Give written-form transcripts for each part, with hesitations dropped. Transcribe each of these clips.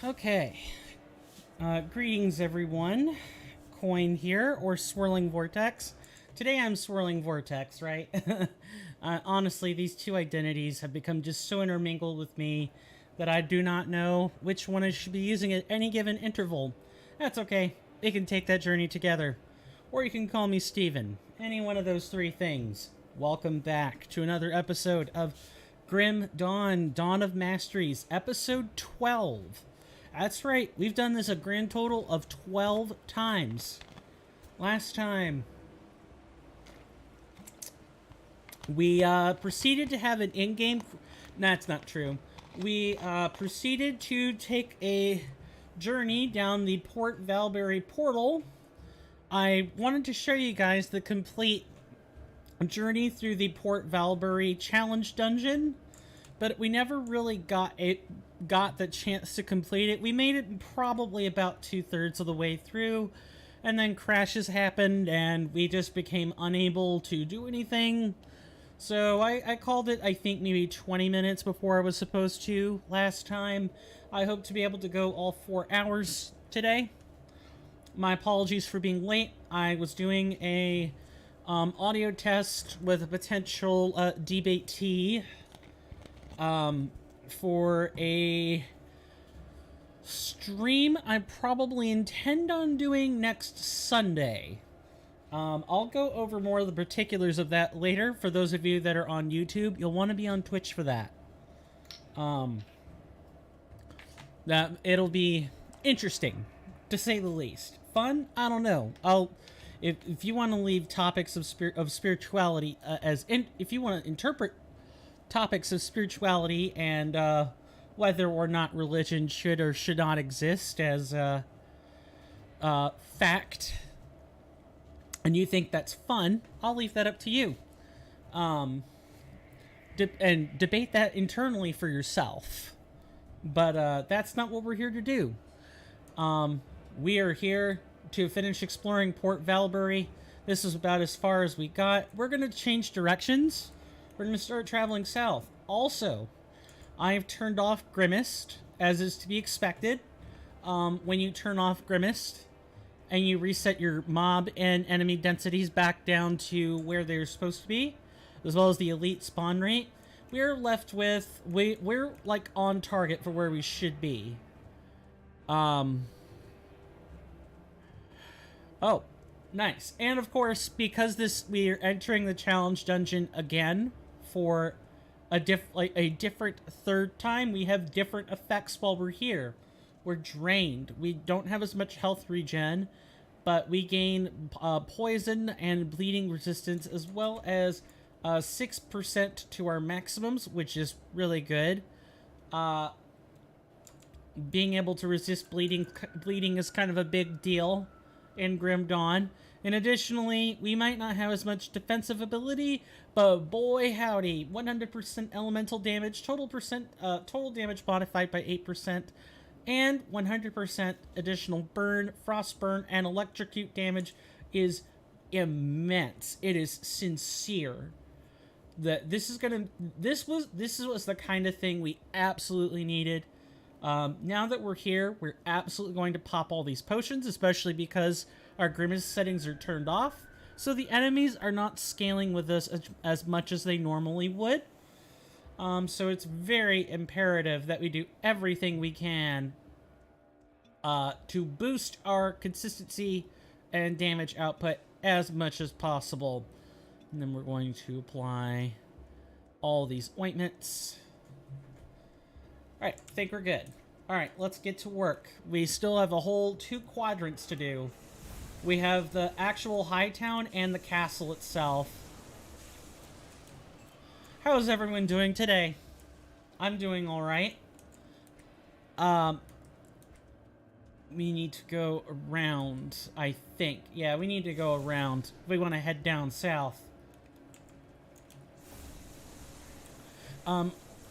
Okay. Greetings, everyone. Coin here, or Swirling Vortex. Today I'm Swirling Vortex, right? Honestly, these two identities have become just so intermingled with me that I do not know which one I should be using at any given interval. That's okay. We can take that journey together. Or you can call me Steven. Any one of those three things. Welcome back to another episode of Grim Dawn, Dawn of Masteries, episode 12. That's right, we've done this a grand total of 12 times. Last time, we proceeded to have an in-game... That's not true. We proceeded to take a journey down the Port Valbury portal. I wanted to show you guys the complete journey through the Port Valbury challenge dungeon, but we never really got the chance to complete it. We made it probably about 2/3 of the way through, and then crashes happened and we just became unable to do anything. So I called it, I think, maybe 20 minutes before I was supposed to last time. I hope to be able to go all 4 hours today. My apologies for being late. I was doing a audio test with a potential debatee for a stream I probably intend on doing next Sunday. I'll go over more of the particulars of that later. For those of you that are on YouTube, you'll want to be on Twitch for that. That it'll be interesting, to say the least. Fun? I don't know. If you want to leave topics of spirituality if you want to interpret topics of spirituality and whether or not religion should or should not exist as fact, and you think that's fun, I'll leave that up to you. And debate that internally for yourself. But that's not what we're here to do. We are here to finish exploring Port Valbury. This is about as far as we got. We're going to change directions. We're going to start traveling south. Also, I've turned off Grimmist, as is to be expected. When you turn off Grimmist and you reset your mob and enemy densities back down to where they're supposed to be, as well as the elite spawn rate, we're left with... We're like on target for where we should be. Oh, nice. And of course, because we are entering the challenge dungeon again for a different third time, we have different effects while we're here. We're drained. We don't have as much health regen, but we gain poison and bleeding resistance, as well as 6% to our maximums, which is really good. Being able to resist bleeding is kind of a big deal in Grim Dawn. And additionally, we might not have as much defensive ability, but boy howdy, 100% elemental damage, total damage modified by 8%, and 100% additional burn, frost burn, and electrocute damage is immense. It is sincere. This was the kind of thing we absolutely needed. Now that we're here, we're absolutely going to pop all these potions, especially because our Grimace settings are turned off, so the enemies are not scaling with us as much as they normally would. So it's very imperative that we do everything we can to boost our consistency and damage output as much as possible. And then we're going to apply all these ointments. Alright, I think we're good. Alright, let's get to work. We still have a whole 2 quadrants to do. We have the actual high town and the castle itself. How's everyone doing today? I'm doing alright. We need to go around, I think. Yeah, we need to go around. We want to head down south.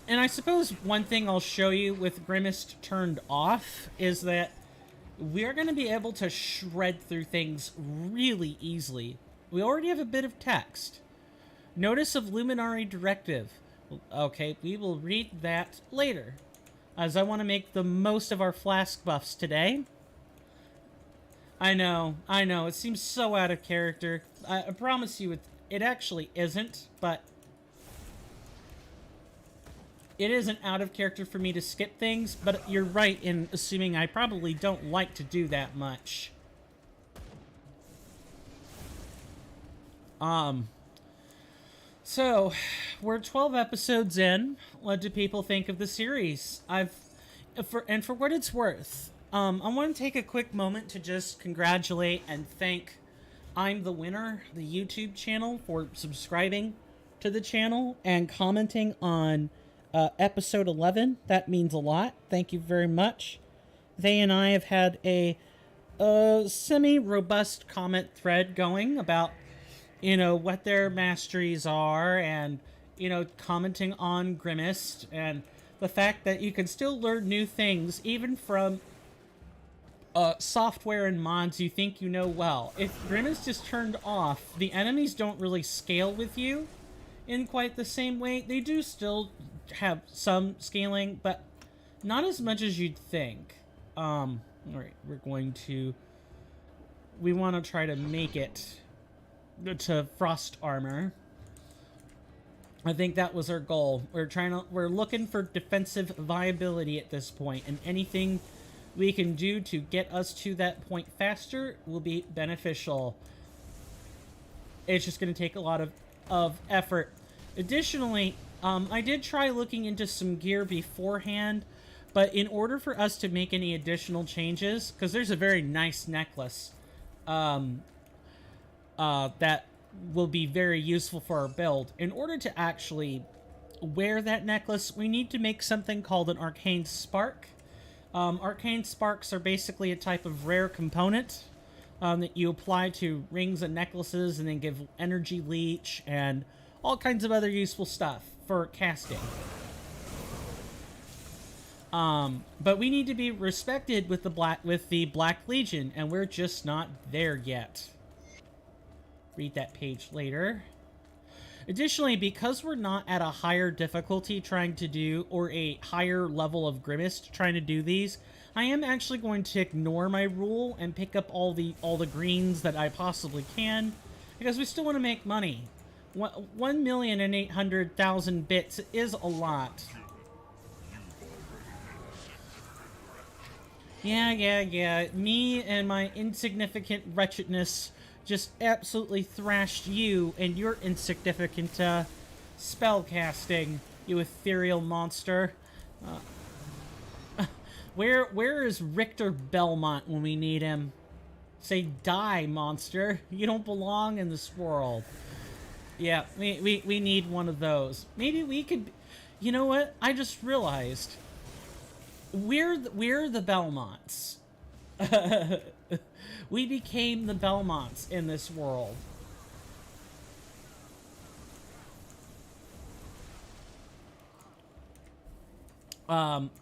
And I suppose one thing I'll show you with Grimmist turned off is that we're going to be able to shred through things really easily. We already have a bit of text. Notice of Luminary Directive. Okay, we will read that later. as I want to make the most of our flask buffs today. I know, it seems so out of character. I promise you it actually isn't, but it isn't out of character for me to skip things, but you're right in assuming I probably don't like to do that much. So, we're 12 episodes in. What do people think of the series? For what it's worth, I want to take a quick moment to just congratulate and thank I'm the Winner, the YouTube channel, for subscribing to the channel and commenting on episode 11. That means a lot. Thank you very much. They and I have had a semi-robust comment thread going about, what their masteries are, and, commenting on Grimmist, and the fact that you can still learn new things, even from software and mods you think you know well. If Grimmist is turned off, the enemies don't really scale with you in quite the same way. They do still have some scaling, but not as much as you'd think. Alright, we want to try to make it to frost armor. I think that was our goal. We're looking for defensive viability at this point, and anything we can do to get us to that point faster will be beneficial. It's just going to take a lot of effort. Additionally, I did try looking into some gear beforehand, but in order for us to make any additional changes, because there's a very nice necklace that will be very useful for our build. In order to actually wear that necklace, we need to make something called an arcane spark. Arcane sparks are basically a type of rare component that you apply to rings and necklaces, and then give energy leech and all kinds of other useful stuff for casting. But we need to be respected with the Black Legion, and we're just not there yet. Read that page later. Additionally, because we're not at a higher difficulty trying to do, or a higher level of Grimmist trying to do these, I am actually going to ignore my rule and pick up all the greens that I possibly can, because we still want to make money. 1,800,000 bits is a lot. Yeah. Me and my insignificant wretchedness just absolutely thrashed you and your insignificant spell casting, you ethereal monster. Where is Richter Belmont when we need him? Say, die, monster. You don't belong in this world. Yeah, we need one of those. Maybe we could... You know what? I just realized. We're the Belmonts. We became the Belmonts in this world.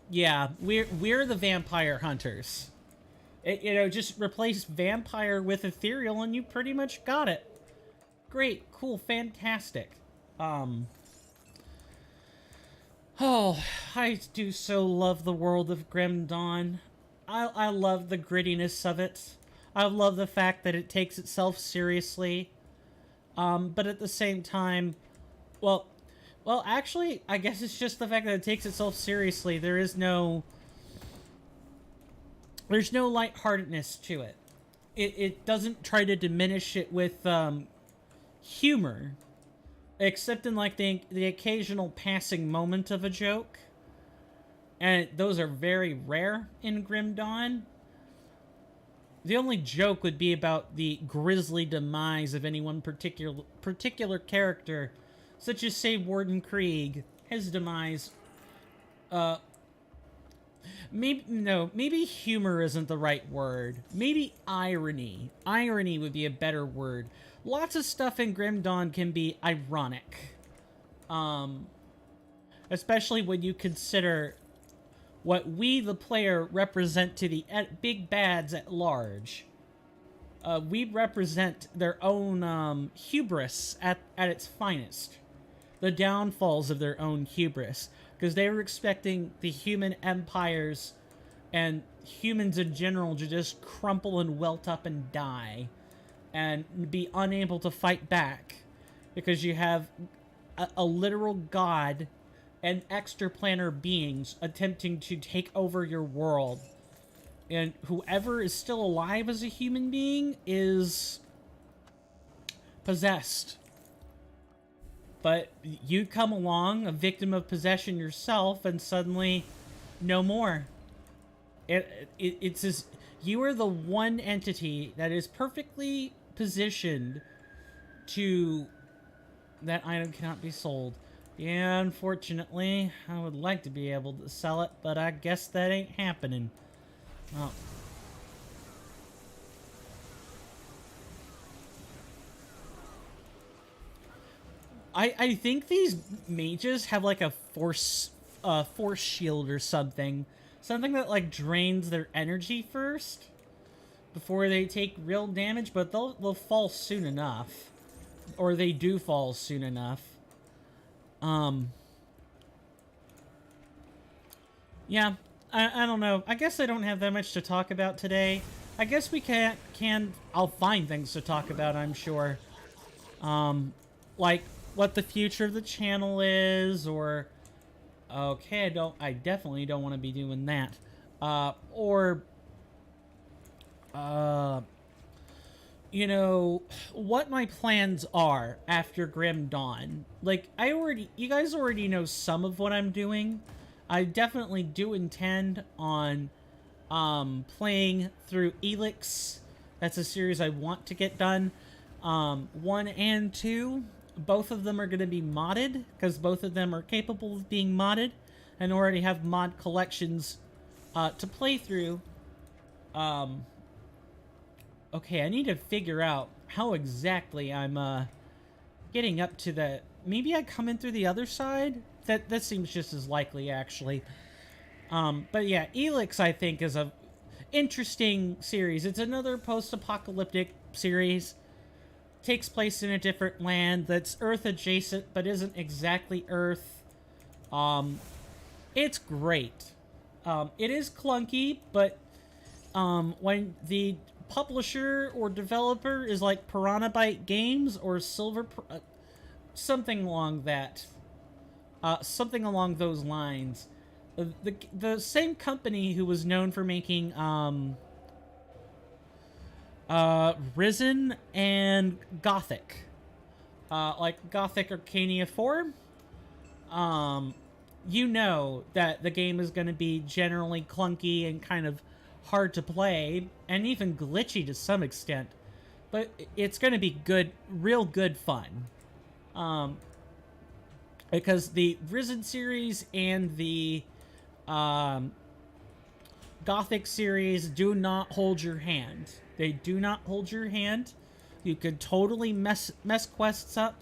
Yeah, we're the vampire hunters. Just replace vampire with ethereal and you pretty much got it. Great, cool, fantastic. Oh, I do so love the world of Grim Dawn. I love the grittiness of it. I love the fact that it takes itself seriously. But at the same time, well, actually, I guess it's just the fact that it takes itself seriously. There's no lightheartedness to it. It doesn't try to diminish it with humor, except in like the occasional passing moment of a joke. And those are very rare in Grim Dawn. The only joke would be about the grisly demise of any one particular character, such as, say, Warden Krieg. His demise, maybe humor isn't the right word. Maybe irony. Irony would be a better word. Lots of stuff in Grim Dawn can be ironic. Especially when you consider what we, the player, represent to the big bads at large. We represent their own hubris at its finest. The downfalls of their own hubris. because they were expecting the human empires and humans in general to just crumple and welt up and die and be unable to fight back because you have a literal god and extraplanar beings attempting to take over your world. And whoever is still alive as a human being is possessed. But you come along, a victim of possession yourself, and suddenly, no more. It's as you are the one entity that is perfectly positioned to... That item cannot be sold. Yeah, unfortunately, I would like to be able to sell it, but I guess that ain't happening. Oh. I think these mages have like a force shield or something. Something that like drains their energy first before they take real damage, but they'll fall soon enough. Or they do fall soon enough. Yeah, I don't know. I guess I don't have that much to talk about today. I guess we I'll find things to talk about, I'm sure. Like what the future of the channel is, or... Okay, I definitely don't want to be doing that. You know, what my plans are after Grim Dawn. Like, you guys already know some of what I'm doing. I definitely do intend on, playing through Elix. That's a series I want to get done. 1 and 2, both of them are going to be modded, because both of them are capable of being modded, and already have mod collections, to play through. Okay, I need to figure out how exactly I'm, getting up to the... Maybe I come in through the other side? That seems just as likely, actually. But yeah, Elix, I think, is a interesting series. It's another post-apocalyptic series. Takes place in a different land that's Earth-adjacent, but isn't exactly Earth. It's great. It is clunky, but when the publisher or developer is like Piranha Byte Games or something along that, something along those lines. The same company who was known for making Risen and Gothic, like Gothic Arcania 4. You know that the game is going to be generally clunky and kind of hard to play, and even glitchy to some extent, but it's going to be good, real good fun. Because the Risen series and the Gothic series do not hold your hand. They do not hold your hand. You could totally mess quests up.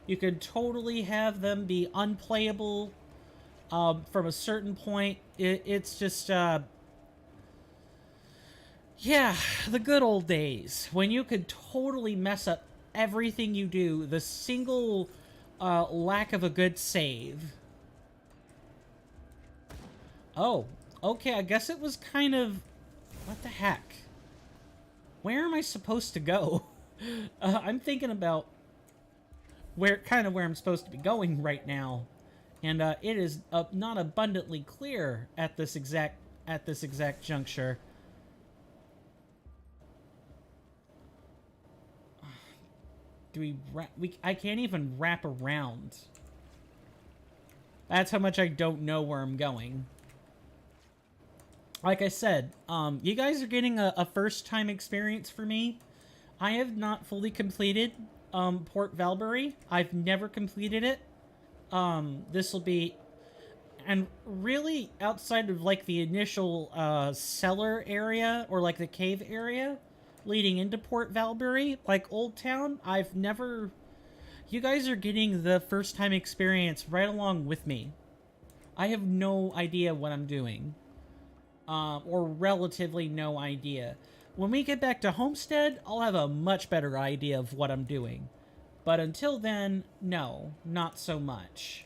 You could totally have them be unplayable from a certain point. It's just... yeah, the good old days, when you could totally mess up everything you do, the single lack of a good save. Oh, okay, I guess it was kind of... What the heck? Where am I supposed to go? I'm thinking about where I'm supposed to be going right now, and it is not abundantly clear at this exact juncture. I can't even wrap around. That's how much I don't know where I'm going. Like I said, you guys are getting a first-time experience for me. I have not fully completed Port Valbury. I've never completed it. This will be... And really, outside of, like, the initial cellar area, or, like, the cave area leading into Port Valbury, like Old Town, I've never... You guys are getting the first-time experience right along with me. I have no idea what I'm doing. Or relatively no idea. When we get back to Homestead, I'll have a much better idea of what I'm doing. But until then, no, not so much.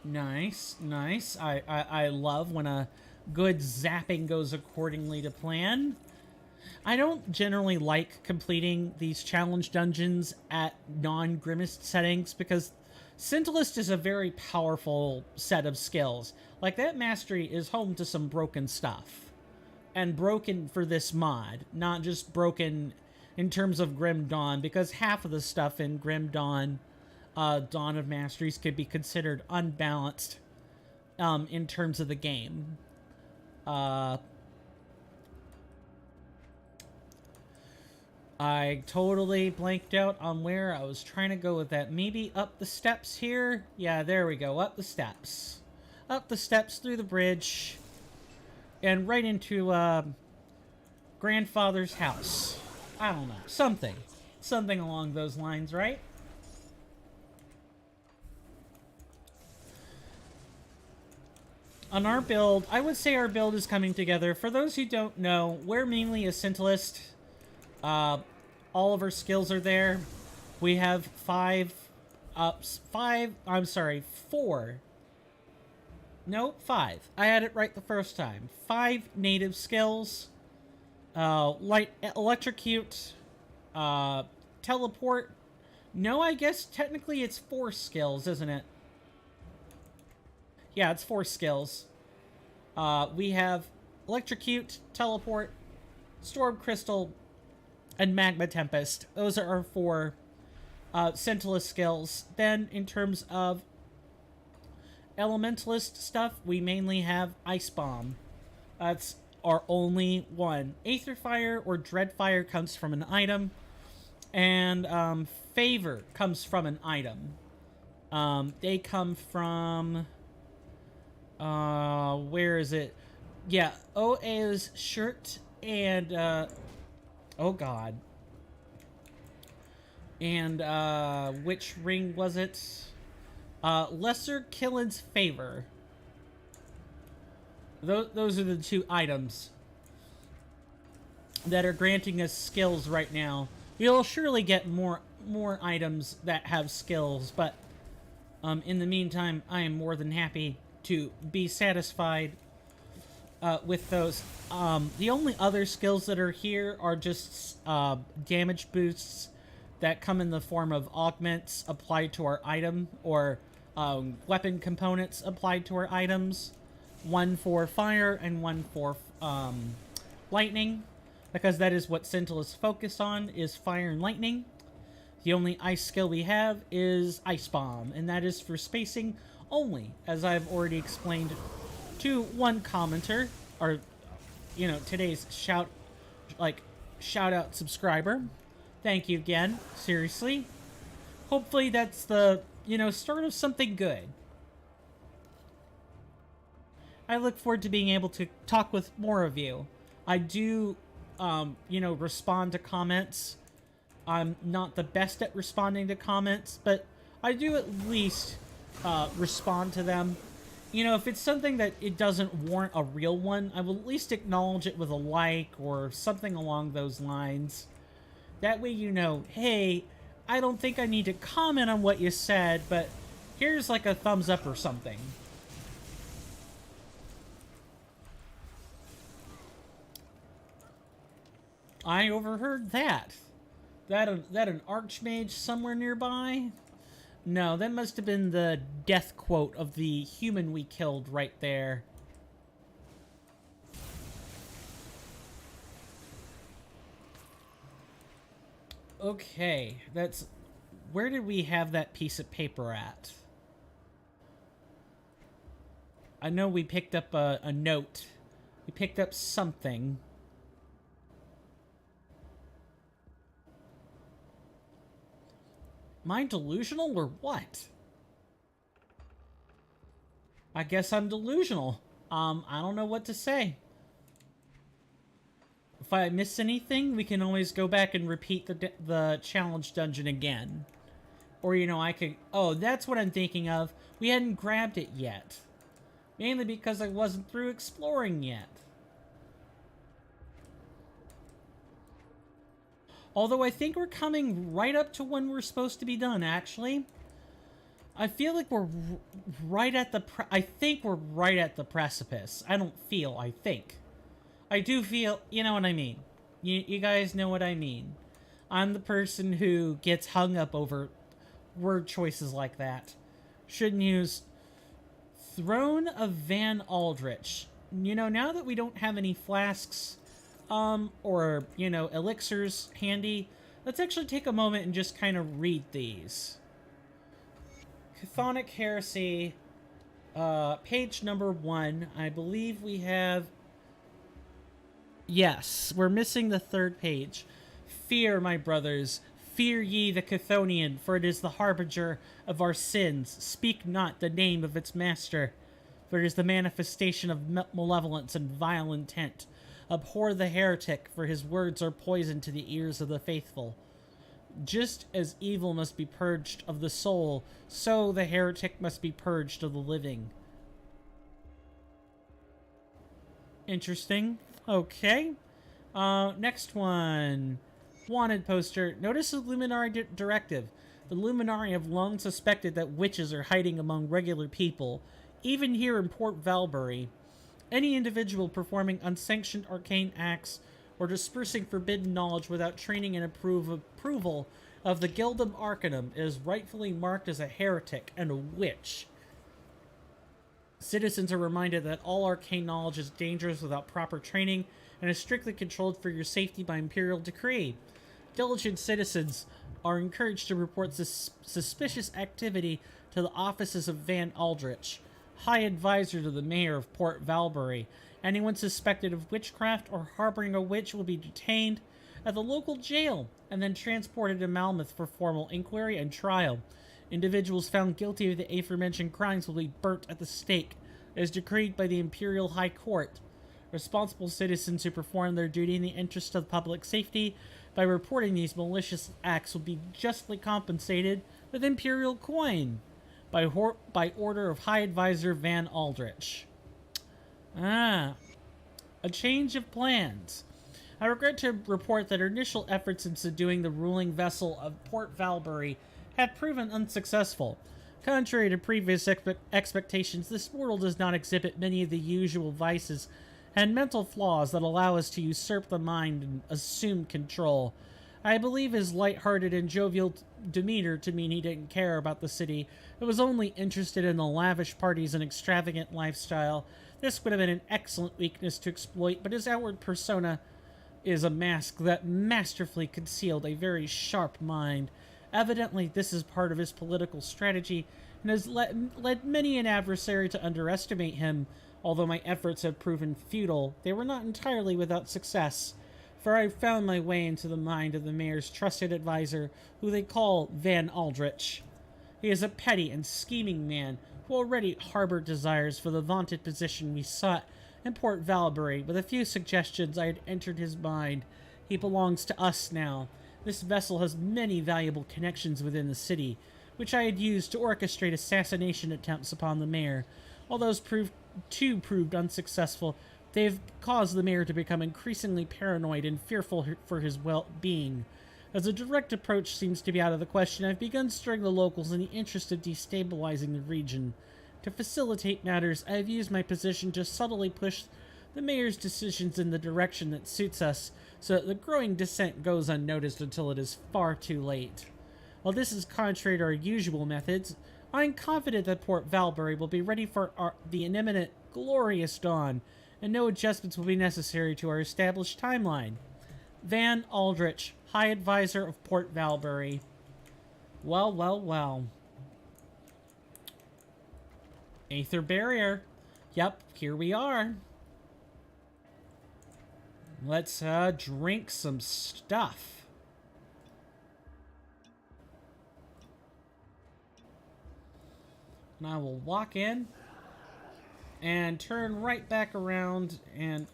Nice, nice. I love when a good zapping goes accordingly to plan. I don't generally like completing these challenge dungeons at non-grimaced settings because Scintillist is a very powerful set of skills. Like, that mastery is home to some broken stuff. And broken for this mod, not just broken in terms of Grim Dawn, because half of the stuff in Grim Dawn, Dawn of Masteries, could be considered unbalanced in terms of the game. I totally blanked out on where I was trying to go with that. Maybe up the steps here? Yeah, there we go. Up the steps. Up the steps, through the bridge, and right into grandfather's house. I don't know. Something. Something along those lines, right? On our build, I would say our build is coming together. For those who don't know, we're mainly a Scintillist. All of our skills are there. We have four. No, five. I had it right the first time. 5 native skills. Electrocute, teleport. No, I guess technically it's 4 skills, isn't it? Yeah, it's 4 skills. We have electrocute, teleport, storm crystal, and magma tempest. Those are our 4 Scintillist skills. Then, in terms of elementalist stuff, we mainly have ice bomb. That's our only one. Aether fire or dread fire comes from an item, and favor comes from an item. They come from where is it? Yeah, OA's shirt and oh god. And which ring was it? Lesser Killen's favor. Those are the 2 items that are granting us skills right now. We'll surely get more items that have skills, but in the meantime, I am more than happy to be satisfied with those. The only other skills that are here are just damage boosts that come in the form of augments applied to our item, or weapon components applied to our items. 1 for fire and 1 for lightning, because that is what Scintillist focused on, is fire and lightning. The only ice skill we have is Ice Bomb, and that is for spacing only, as I've already explained to one commenter, or, you know, today's shout out subscriber. Thank you again, seriously. Hopefully that's the, start of something good. I look forward to being able to talk with more of you. I do, respond to comments. I'm not the best at responding to comments, but I do at least respond to them. If it's something that it doesn't warrant a real one, I will at least acknowledge it with a like or something along those lines. That way hey, I don't think I need to comment on what you said, but here's like a thumbs up or something. I overheard that. That an archmage somewhere nearby? No, that must have been the death quote of the human we killed right there. Okay, that's... Where did we have that piece of paper at? I know we picked up a note. We picked up something. Am I delusional or what? I guess I'm delusional. I don't know what to say. If I miss anything, we can always go back and repeat the challenge dungeon again. Or, I could... Oh, that's what I'm thinking of. We hadn't grabbed it yet. Mainly because I wasn't through exploring yet. Although I think we're coming right up to when we're supposed to be done, actually. I feel like we're right at the... I think we're right at the precipice. I don't feel, I think. I do feel... You know what I mean. You guys know what I mean. I'm the person who gets hung up over word choices like that. Shouldn't use Throne of Van Aldrich. You know, now that we don't have any flasks, or, you know, elixirs handy, let's actually take a moment and just kind of read these. Ch'thonic Heresy, page number 1. I believe we have... Yes, we're missing the 3rd page. Fear, my brothers, fear ye the Chthonian, for it is the harbinger of our sins. Speak not the name of its master, for it is the manifestation of malevolence and vile intent. Abhor the heretic, for his words are poison to the ears of the faithful. Just as evil must be purged of the soul, so the heretic must be purged of the living. Interesting. Okay. Next one. Wanted poster. Notice the Luminary directive. The Luminary have long suspected that witches are hiding among regular people, even here in Port Valbury. Any individual performing unsanctioned arcane acts or dispersing forbidden knowledge without training and approval of the Gildum Arcanum is rightfully marked as a heretic and a witch. Citizens are reminded that all arcane knowledge is dangerous without proper training and is strictly controlled for your safety by imperial decree. Diligent citizens are encouraged to report suspicious activity to the offices of Van Aldrich, High Advisor to the Mayor of Port Valbury. Anyone suspected of witchcraft or harboring a witch will be detained at the local jail and then transported to Malmouth for formal inquiry and trial. Individuals found guilty of the aforementioned crimes will be burnt at the stake, as decreed by the Imperial High Court. Responsible citizens who perform their duty in the interest of public safety by reporting these malicious acts will be justly compensated with Imperial coin by order of High Advisor Van Aldrich. A change of plans. I regret to report that our initial efforts in subduing the ruling vessel of Port Valbury have proven unsuccessful. Contrary to previous expectations, this mortal does not exhibit many of the usual vices and mental flaws that allow us to usurp the mind and assume control. I believe his light-hearted and jovial demeanor to mean he didn't care about the city, but was only interested in the lavish parties and extravagant lifestyle. This would have been an excellent weakness to exploit, but his outward persona is a mask that masterfully concealed a very sharp mind. Evidently, this is part of his political strategy, and has led many an adversary to underestimate him. Although my efforts have proven futile, they were not entirely without success, for I found my way into the mind of the mayor's trusted advisor, who they call Van Aldrich. He is a petty and scheming man, who already harbored desires for the vaunted position we sought in Port Valbury. With a few suggestions I had entered his mind. He belongs to us now. This vessel has many valuable connections within the city, which I had used to orchestrate assassination attempts upon the mayor. Although those proved unsuccessful, they have caused the mayor to become increasingly paranoid and fearful for his well-being. As a direct approach seems to be out of the question, I've begun stirring the locals in the interest of destabilizing the region. To facilitate matters, I have used my position to subtly push the mayor's decisions in the direction that suits us, so that the growing dissent goes unnoticed until it is far too late. While this is contrary to our usual methods, I am confident that Port Valbury will be ready for the imminent, glorious dawn, and no adjustments will be necessary to our established timeline. Van Aldrich, High Advisor of Port Valbury. Well, well, well. Aether Barrier. Yep, here we are. Let's drink some stuff. And I will walk in and turn right back around and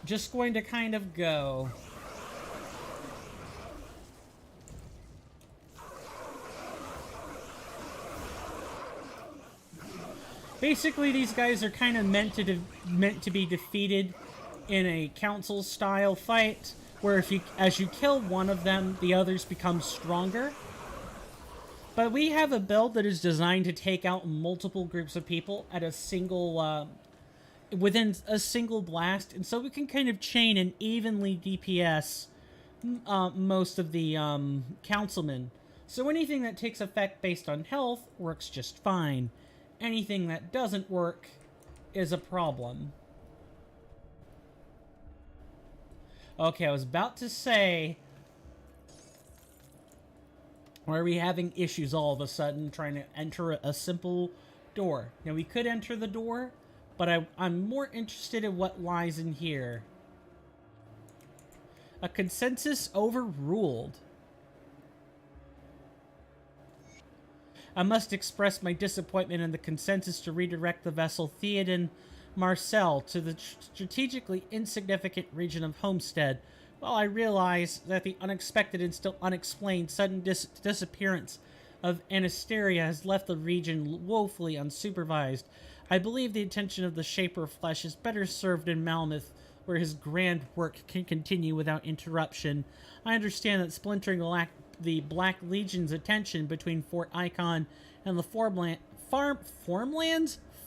just going to kind of go. Basically, these guys are kind of meant to be defeated in a council-style fight. where as you kill one of them, the others become stronger. But we have a build that is designed to take out multiple groups of people at a single, within a single blast, and so we can kind of chain and evenly DPS most of the councilmen. So anything that takes effect based on health works just fine. Anything that doesn't work is a problem. Okay, I was about to say, why are we having issues all of a sudden trying to enter a simple door? Now, we could enter the door, but I'm more interested in what lies in here. A consensus overruled. I must express my disappointment in the consensus to redirect the vessel Theoden Marcel to the strategically insignificant region of Homestead. While I realize that the unexpected and still unexplained sudden disappearance of Anasteria has left the region woefully unsupervised, I believe the attention of the Shaper of Flesh is better served in Malmouth, where his grand work can continue without interruption. I understand that splintering the Black Legion's attention between Fort Icon and the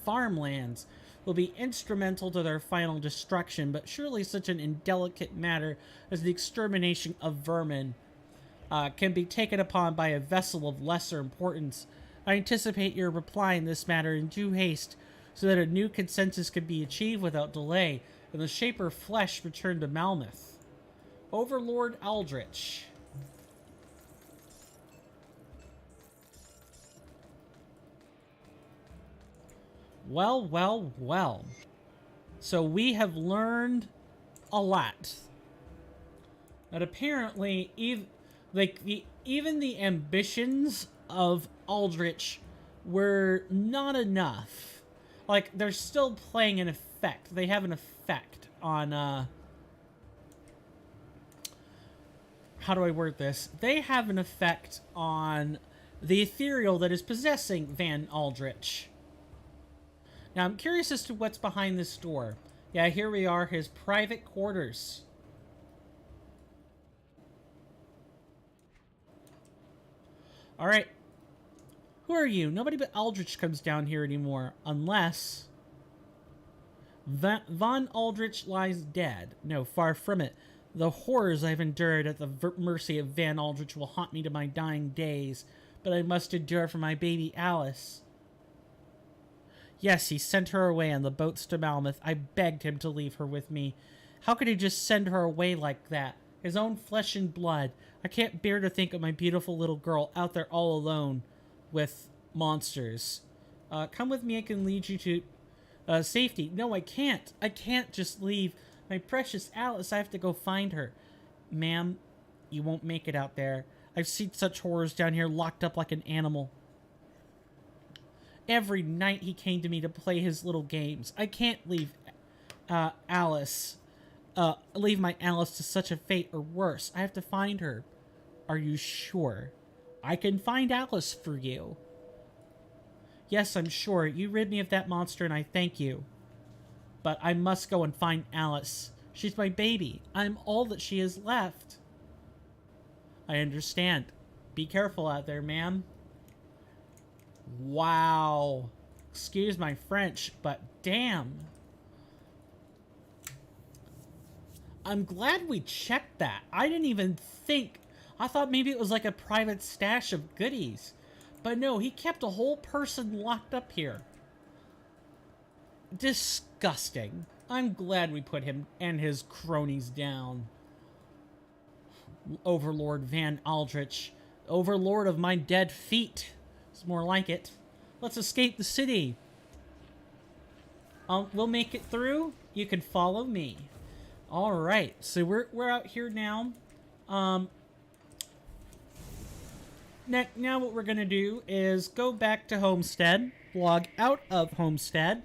farmlands will be instrumental to their final destruction, but surely such an indelicate matter as the extermination of vermin can be taken upon by a vessel of lesser importance. I anticipate your reply in this matter in due haste, so that a new consensus can be achieved without delay, and the Shaper Flesh return to Malmouth. Overlord Aldrich. Well, well, well. So we have learned a lot. But apparently, even the ambitions of Aldrich were not enough. Like, they're still playing an effect. They have an effect on, how do I word this? They have an effect on the ethereal that is possessing Van Aldrich. Now, I'm curious as to what's behind this door. Yeah, here we are, his private quarters. Alright. Who are you? Nobody but Aldrich comes down here anymore, unless Von Aldrich lies dead. No, far from it. The horrors I've endured at the mercy of Van Aldrich will haunt me to my dying days, but I must endure for my baby Alice. Yes, he sent her away on the boats to Malmouth. I begged him to leave her with me. How could he just send her away like that? His own flesh and blood. I can't bear to think of my beautiful little girl out there all alone with monsters. Come with me, I can lead you to safety. No, I can't. I can't just leave my precious Alice. I have to go find her. Ma'am, you won't make it out there. I've seen such horrors down here, locked up like an animal. Every night he came to me to play his little games. I can't leave leave my Alice to such a fate or worse. I have to find her. Are you sure? I can find Alice for you. Yes, I'm sure. You rid me of that monster and I thank you. But I must go and find Alice. She's my baby. I'm all that she has left. I understand. Be careful out there, ma'am. Wow. Excuse my French, but damn. I'm glad we checked that. I didn't even think. I thought maybe it was like a private stash of goodies. But no, he kept a whole person locked up here. Disgusting. I'm glad we put him and his cronies down. Overlord Van Aldrich. Overlord of my dead feet. It's more like it. Let's escape the city. We'll make it through. You can follow me. Alright, so we're out here now. Now what we're going to do is go back to Homestead, log out of Homestead,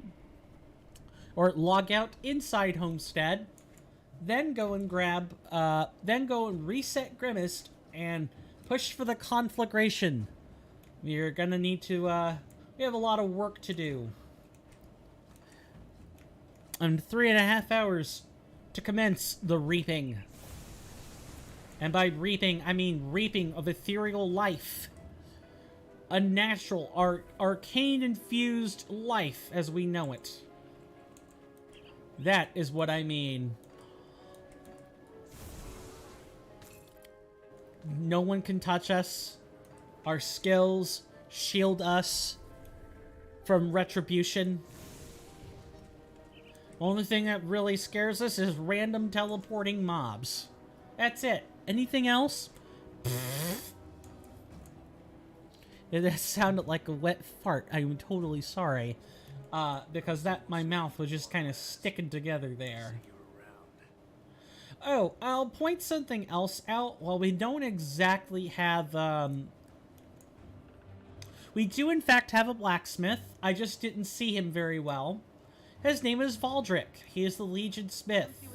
or log out inside Homestead, then go and reset Grimmest and push for the conflagration. You're going to need to, we have a lot of work to do. And 3.5 hours to commence the reaping. And by reaping, I mean reaping of ethereal life. A natural, arcane-infused life as we know it. That is what I mean. No one can touch us. Our skills shield us from retribution. Only thing that really scares us is random teleporting mobs. That's it. Anything else? That sounded like a wet fart. I'm totally sorry. Because my mouth was just kind of sticking together there. Oh, I'll point something else out. Well, we don't exactly have, we do in fact have a blacksmith. I just didn't see him very well. His name is Valdric. He is the Legion Smith.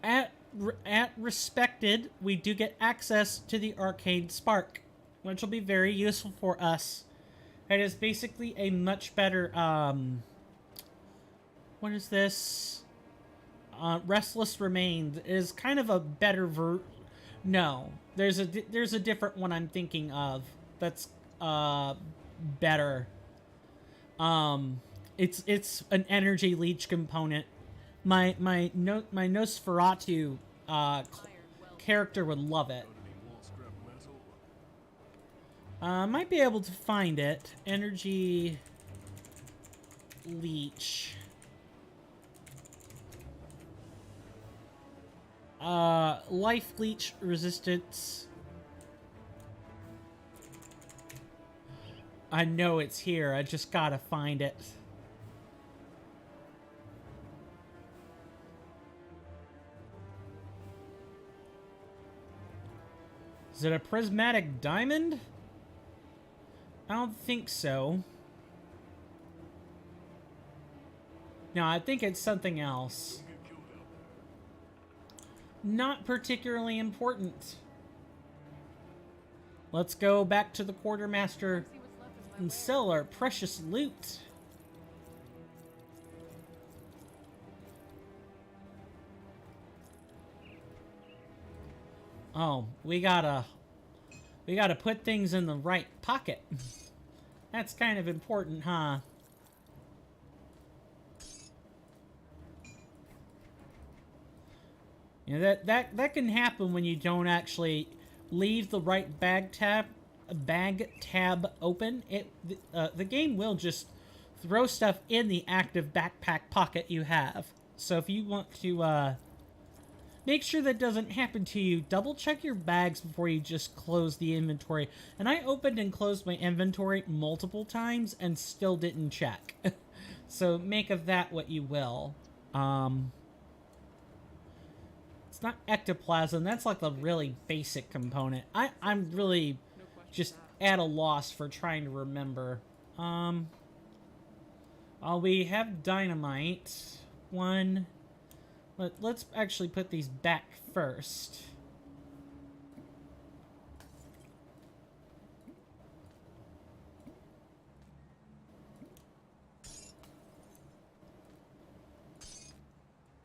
At Respected, we do get access to the Arcane Spark, which will be very useful for us. It is basically a much better, what is this? Restless Remains is kind of a better no, there's a different one I'm thinking of that's, better. It's an energy leech component. My Nosferatu character would love it. Might be able to find it. Energy leech. Life leech resistance. I know it's here. I just gotta find it. Is it a prismatic diamond? I don't think so. No, I think it's something else. Not particularly important. Let's go back to the quartermaster and sell our precious loot. Oh, we gotta put things in the right pocket. That's kind of important, huh? You know, that can happen when you don't actually leave the right bag tab open. The game will just throw stuff in the active backpack pocket you have. So if you want to make sure that doesn't happen to you, double check your bags before you just close the inventory. And I opened and closed my inventory multiple times and still didn't check. So make of that what you will. It's not ectoplasm, that's like the really basic component. I'm really just at a loss for trying to remember. We have dynamite. One. Let's actually put these back first.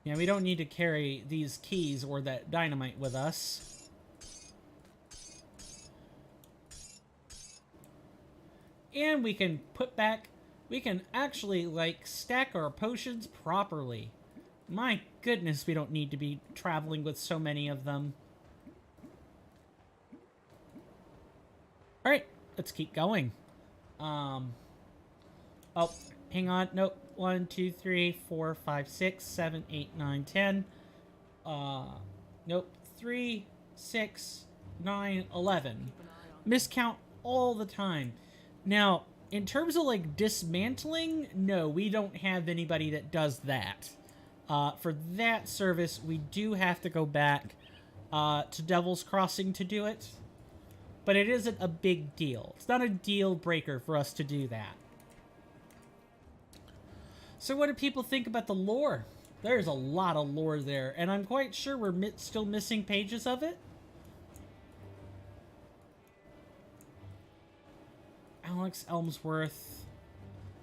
Yeah, we don't need to carry these keys or that dynamite with us. And we can put back... We can actually, like, stack our potions properly. My goodness, we don't need to be traveling with so many of them. Alright, let's keep going. Oh, hang on. Nope. 1, 2, 3, 4, 5, 6, 7, 8, 9, 10. Nope. 3, 6, 9, 11. Miscount all the time. Now, in terms of, like, dismantling, no, we don't have anybody that does that. For that service, we do have to go back to Devil's Crossing to do it. But it isn't a big deal. It's not a deal breaker for us to do that. So what do people think about the lore? There's a lot of lore there, and I'm quite sure we're still missing pages of it. Alex Elmsworth.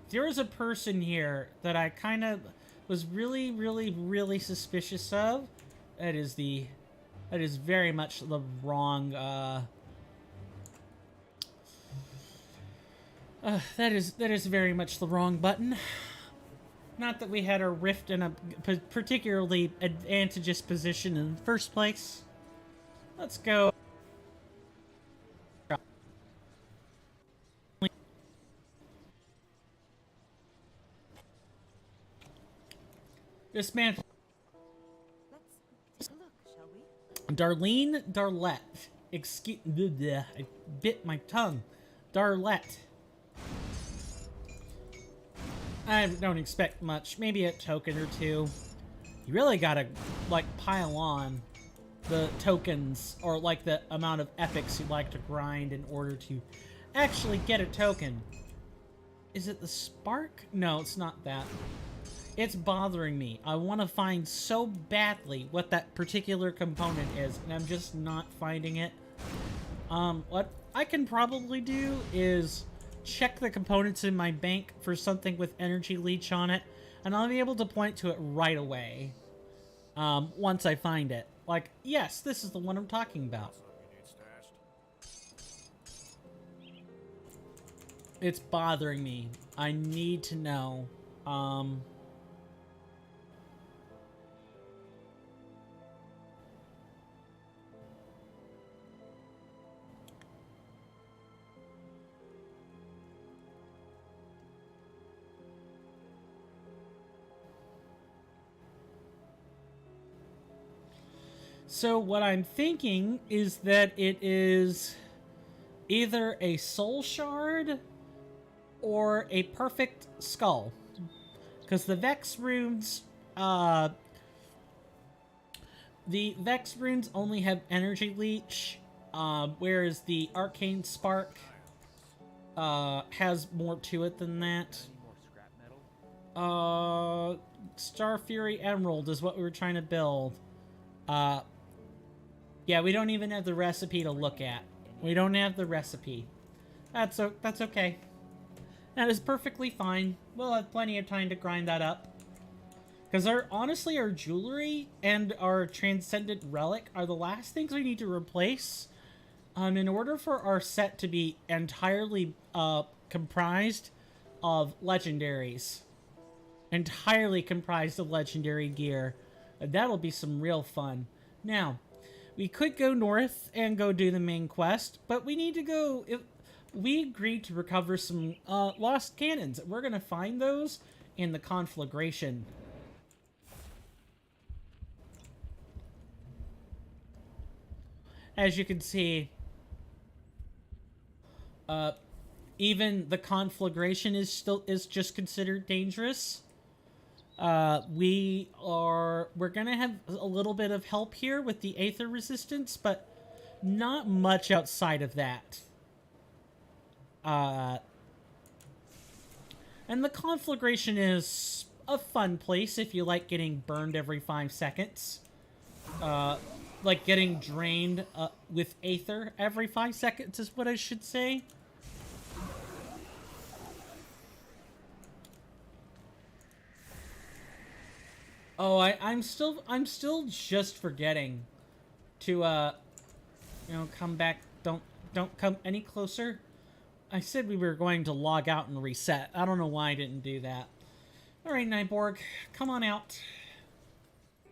There is a person here that I kind of... was really, really, really suspicious of. That is very much the wrong, that is very much the wrong button. Not that we had our rift in a particularly advantageous position in the first place. Let's go. Dismantle. Let's take a look, shall we? Darlene Darlette. Excuse. I bit my tongue. Darlette. I don't expect much. Maybe a token or two. You really gotta, like, pile on the tokens, or, like, the amount of epics you'd like to grind in order to actually get a token. Is it the spark? No, it's not that. It's bothering me. I want to find so badly what that particular component is, and I'm just not finding it. What I can probably do is check the components in my bank for something with energy leech on it, and I'll be able to point to it right away. Once I find it. Like, yes, this is the one I'm talking about. It's bothering me. I need to know. So what I'm thinking is that it is either a soul shard or a perfect skull. Because the Vex runes, only have energy leech, whereas the arcane spark, has more to it than that. Star Fury Emerald is what we were trying to build. Yeah, we don't even have the recipe to look at. We don't have the recipe. That's okay. That is perfectly fine. We'll have plenty of time to grind that up. Because honestly, our jewelry and our transcendent relic are the last things we need to replace. In order for our set to be entirely comprised of legendaries. Entirely comprised of legendary gear. That'll be some real fun. Now, we could go north and go do the main quest, but we need to go... We agreed to recover some lost cannons. We're going to find those in the conflagration. As you can see, even the conflagration is just considered dangerous. We're gonna have a little bit of help here with the Aether resistance, but not much outside of that. And the conflagration is a fun place if you like getting burned every 5 seconds. Like getting drained with Aether every 5 seconds is what I should say. Oh, I'm still just forgetting to come back. Don't come any closer. I said we were going to log out and reset. I don't know why I didn't do that. All right, Nyborg, come on out.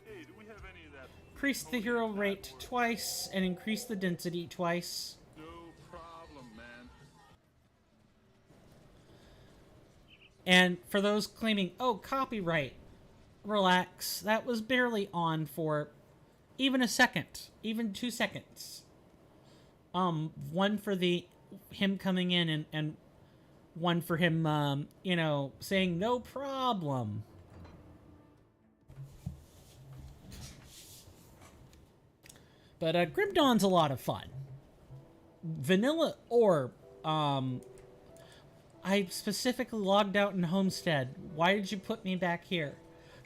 Hey, do we have any of that? Increase the hero rate twice and increase the density twice. No problem, man. And for those claiming, oh, copyright, relax. That was barely on for even a second, even 2 seconds. One for him coming in and one for him, saying no problem. But Grim Dawn's a lot of fun. Vanilla or I specifically logged out in Homestead. Why did you put me back here?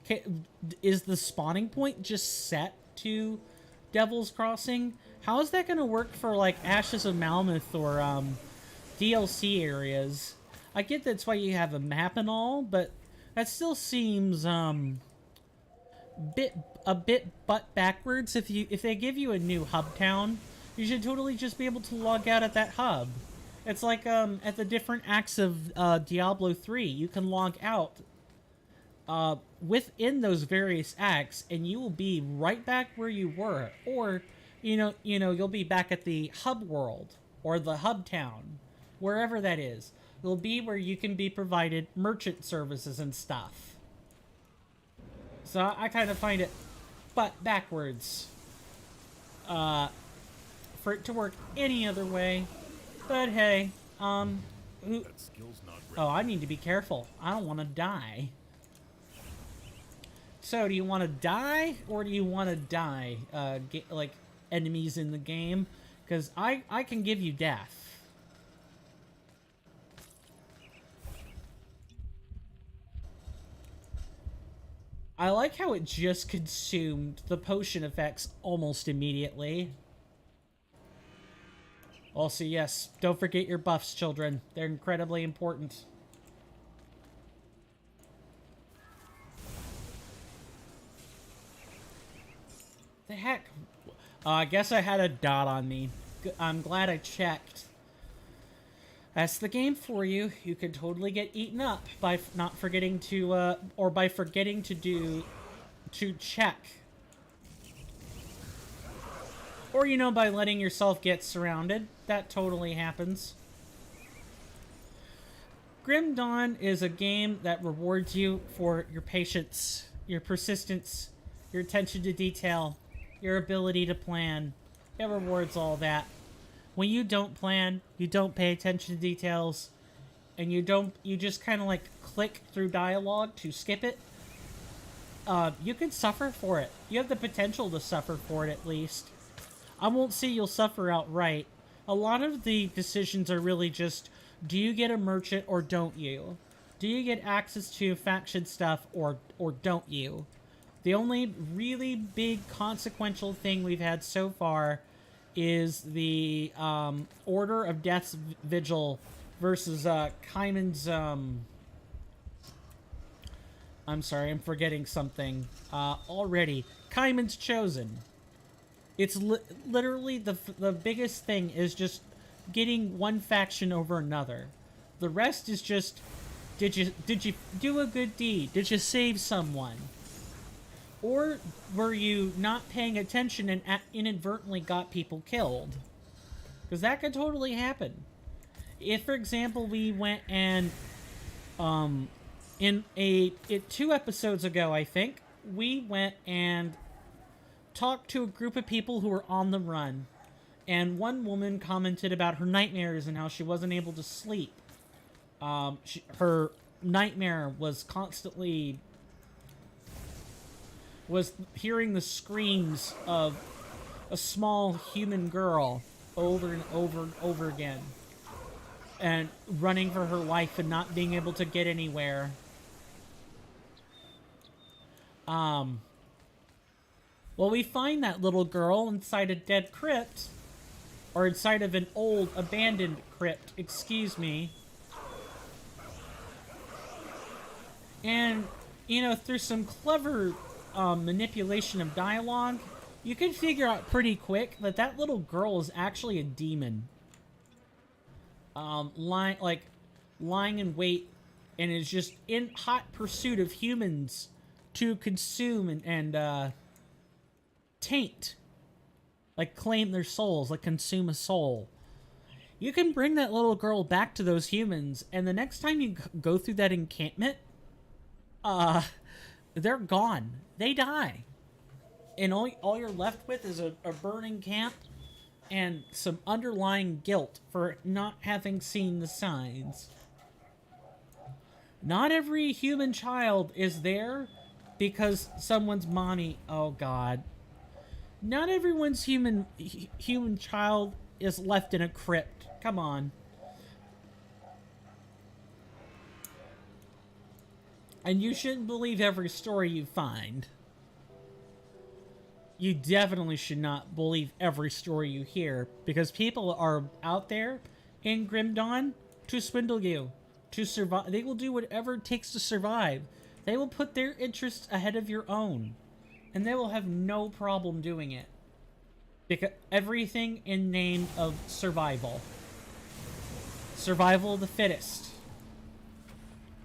Okay, is the spawning point just set to Devil's Crossing? How is that going to work for, like, Ashes of Malmouth or DLC areas? I get that's why you have a map and all, but That still seems a bit butt backwards. If they give you a new hub town, you should totally just be able to log out at that hub. It's like at the different acts of Diablo 3, you can log out within those various acts, and you will be right back where you were, or you'll be back at the hub world or the hub town, wherever that is. It'll be where you can be provided merchant services and stuff. So I kind of find it butt backwards for it to work any other way. But hey, That skill's not ready. oh, I need to be careful. I don't want to die. So, do you want to die, or do you want to die, like, enemies in the game? Because I can give you death. I like how it just consumed the potion effects almost immediately. Also, yes, don't forget your buffs, children. They're incredibly important. The heck? I guess I had a dot on me. I'm glad I checked. That's the game for you. You could totally get eaten up by not forgetting to, or by forgetting to check. Or, by letting yourself get surrounded. That totally happens. Grim Dawn is a game that rewards you for your patience, your persistence, your attention to detail, your ability to plan. It rewards all that. When you don't plan, you don't pay attention to details, and you just kind of like click through dialogue to skip it, you can suffer for it. You have the potential to suffer for it, at least. I won't say you'll suffer outright. A lot of the decisions are really just, do you get a merchant or don't you? Do you get access to faction stuff or don't you? The only really big consequential thing we've had so far is the Order of Death's Vigil versus Kaiman's... I'm sorry, I'm forgetting something already. Kaiman's Chosen. It's literally the biggest thing is just getting one faction over another. The rest is just, did you do a good deed? Did you save someone? Or were you not paying attention and inadvertently got people killed? Because that could totally happen. If, for example, we went and, 2 episodes ago, I think, we went and talked to a group of people who were on the run. And one woman commented about her nightmares and how she wasn't able to sleep. Her nightmare was constantly... was hearing the screams of a small human girl over and over and over again. And running for her life and not being able to get anywhere. Well, we find that little girl inside a dead crypt. Or inside of an old, abandoned crypt, excuse me. And, through some clever manipulation of dialogue, you can figure out pretty quick that that little girl is actually a demon. Lying in wait, and is just in hot pursuit of humans to consume and taint. Like, claim their souls, like consume a soul. You can bring that little girl back to those humans, and the next time you go through that encampment, they're gone. They die. And all you're left with is a burning camp and some underlying guilt for not having seen the signs. Not every human child is there because someone's mommy... Oh, God. Not everyone's human child is left in a crypt. Come on. And you shouldn't believe every story you find. You definitely should not believe every story you hear, because people are out there in Grim Dawn to swindle you, to survive. They will do whatever it takes to survive. They will put their interests ahead of your own. And they will have no problem doing it. Because everything in name of survival. Survival of the fittest.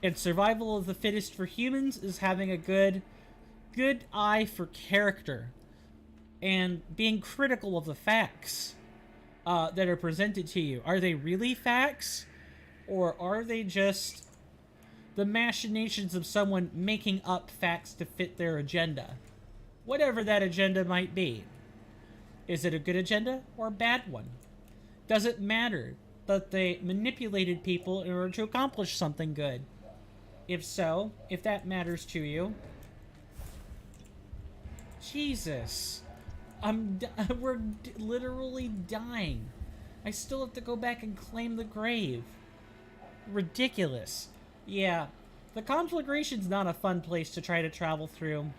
And survival of the fittest for humans is having a good eye for character. And being critical of the facts that are presented to you. Are they really facts? Or are they just the machinations of someone making up facts to fit their agenda? Whatever that agenda might be. Is it a good agenda or a bad one? Does it matter that they manipulated people in order to accomplish something good? If so, if that matters to you... Jesus. We're literally dying. I still have to go back and claim the grave. Ridiculous. Yeah, the conflagration's not a fun place to try to travel through.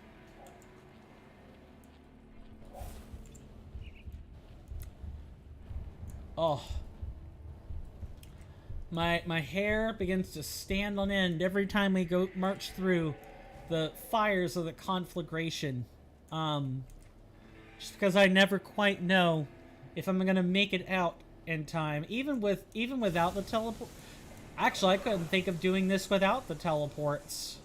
Oh. My hair begins to stand on end every time we go march through the fires of the conflagration. Just because I never quite know if I'm gonna make it out in time, even without the teleport. Actually, I couldn't think of doing this without the teleports.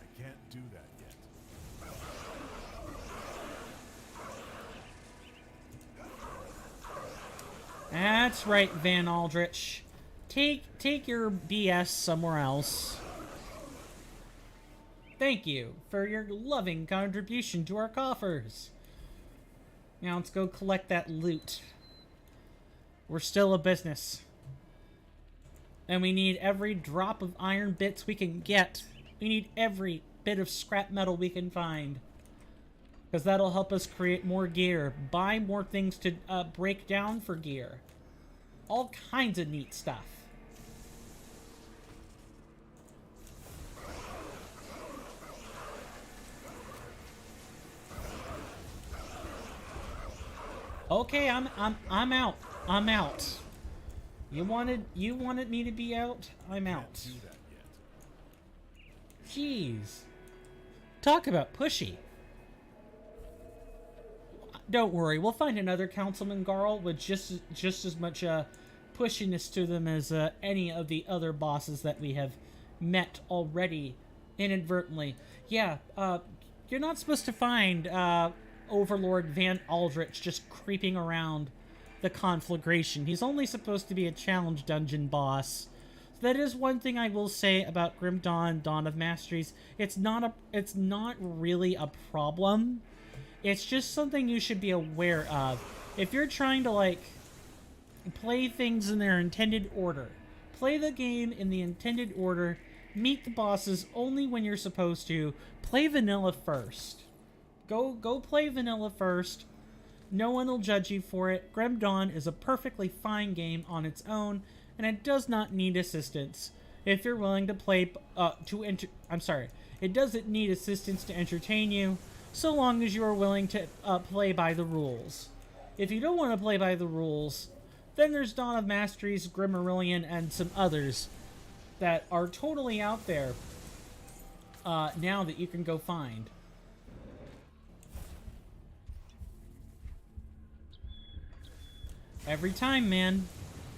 I can't do that yet. That's right, Van Aldrich. Take your BS somewhere else. Thank you for your loving contribution to our coffers. Now let's go collect that loot. We're still a business. And we need every drop of iron bits we can get. We need every bit of scrap metal we can find. Because that'll help us create more gear. Buy more things to break down for gear. All kinds of neat stuff. Okay, I'm out. I'm out. You wanted me to be out? I'm out. Can't do that yet. Jeez. Talk about pushy. Don't worry, we'll find another Councilman Garl with just as much pushiness to them as any of the other bosses that we have met already inadvertently. Yeah, you're not supposed to find Overlord Van Aldrich just creeping around the conflagration. He's only supposed to be a challenge dungeon boss. So that is one thing I will say about Grim Dawn, Dawn of Masteries. It's not really a problem. It's just something you should be aware of. If you're trying to, like, play things in their intended order, play the game in the intended order, meet the bosses only when you're supposed to, play vanilla first. Go play vanilla first. No one will judge you for it. Grim Dawn is a perfectly fine game on its own, and it does not need assistance. If you're willing to play, it doesn't need assistance to entertain you, so long as you are willing to play by the rules. If you don't want to play by the rules, then there's Dawn of Masteries, Grimmarillion, and some others that are totally out there now that you can go find. Every time, man.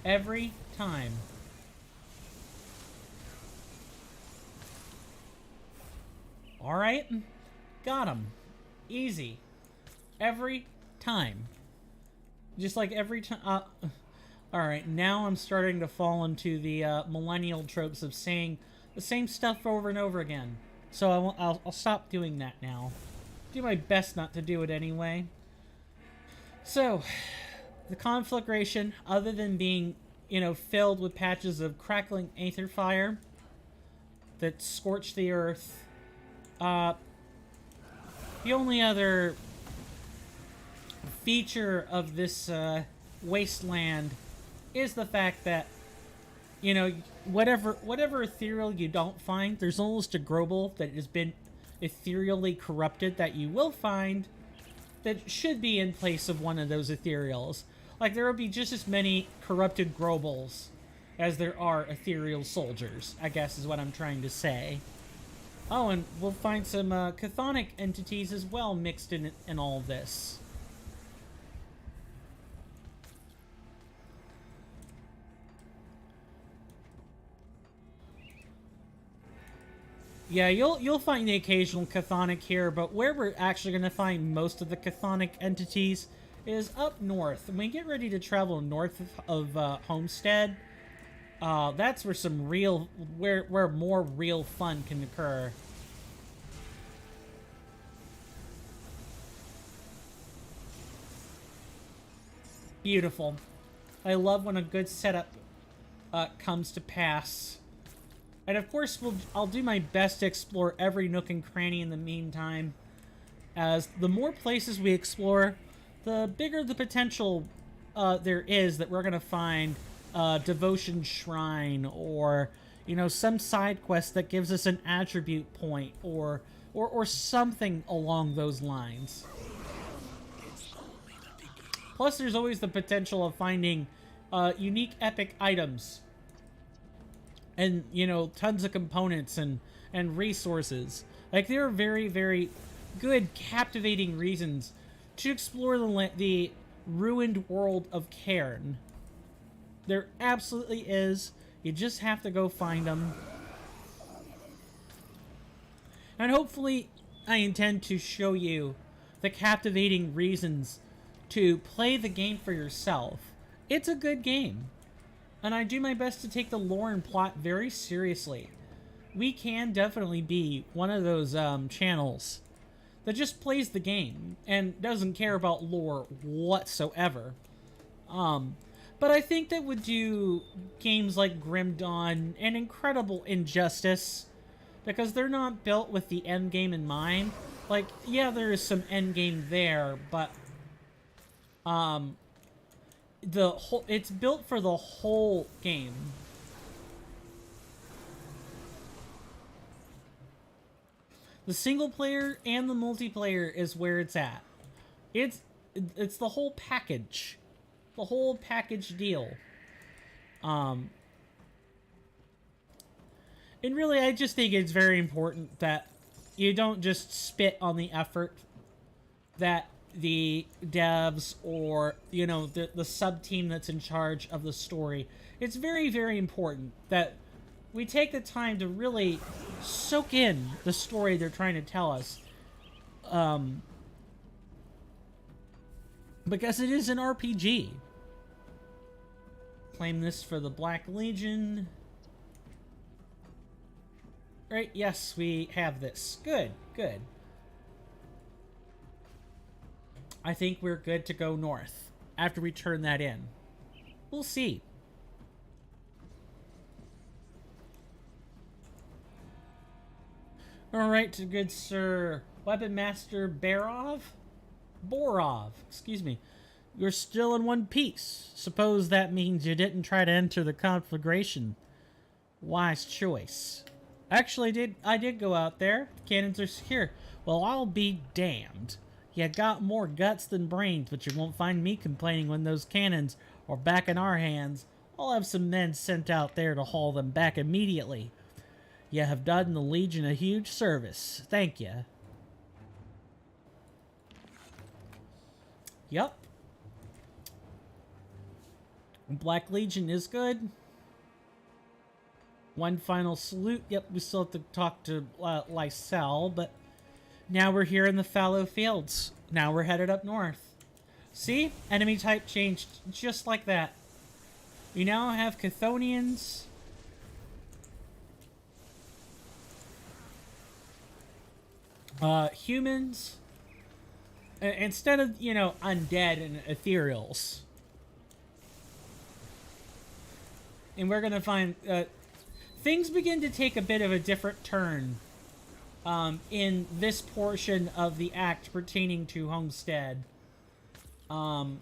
Every time. Alright. Got him. Easy. Every time. Just like every time. Alright, now I'm starting to fall into the millennial tropes of saying the same stuff over and over again. So I'll stop doing that now. Do my best not to do it anyway. So, the conflagration, other than being, filled with patches of crackling aether fire that scorch the earth, the only other feature of this wasteland is the fact that, whatever ethereal you don't find, there's almost a grobel that has been ethereally corrupted that you will find that should be in place of one of those ethereals. Like, there will be just as many corrupted grobels as there are ethereal soldiers, I guess is what I'm trying to say. Oh, and we'll find some chthonic entities as well mixed in all this. Yeah, you'll find the occasional chthonic here, but where we're actually going to find most of the chthonic entities is up north. When we get ready to travel north of Homestead, that's where some real, where more real fun can occur. Beautiful. I love when a good setup comes to pass. And of course, I'll do my best to explore every nook and cranny in the meantime, as the more places we explore, the bigger the potential there is that we're going to find a devotion shrine, or, you know, some side quest that gives us an attribute point, or something along those lines. Plus, there's always the potential of finding unique epic items. And, you know, tons of components and resources. Like, there are very, very good, captivating reasons to explore the ruined world of Cairn. There absolutely is. You just have to go find them. And hopefully, I intend to show you the captivating reasons to play the game for yourself. It's a good game. And I do my best to take the lore and plot very seriously. We can definitely be one of those channels that just plays the game and doesn't care about lore whatsoever. But I think that would do games like Grim Dawn an incredible injustice, because they're not built with the end game in mind. Like, yeah, there is some end game there, but it's built for the whole game. The single player and the multiplayer is where it's at. It's the whole package. The whole package deal. And really, I just think it's very important that you don't just spit on the effort that the devs, or, you know, the sub-team that's in charge of the story. It's very, very important that we take the time to really soak in the story they're trying to tell us. Because it is an RPG. Claim this for the Black Legion. Right, yes, we have this. Good, good. I think we're good to go north after we turn that in. We'll see. Alright, good sir. Weapon Master Borov, excuse me. You're still in one piece. Suppose that means you didn't try to enter the conflagration. Wise choice. Actually, I did go out there. Cannons are secure. Well, I'll be damned. You got more guts than brains, but you won't find me complaining when those cannons are back in our hands. I'll have some men sent out there to haul them back immediately. You have done the Legion a huge service. Thank you. Yup. Black Legion is good. One final salute. Yep, we still have to talk to Lysel, but now we're here in the fallow fields. Now we're headed up north. See? Enemy type changed just like that. We now have Chthonians. Humans. Instead of, you know, undead and ethereals. And we're gonna find, things begin to take a bit of a different turn in this portion of the act pertaining to Homestead. And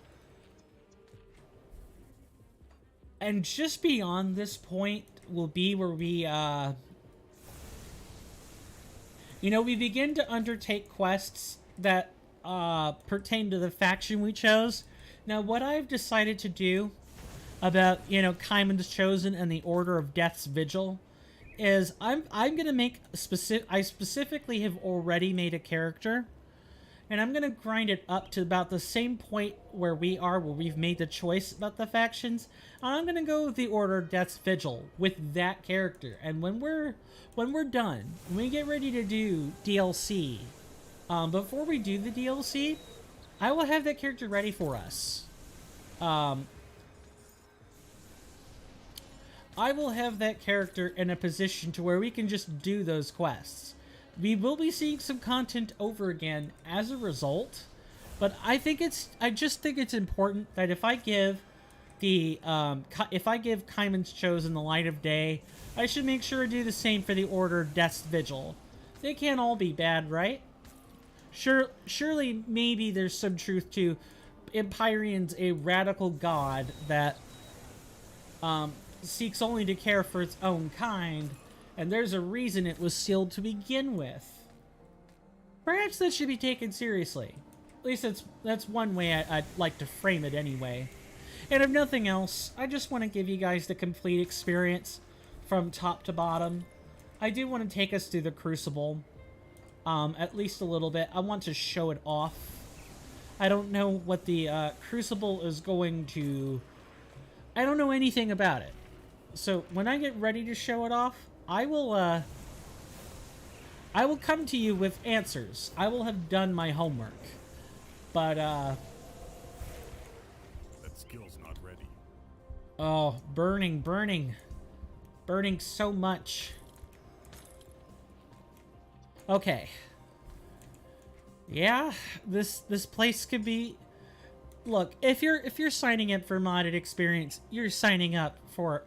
just beyond this point will be where we, you know, we begin to undertake quests that pertain to the faction we chose. Now, what I've decided to do, about, you know, Kaiman's Chosen and the Order of Death's Vigil is I'm gonna make I specifically have already made a character, and I'm gonna grind it up to about the same point where we are, where we've made the choice about the factions. I'm gonna go with the Order of Death's Vigil with that character, and when we're done, when we get ready to do DLC, before we do the DLC, I will have that character ready for us. I will have that character in a position to where we can just do those quests. We will be seeing some content over again as a result, but I just think it's important that if I give Kaiman's Chosen the light of day, I should make sure to do the same for the Order of Death's Vigil. They can't all be bad, right? Surely maybe there's some truth to Empyrean's a radical god that seeks only to care for its own kind, and there's a reason it was sealed to begin with. Perhaps that should be taken seriously. At least that's one way I'd like to frame it anyway. And if nothing else, I just want to give you guys the complete experience from top to bottom. I do want to take us through the Crucible, at least a little bit. I want to show it off. I don't know what the Crucible is going to... I don't know anything about it. So when I get ready to show it off, I will come to you with answers. I will have done my homework. But, That skill's not ready. oh, burning. Burning so much. Okay. Yeah, this place could be... Look, if you're signing up for modded experience, you're signing up for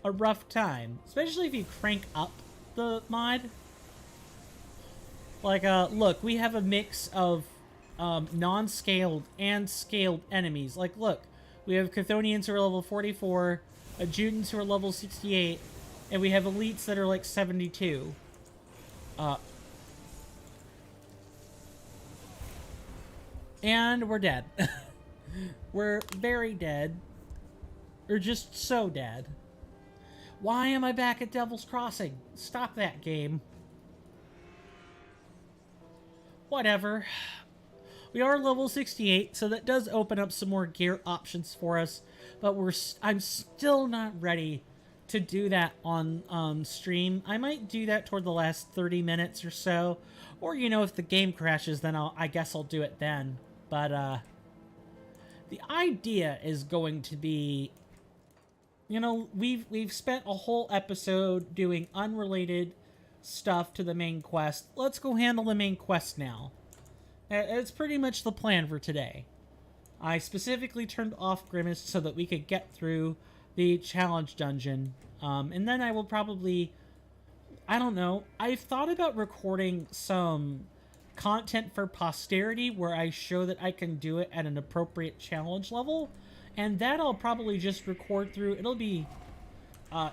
a rough time, especially if you crank up the mod. Like, look, we have a mix of non-scaled and scaled enemies. Like, look, we have Chthonians who are level 44, Adjutants who are level 68, and we have elites that are like 72. And we're dead. We're very dead. Or just so dead. Why am I back at Devil's Crossing? Stop that game. Whatever. We are level 68, so that does open up some more gear options for us. But I'm still not ready to do that on stream. I might do that toward the last 30 minutes or so. Or, you know, if the game crashes, then I guess I'll do it then. But, the idea is going to be, you know, we've spent a whole episode doing unrelated stuff to the main quest. Let's go handle the main quest now. It's pretty much the plan for today. I specifically turned off Grimace so that we could get through the challenge dungeon. And then I will probably, I don't know, I've thought about recording some content for posterity where I show that I can do it at an appropriate challenge level, and that I'll probably just record through. It'll be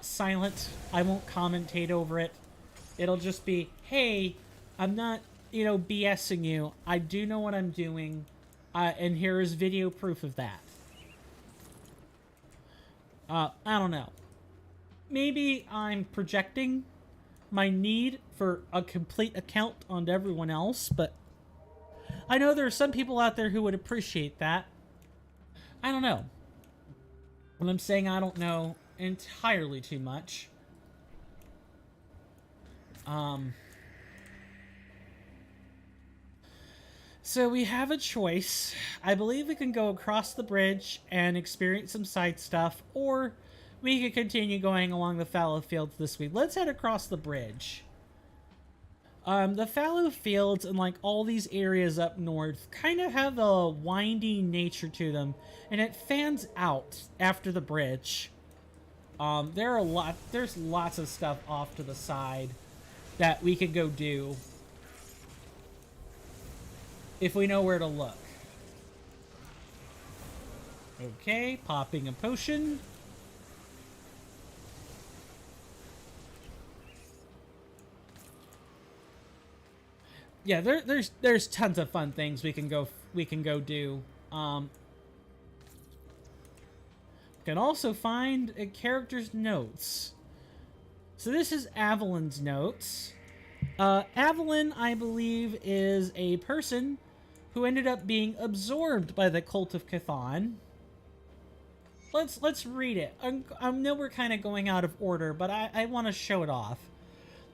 silent. I won't commentate over it. It'll just be, hey, I'm not, you know, BSing you. I do know what I'm doing, and here is video proof of that. I don't know. Maybe I'm projecting my need for a complete account onto everyone else, but I know there are some people out there who would appreciate that. I don't know. When I'm saying I don't know entirely too much. So we have a choice. I believe we can go across the bridge and experience some side stuff, or we could continue going along the fallow fields this week. Let's head across the bridge. The fallow fields and like all these areas up north kind of have a windy nature to them, and it fans out after the bridge. There's lots of stuff off to the side that we could go do if we know where to look. Okay, popping a potion. Yeah, there's tons of fun things we can go do. can also find a character's notes. So this is Avalyn's notes. Avalyn, I believe, is a person who ended up being absorbed by the cult of Chthon. Let's read it. I know we're kind of going out of order, but I want to show it off.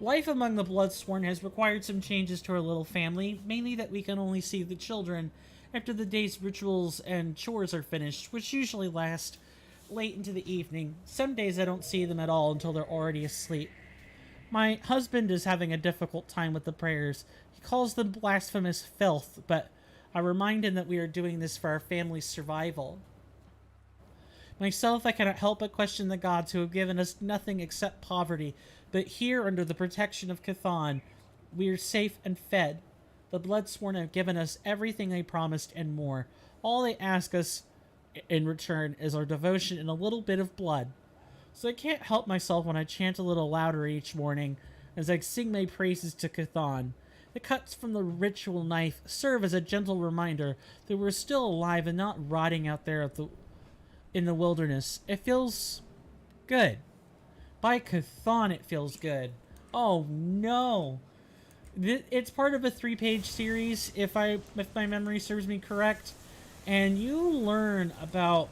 Life among the Bloodsworn has required some changes to our little family, mainly that we can only see the children after the day's rituals and chores are finished, which usually last late into the evening. Some days I don't see them at all until they're already asleep. My husband is having a difficult time with the prayers. He calls them blasphemous filth, but I remind him that we are doing this for our family's survival. Myself, I cannot help but question the gods who have given us nothing except poverty, but here, under the protection of Chthon, we are safe and fed. The Bloodsworn have given us everything they promised and more. All they ask us in return is our devotion and a little bit of blood. So I can't help myself when I chant a little louder each morning as I sing my praises to Chthon. The cuts from the ritual knife serve as a gentle reminder that we're still alive and not rotting out there in the wilderness. It feels good. By Chthon, it feels good. Oh no! It's part of a 3-page series, if my memory serves me correct, and you learn about.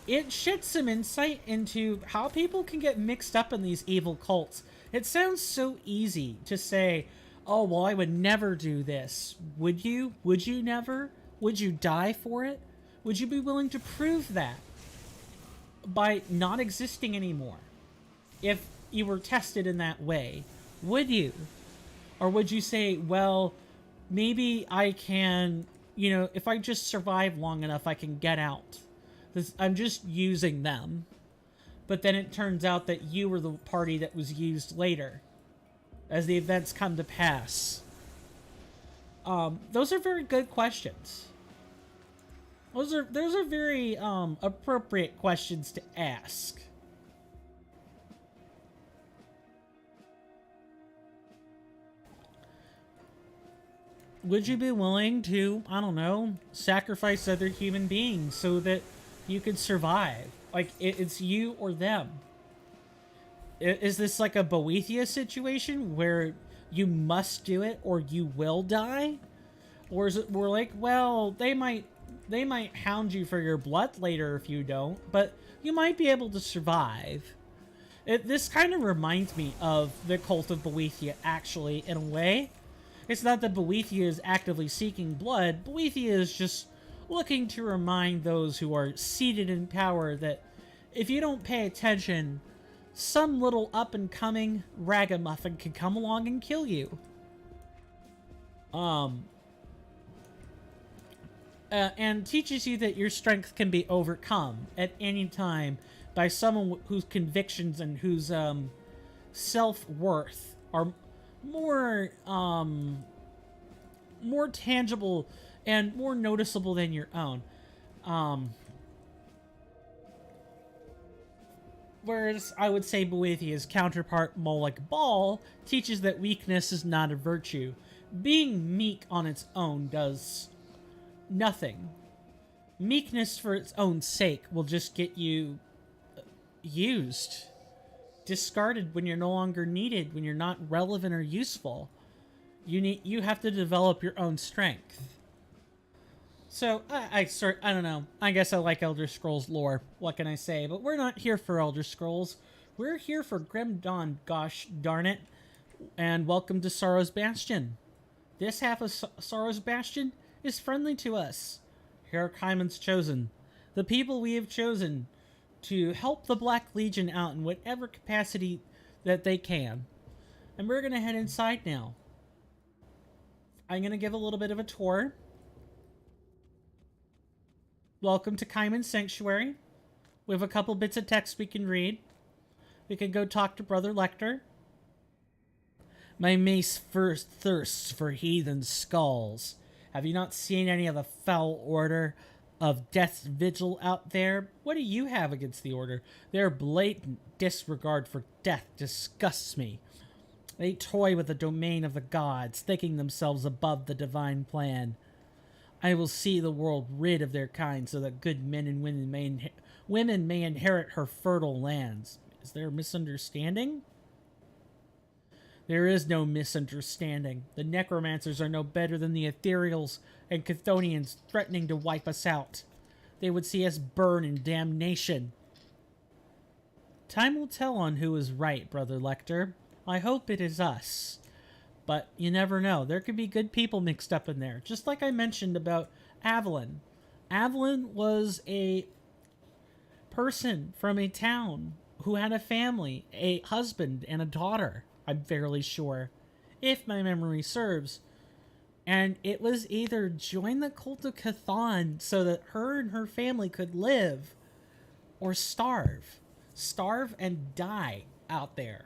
It sheds some insight into how people can get mixed up in these evil cults. It sounds so easy to say, "Oh well, I would never do this." Would you? Would you never? Would you die for it? Would you be willing to prove that by not existing anymore? If you were tested in that way, would you? Or would you say, well, maybe I can, if I just survive long enough, I can get out. I'm just using them. But then it turns out that you were the party that was used later as the events come to pass. Those are very good questions. Those are very appropriate questions to ask. Would you be willing to, I don't know, sacrifice other human beings so that you could survive? Like, it's you or them. Is this like a Boethia situation where you must do it or you will die? Or is it more like, well, they might hound you for your blood later if you don't, but you might be able to survive. This kind of reminds me of the cult of Boethia, actually, in a way. It's not that Boethia is actively seeking blood. Boethia is just looking to remind those who are seated in power that if you don't pay attention, some little up-and-coming ragamuffin can come along and kill you. And teaches you that your strength can be overcome at any time by someone whose convictions and whose self-worth are more tangible and more noticeable than your own. Whereas I would say Boethia's counterpart, Moloch Ball, teaches that weakness is not a virtue. Being meek on its own does nothing. Meekness for its own sake will just get you used. Discarded when you're no longer needed, when you're not relevant or useful. You have to develop your own strength. So, I don't know. I guess I like Elder Scrolls lore. What can I say? But we're not here for Elder Scrolls. We're here for Grim Dawn, gosh darn it. And welcome to Sorrow's Bastion. This half of Sorrow's Bastion is friendly to us. Here are Kaiman's chosen. The people we have chosen to help the Black Legion out in whatever capacity that they can. And we're going to head inside now. I'm going to give a little bit of a tour. Welcome to Kaiman's Sanctuary. We have a couple bits of text we can read. We can go talk to Brother Lecter. My mace first thirsts for heathen skulls. Have you not seen any of the foul order of Death's Vigil out there? What do you have against the order? Their blatant disregard for death disgusts me. They toy with the domain of the gods, thinking themselves above the divine plan. I will see the world rid of their kind so that good men and women may inherit her fertile lands. Is there a misunderstanding? There is no misunderstanding. The necromancers are no better than the ethereals and Chthonians threatening to wipe us out. They would see us burn in damnation. Time will tell on who is right, Brother Lecter. I hope it is us. But you never know. There could be good people mixed up in there. Just like I mentioned about Avalon. Avalon was a person from a town who had a family, a husband and a daughter, I'm fairly sure, if my memory serves. And it was either join the cult of Chthon so that her and her family could live, or starve. Starve and die out there.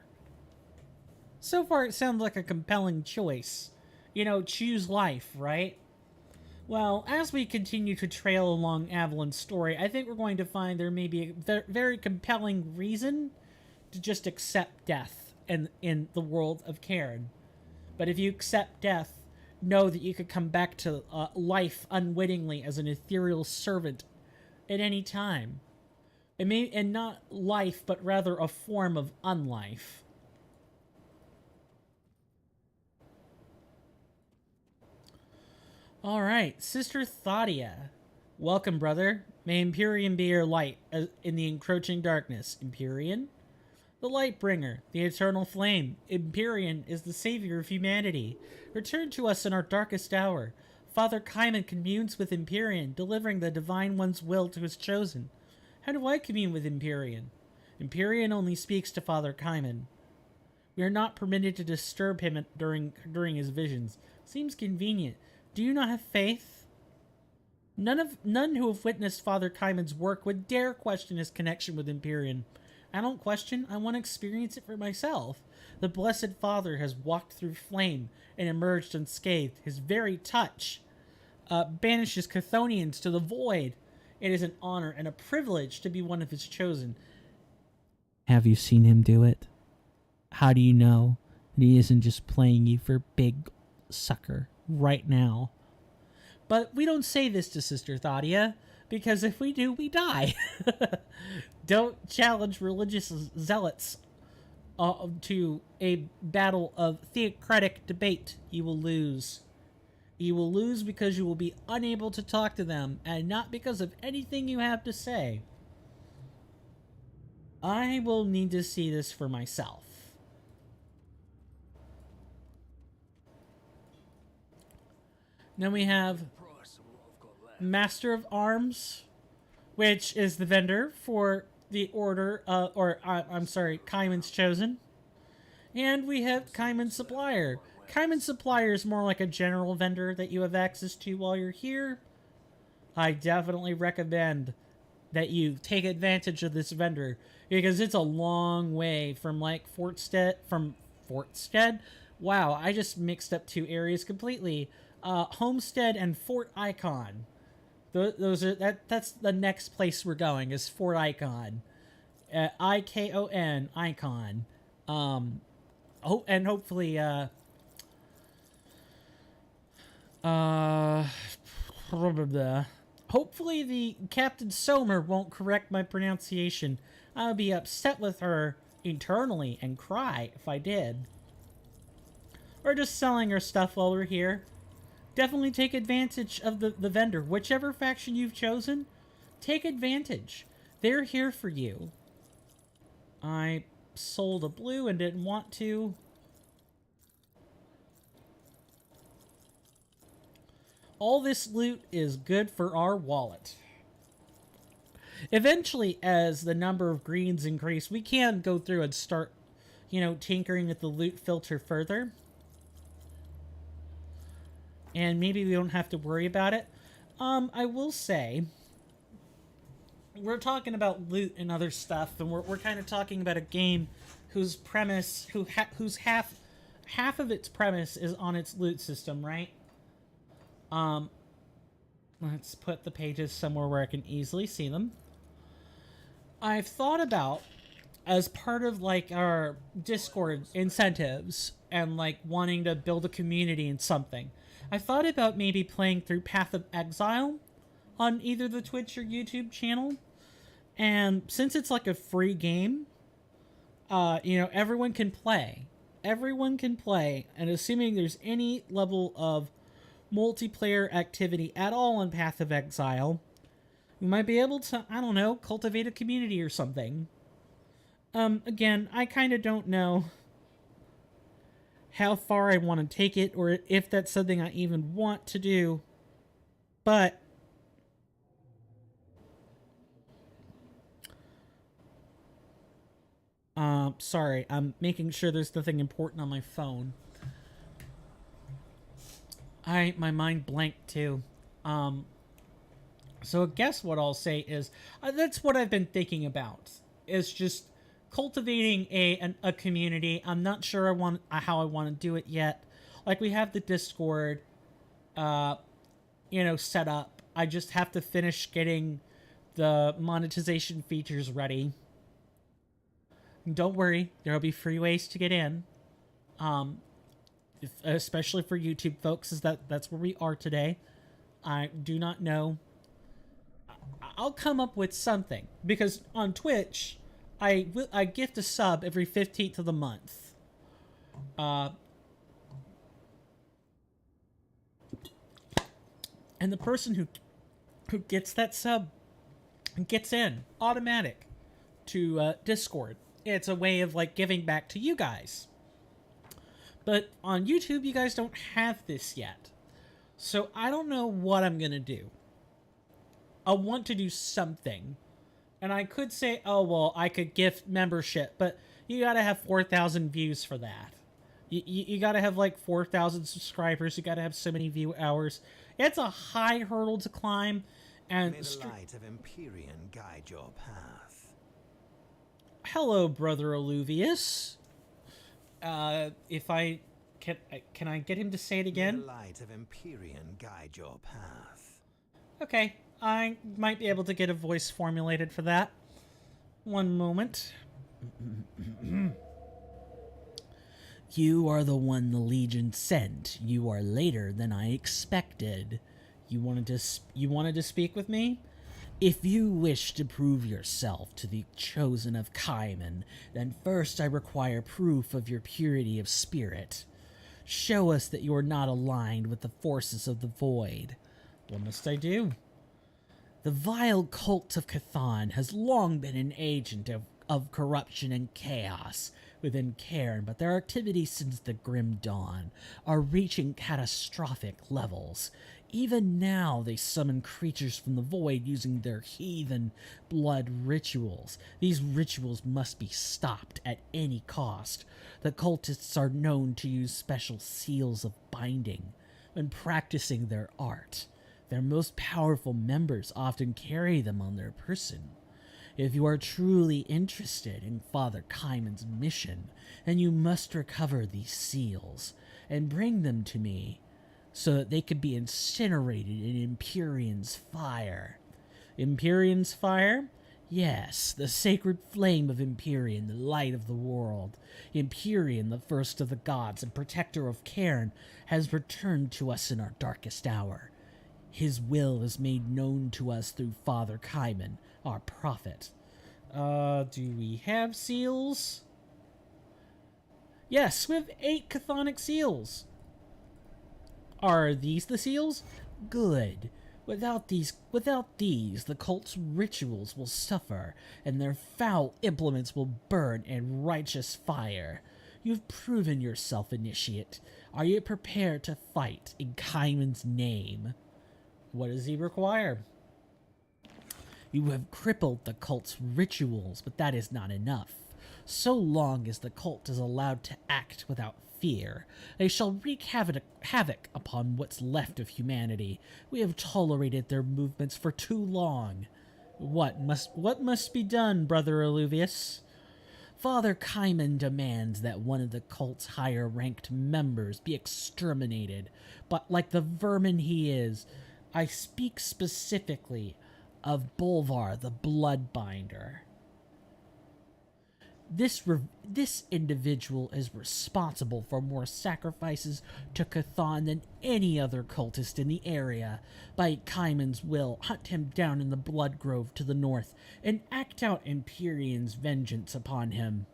So far, it sounds like a compelling choice. You know, choose life, right? Well, as we continue to trail along Avalon's story, I think we're going to find there may be a very compelling reason to just accept death in the world of Cairn. But if you accept death, know that you could come back to life unwittingly as an ethereal servant at any time. And not life, but rather a form of unlife. Alright, Sister Thadia. Welcome, brother. May Empyrean be your light in the encroaching darkness. Empyrean? The light bringer, the eternal flame. Empyrean is the savior of humanity. Return to us in our darkest hour. Father Kaiman communes with Empyrean, delivering the Divine One's will to his chosen. How do I commune with Empyrean? Empyrean only speaks to Father Kaiman. We are not permitted to disturb him during his visions. Seems convenient. Do you not have faith? None who have witnessed Father Kaiman's work would dare question his connection with Empyrean. I don't question, I want to experience it for myself. The Blessed Father has walked through flame and emerged unscathed. His very touch banishes Chthonians to the void. It is an honor and a privilege to be one of his chosen. Have you seen him do it? How do you know that he isn't just playing you for big sucker right now? But we don't say this to Sister Thadia, because if we do, we die. Don't challenge religious zealots to a battle of theocratic debate. You will lose. You will lose because you will be unable to talk to them, and not because of anything you have to say. I will need to see this for myself. Then we have Master of Arms, which is the vendor for the order, Kaiman's Chosen. And we have Kaiman's Supplier. Kaiman's Supplier is more like a general vendor that you have access to while you're here. I definitely recommend that you take advantage of this vendor, because it's a long way from like Fortstead. Wow, I just mixed up two areas completely. Homestead and Fort Icon. That's the next place we're going, is Fort Icon. IKON, Icon. And hopefully, hopefully the Captain Somer won't correct my pronunciation. I would be upset with her internally and cry if I did. Or just selling her stuff while we're here. Definitely take advantage of the vendor. Whichever faction you've chosen, take advantage. They're here for you. I sold a blue and didn't want to. All this loot is good for our wallet. Eventually, as the number of greens increase, we can go through and start, tinkering with the loot filter further. And maybe we don't have to worry about it. I will say, we're talking about loot and other stuff, and we're kind of talking about a game whose premise, whose half of its premise is on its loot system, right? Let's put the pages somewhere where I can easily see them. I've thought about, as part of like our Discord incentives and like wanting to build a community in something, I thought about maybe playing through Path of Exile on either the Twitch or YouTube channel. And since it's like a free game, everyone can play. Everyone can play, and assuming there's any level of multiplayer activity at all on Path of Exile, we might be able to, I don't know, cultivate a community or something. Again, I kind of don't know how far I want to take it, or if that's something I even want to do, but sorry, I'm making sure there's nothing important on my phone. My mind blanked too. So I guess what I'll say is, that's what I've been thinking about, is just cultivating a community. I'm not sure how I want to do it yet. Like, we have the Discord, set up. I just have to finish getting the monetization features ready. Don't worry, there'll be free ways to get in. Especially for YouTube folks, that's where we are today. I do not know. I'll come up with something, because on Twitch, I gift a sub every 15th of the month. And the person who gets that sub gets in automatic to Discord. It's a way of like giving back to you guys. But on YouTube, you guys don't have this yet. So I don't know what I'm going to do. I want to do something. And I could say, oh, well, I could gift membership. But you got to have 4,000 views for that. You got to have like 4,000 subscribers. You got to have so many view hours. It's a high hurdle to climb. And may the light of Empyrean guide your path. Hello, Brother Alluvius. If I can I get him to say it again? May the light of Empyrean guide your path. Okay, I might be able to get a voice formulated for that. One moment. You are the one the Legion sent. You are later than I expected. You wanted to speak with me? If you wish to prove yourself to the chosen of Kaiman, then first I require proof of your purity of spirit. Show us that you are not aligned with the forces of the void. What must I do? The vile cult of Chthon has long been an agent of corruption and chaos within Cairn, but their activities since the Grim Dawn are reaching catastrophic levels. Even now, they summon creatures from the void using their heathen blood rituals. These rituals must be stopped at any cost. The cultists are known to use special seals of binding when practicing their art. Their most powerful members often carry them on their person. If you are truly interested in Father Kaiman's mission, then you must recover these seals and bring them to me, so that they could be incinerated in Empyrean's fire. Empyrean's fire? Yes, the sacred flame of Empyrean, the light of the world. Empyrean, the first of the gods and protector of Cairn, has returned to us in our darkest hour. His will is made known to us through Father Kaiman, our prophet. Do we have seals? Yes, we have 8 chthonic seals. Are these the seals? Good. Without these, the cult's rituals will suffer, and their foul implements will burn in righteous fire. You've proven yourself, Initiate. Are you prepared to fight in Kaiman's name? What does he require? You have crippled the cult's rituals, but that is not enough. So long as the cult is allowed to act without fear, they shall wreak havoc upon what's left of humanity. We have tolerated their movements for too long. What must be done, Brother Alluvius? Father Kaiman demands that one of the cult's higher-ranked members be exterminated, but like the vermin he is, I speak specifically of Bolvar the Bloodbinder. This individual is responsible for more sacrifices to Chthon than any other cultist in the area. By Kaiman's will, hunt him down in the Blood Grove to the north and act out Empyrean's vengeance upon him.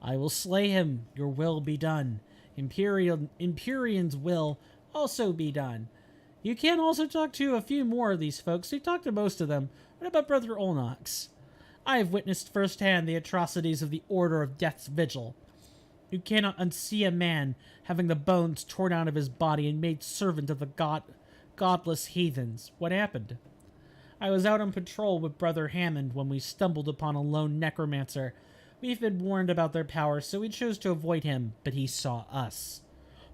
I will slay him. Your will be done. Empyrean's will also be done. You can also talk to a few more of these folks. We've talked to most of them. What about Brother Olnox? I have witnessed firsthand the atrocities of the Order of Death's Vigil. You cannot unsee a man having the bones torn out of his body and made servant of the godless heathens. What happened? I was out on patrol with Brother Hammond when we stumbled upon a lone necromancer. We've been warned about their power, so we chose to avoid him, but he saw us.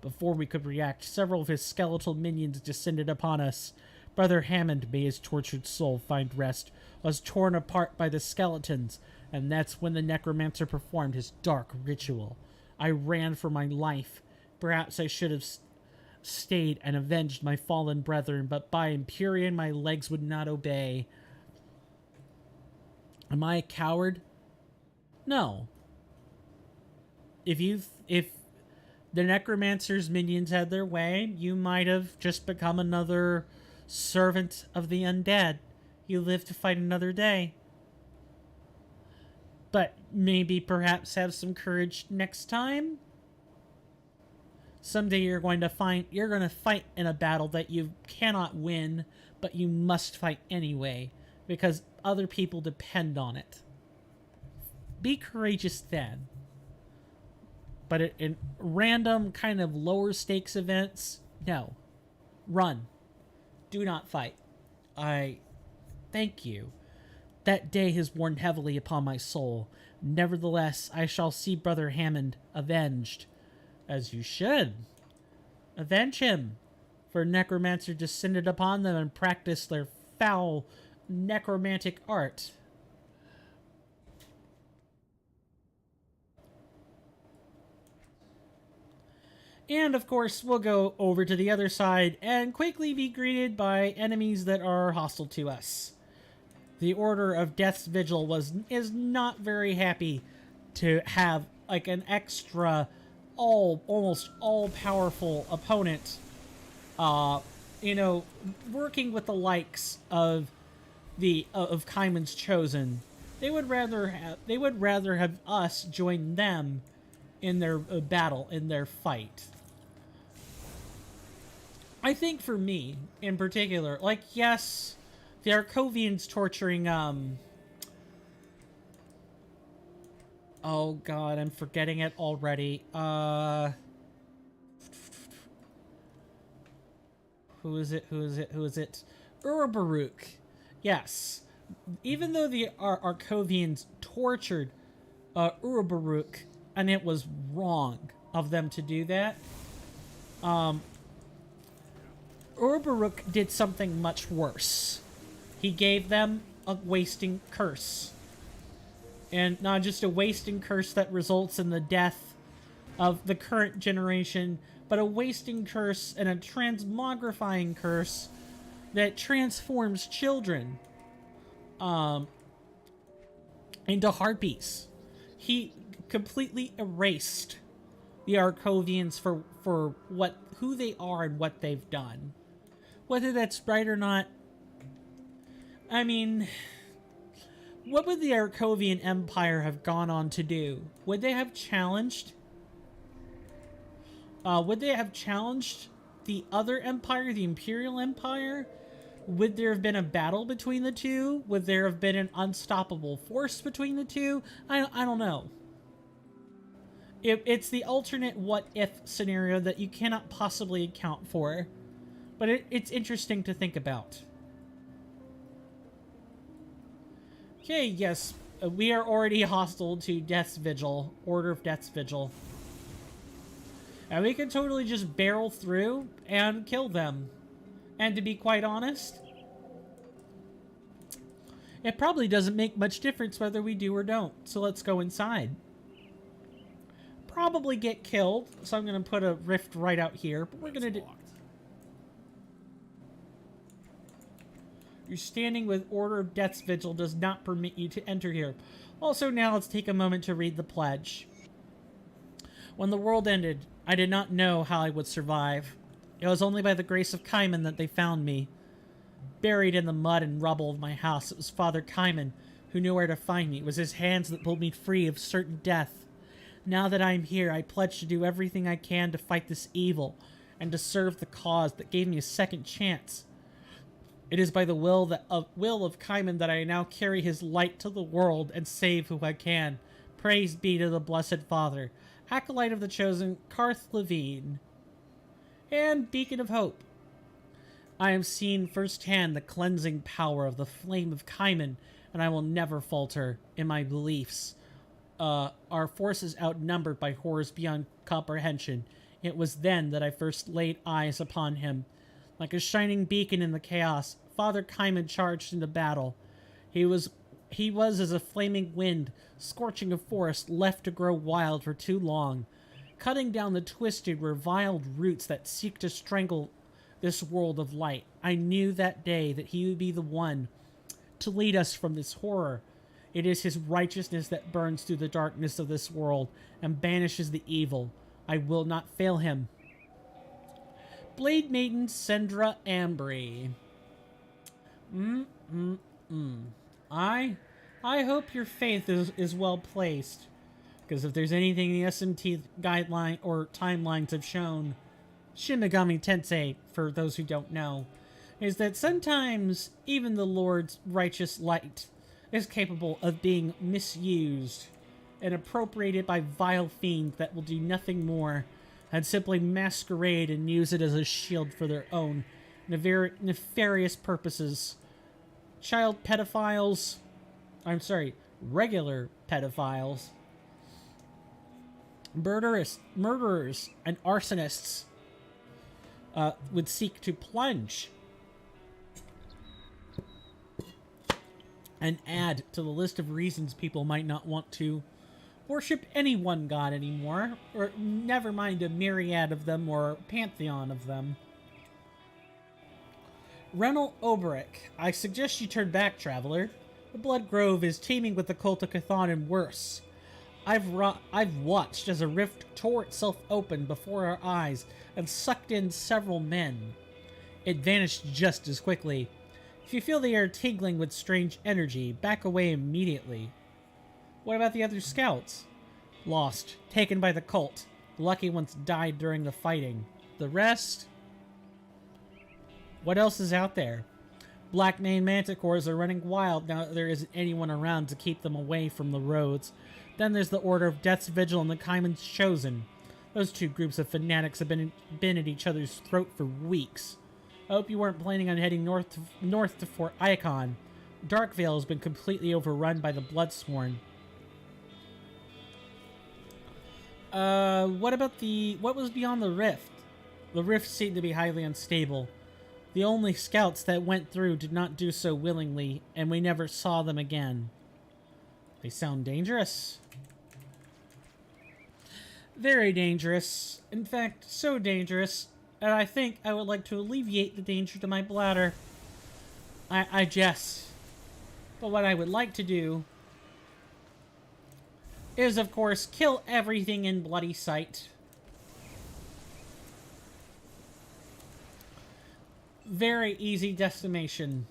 Before we could react, several of his skeletal minions descended upon us. Brother Hammond, may his tortured soul find rest, was torn apart by the skeletons, and that's when the necromancer performed his dark ritual. I ran for my life. Perhaps I should have stayed and avenged my fallen brethren, but by Empyrean my legs would not obey. Am I a coward? No. If the necromancer's minions had their way, you might have just become another servant of the undead. You live to fight another day. But maybe perhaps have some courage next time? Someday you're going to fight in a battle that you cannot win, but you must fight anyway, because other people depend on it. Be courageous then. But in random kind of lower stakes events, no. Run. Do not fight. I thank you. That day has worn heavily upon my soul. Nevertheless, I shall see Brother Hammond avenged. As you should. Avenge him. For necromancer descended upon them and practiced their foul necromantic art. And, of course, we'll go over to the other side and quickly be greeted by enemies that are hostile to us. The Order of Death's Vigil is not very happy to have, like, an extra, almost all-powerful opponent, working with the likes of Kaiman's Chosen. They would rather have us join them in their battle, in their fight. I think for me, in particular, like, yes, the Arcovians torturing, oh god, I'm forgetting it already. Who is it? Urubaruk. Yes. Even though the Arcovians tortured Urubaruk, and it was wrong of them to do that, Urubaruk did something much worse. He gave them a wasting curse. And not just a wasting curse that results in the death of the current generation, but a wasting curse and a transmogrifying curse that transforms children into harpies. He completely erased the Arcovians for who they are and what they've done. Whether that's right or not, I mean, what would the Arcovian Empire have gone on to do? Would they have challenged? Would they have challenged the other empire, the Imperial Empire? Would there have been a battle between the two? Would there have been an unstoppable force between the two? I don't know. It's the alternate what-if scenario that you cannot possibly account for. But it's interesting to think about. Okay, yes, we are already hostile to Death's Vigil, Order of Death's Vigil. And we can totally just barrel through and kill them. And to be quite honest, it probably doesn't make much difference whether we do or don't. So let's go inside. Probably get killed, so I'm going to put a rift right out here. But we're going to do... Your standing with Order of Death's Vigil does not permit you to enter here. Also, now let's take a moment to read the pledge. When the world ended, I did not know how I would survive. It was only by the grace of Kaiman that they found me. Buried in the mud and rubble of my house, it was Father Kaiman who knew where to find me. It was his hands that pulled me free of certain death. Now that I am here, I pledge to do everything I can to fight this evil and to serve the cause that gave me a second chance. It is by the will of Kaiman that I now carry his light to the world and save who I can. Praise be to the Blessed Father, Acolyte of the Chosen, Karth Levine, and Beacon of Hope. I have seen firsthand the cleansing power of the flame of Kaiman, and I will never falter in my beliefs. Our forces outnumbered by horrors beyond comprehension. It was then that I first laid eyes upon him. Like a shining beacon in the chaos, Father Kaiman charged into battle. He was as a flaming wind, scorching a forest left to grow wild for too long, cutting down the twisted, reviled roots that seek to strangle this world of light. I knew that day that he would be the one to lead us from this horror. It is his righteousness that burns through the darkness of this world and banishes the evil. I will not fail him. Blade Maiden Sendra Ambry. I hope your faith is well placed. Because if there's anything the SMT guideline or timelines have shown, Shin Megami Tensei, for those who don't know, is that sometimes even the Lord's righteous light is capable of being misused and appropriated by vile fiends that will do nothing more than simply masquerade and use it as a shield for their own nefarious purposes. Child pedophiles, regular pedophiles, murderers, and arsonists would seek to plunge and add to the list of reasons people might not want to worship any one god anymore, or never mind a myriad of them or a pantheon of them. Renal Oberic, I suggest you turn back, traveler. The Blood Grove is teeming with the cult of Chthon and worse. I've watched as a rift tore itself open before our eyes and sucked in several men. It vanished just as quickly. If you feel the air tingling with strange energy, back away immediately. What about the other scouts? Lost. Taken by the cult. The lucky ones died during the fighting. The rest? What else is out there? Black Mane Manticores are running wild now that there isn't anyone around to keep them away from the roads. Then there's the Order of Death's Vigil and the Kaiman's Chosen. Those two groups of fanatics have been at each other's throat for weeks. I hope you weren't planning on heading north to Fort Icon. Darkvale has been completely overrun by the Bloodsworn. What was beyond the rift? The rift seemed to be highly unstable. The only scouts that went through did not do so willingly, and we never saw them again. They sound dangerous. Very dangerous. In fact, so dangerous, and I think I would like to alleviate the danger to my bladder. I jest. But what I would like to do is, of course, kill everything in bloody sight. Very easy decimation.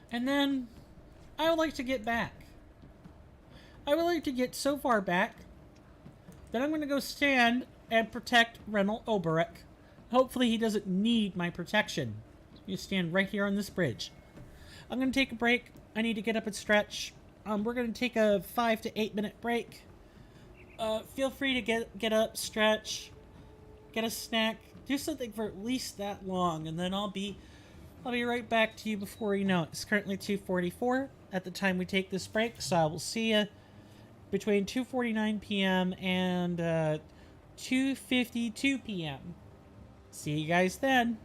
And then, I would like to get back. I would like to get so far back that I'm going to go stand and protect Renal Oberic. Hopefully he doesn't need my protection. You stand right here on this bridge. I'm going to take a break. I need to get up and stretch. We're going to take a 5 to 8 minute break. Feel free to get up, stretch, get a snack, do something for at least that long, and then I'll be right back to you before you know it. It's currently 2:44 at the time we take this break, so I will see you between 2:49 p.m. and 2:52 p.m. See you guys then.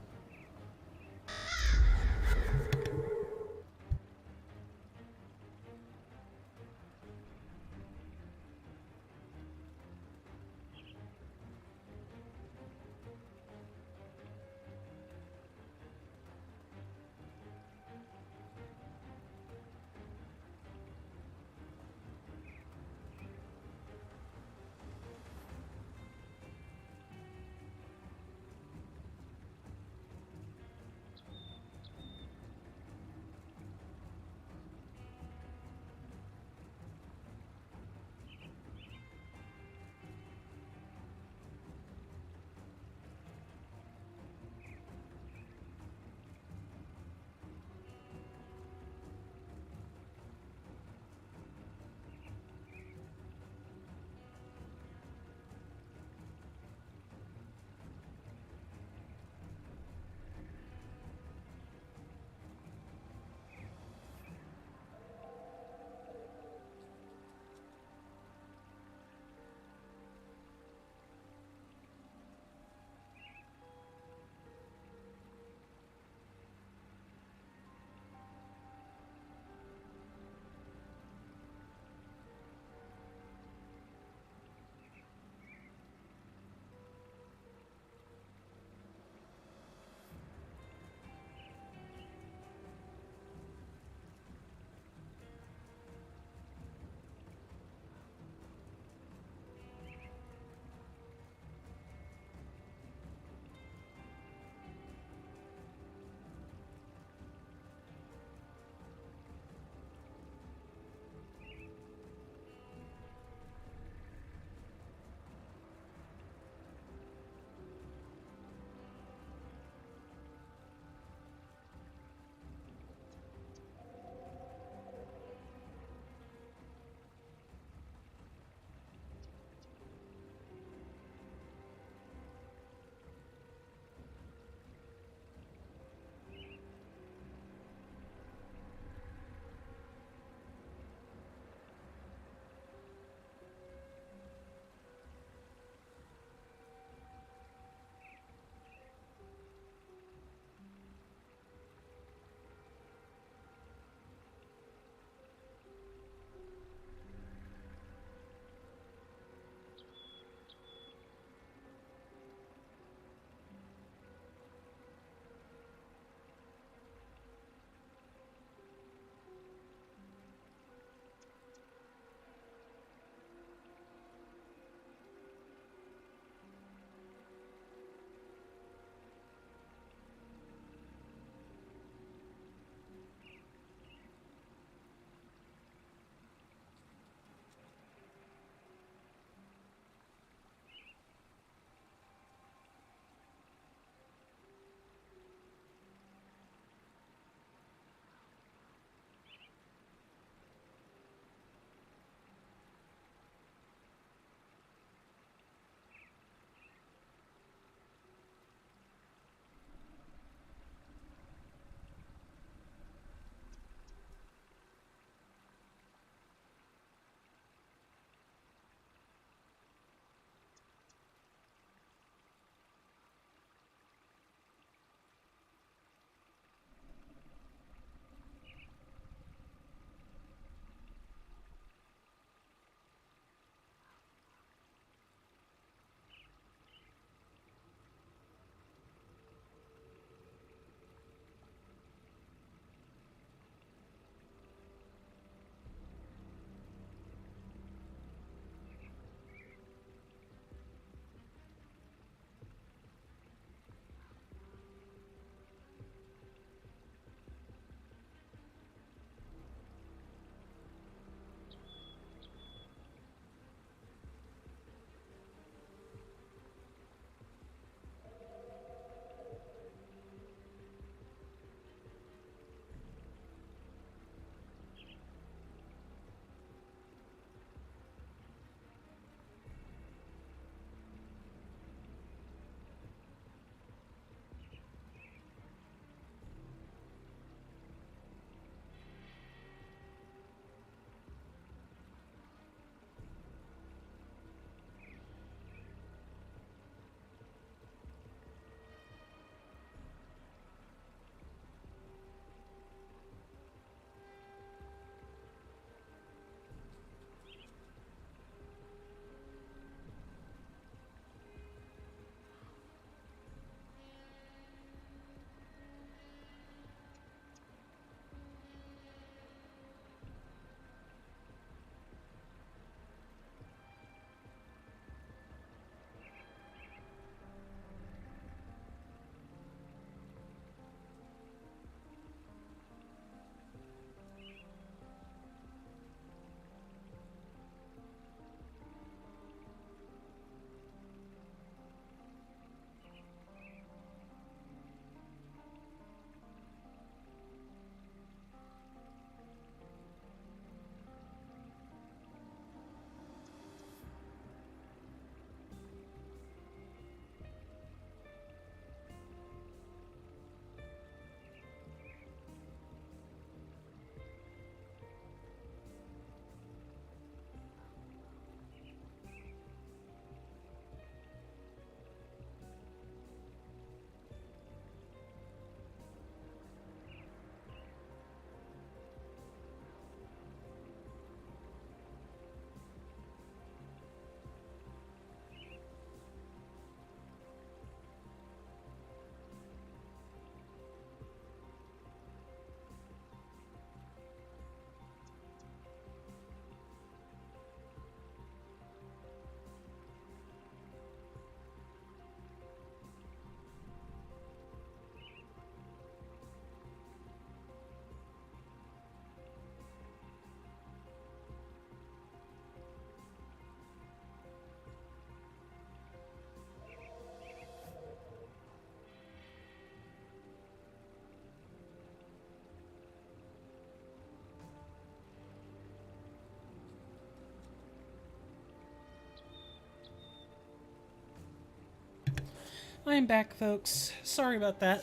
I'm back, folks. Sorry about that.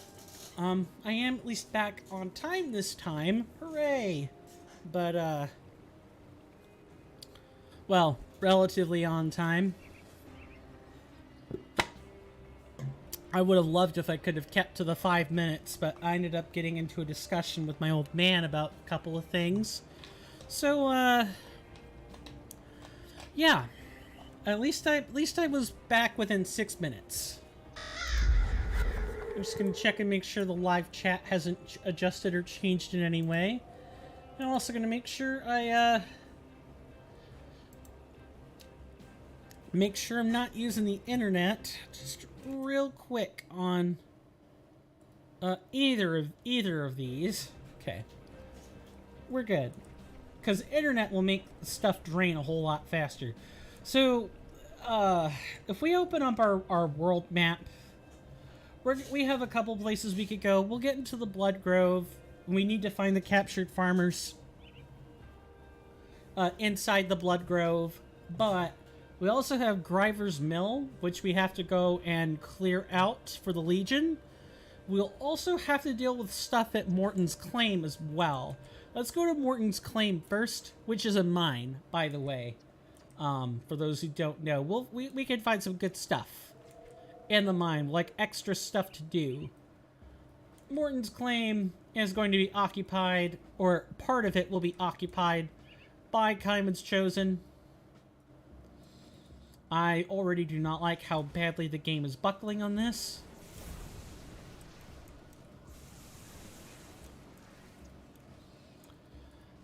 I am at least back on time this time. Hooray! But, well, relatively on time. I would have loved if I could have kept to the 5 minutes, but I ended up getting into a discussion with my old man about a couple of things. So, yeah. At least I was back within 6 minutes. I'm just gonna check and make sure the live chat hasn't adjusted or changed in any way. And I'm also gonna make sure make sure I'm not using the internet. Just real quick on either of these. Okay, we're good, because internet will make stuff drain a whole lot faster. So if we open up our world map, we have a couple places we could go. We'll get into the Blood Grove. We need to find the captured farmers inside the Blood Grove, but we also have Gryver's Mill, which we have to go and clear out for the Legion. We'll also have to deal with stuff at Morton's Claim as well. Let's go to Morton's Claim first, which is a mine, by the way. For those who don't know, we can find some good stuff in the mine, like extra stuff to do. Morton's Claim is going to be occupied, or part of it will be occupied by Kaiman's Chosen. I already do not like how badly the game is buckling on this.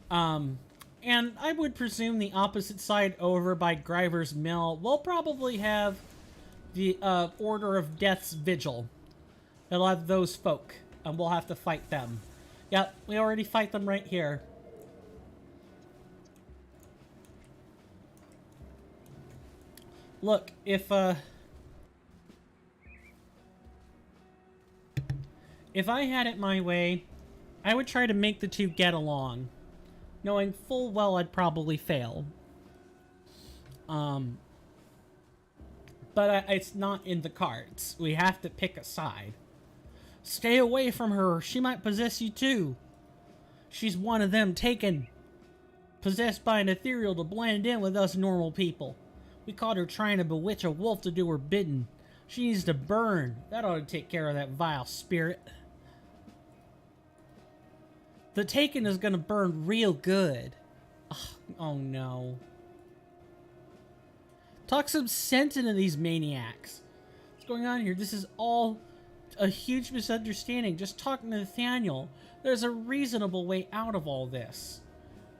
And I would presume the opposite side over by Gryver's Mill will probably have the Order of Death's Vigil. It'll have those folk, and we'll have to fight them. Yep, we already fight them right here. Look, if I had it my way, I would try to make the two get along, knowing full well I'd probably fail. But it's not in the cards. We have to pick a side. Stay away from her. She might possess you too. She's one of them taken. Possessed by an ethereal to blend in with us normal people. We caught her trying to bewitch a wolf to do her bidding. She needs to burn. That ought to take care of that vile spirit. The Taken is gonna burn real good. Ugh, oh no. Talk some sense into these maniacs. What's going on here? This is all a huge misunderstanding. Just talk to Nathaniel. There's a reasonable way out of all this.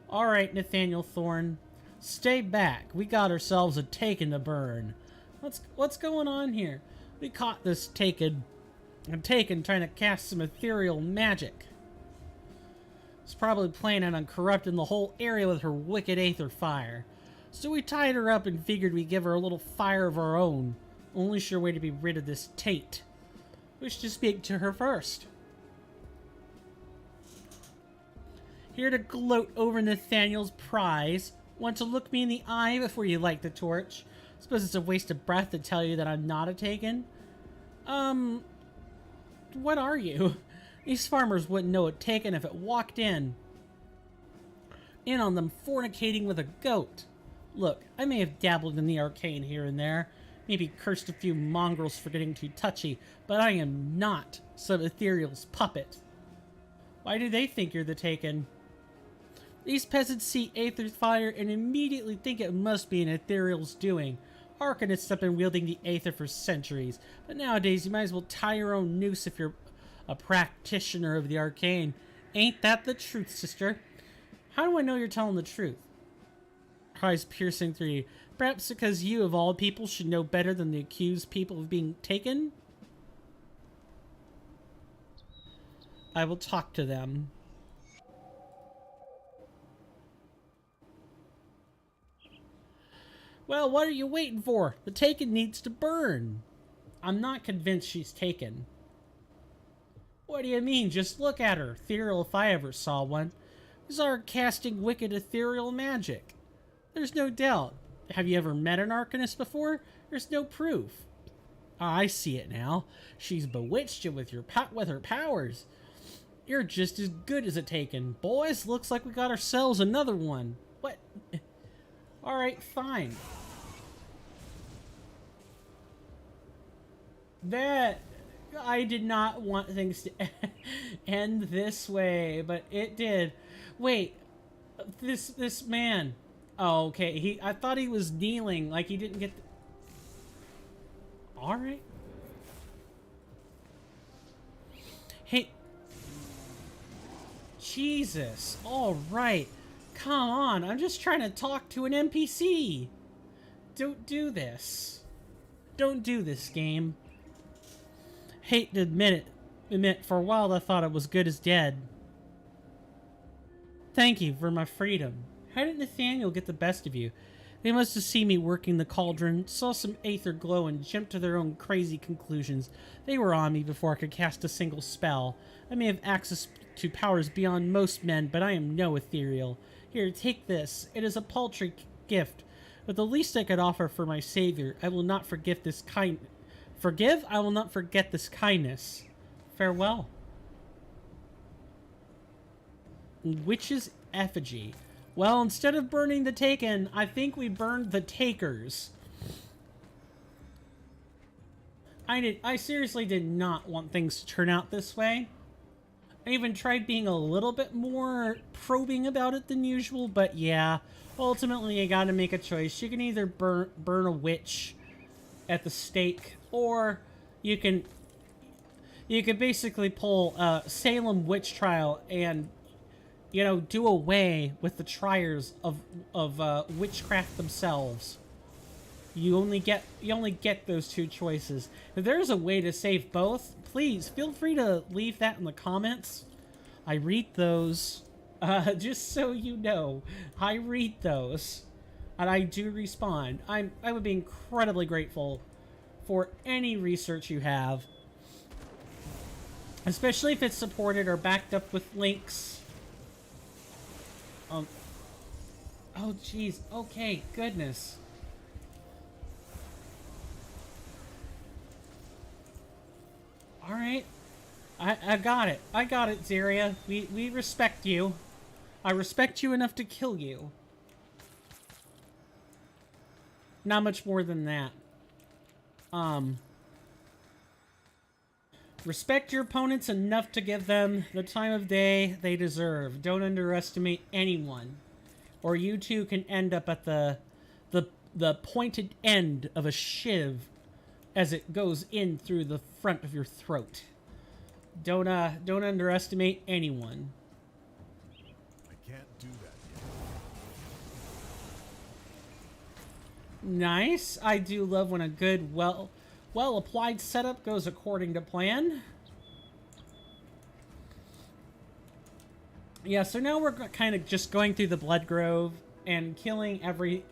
Alright, Nathaniel Thorne. Stay back. We got ourselves a Taken to burn. What's going on here? We caught this Taken. A Taken trying to cast some ethereal magic. She's probably planning on corrupting the whole area with her wicked aether fire. So we tied her up and figured we'd give her a little fire of our own. Only sure way to be rid of this Tate. Wish to speak to her first. Here to gloat over Nathaniel's prize. Want to look me in the eye before you light the torch? Suppose it's a waste of breath to tell you that I'm not a Taken. What are you? These farmers wouldn't know a Taken if it walked in on them fornicating with a goat. Look, I may have dabbled in the arcane here and there, maybe cursed a few mongrels for getting too touchy, but I am not some ethereal's puppet. Why do they think you're the Taken? These peasants see aether fire and immediately think it must be an ethereal's doing. Harkonnens have been wielding the aether for centuries, but nowadays you might as well tie your own noose if you're a practitioner of the arcane. Ain't that the truth, sister? How do I know you're telling the truth? Her eyes piercing through you. Perhaps because you, of all people, should know better than the accused people of being taken? I will talk to them. Well, what are you waiting for? The Taken needs to burn. I'm not convinced she's Taken. What do you mean? Just look at her. Ethereal if I ever saw one. These are casting wicked ethereal magic. There's no doubt. Have you ever met an Arcanist before? There's no proof. I see it now. She's bewitched you with with her powers. You're just as good as a taken. Boys, looks like we got ourselves another one. What? Alright, fine. That... I did not want things to end this way, but it did. Wait, this man. Oh, okay. I thought he was kneeling, like he didn't get. All right. Hey. Jesus. All right. Come on. I'm just trying to talk to an NPC. Don't do this. Don't do this, game. Hate to admit for a while I thought it was good as dead. Thank you for my freedom. How did Nathaniel get the best of you? They must have seen me working the cauldron, saw some aether glow, and jumped to their own crazy conclusions. They were on me before I could cast a single spell. I may have access to powers beyond most men, but I am no ethereal. Here, take this. It is a paltry gift, but the least I could offer for my savior. I will not forget this I will not forget this kindness. Farewell. Witch's effigy. Well, instead of burning the taken, I think we burned the takers. I seriously did not want things to turn out this way. I even tried being a little bit more probing about it than usual, but yeah, ultimately you gotta make a choice. You can either burn a witch at the stake, or you can basically pull Salem witch trial and, you know, do away with the triers of witchcraft themselves. You only get those two choices. If there's a way to save both, please feel free to leave that in the comments. I read those. Just so you know, I read those, and I do respond. I would be incredibly grateful for any research you have, especially if it's supported or backed up with links. Oh jeez. Okay, goodness. All right, I got it. I got it, Zaria. We respect you. I respect you enough to kill you. Not much more than that. Respect your opponents enough to give them the time of day they deserve. Don't underestimate anyone, or you too can end up at the pointed end of a shiv as it goes in through the front of your throat. Don't underestimate anyone. I can't do that yet. Nice. I do love when a good, well applied setup goes according to plan. Yeah, so now we're kind of just going through the Blood Grove and killing everyone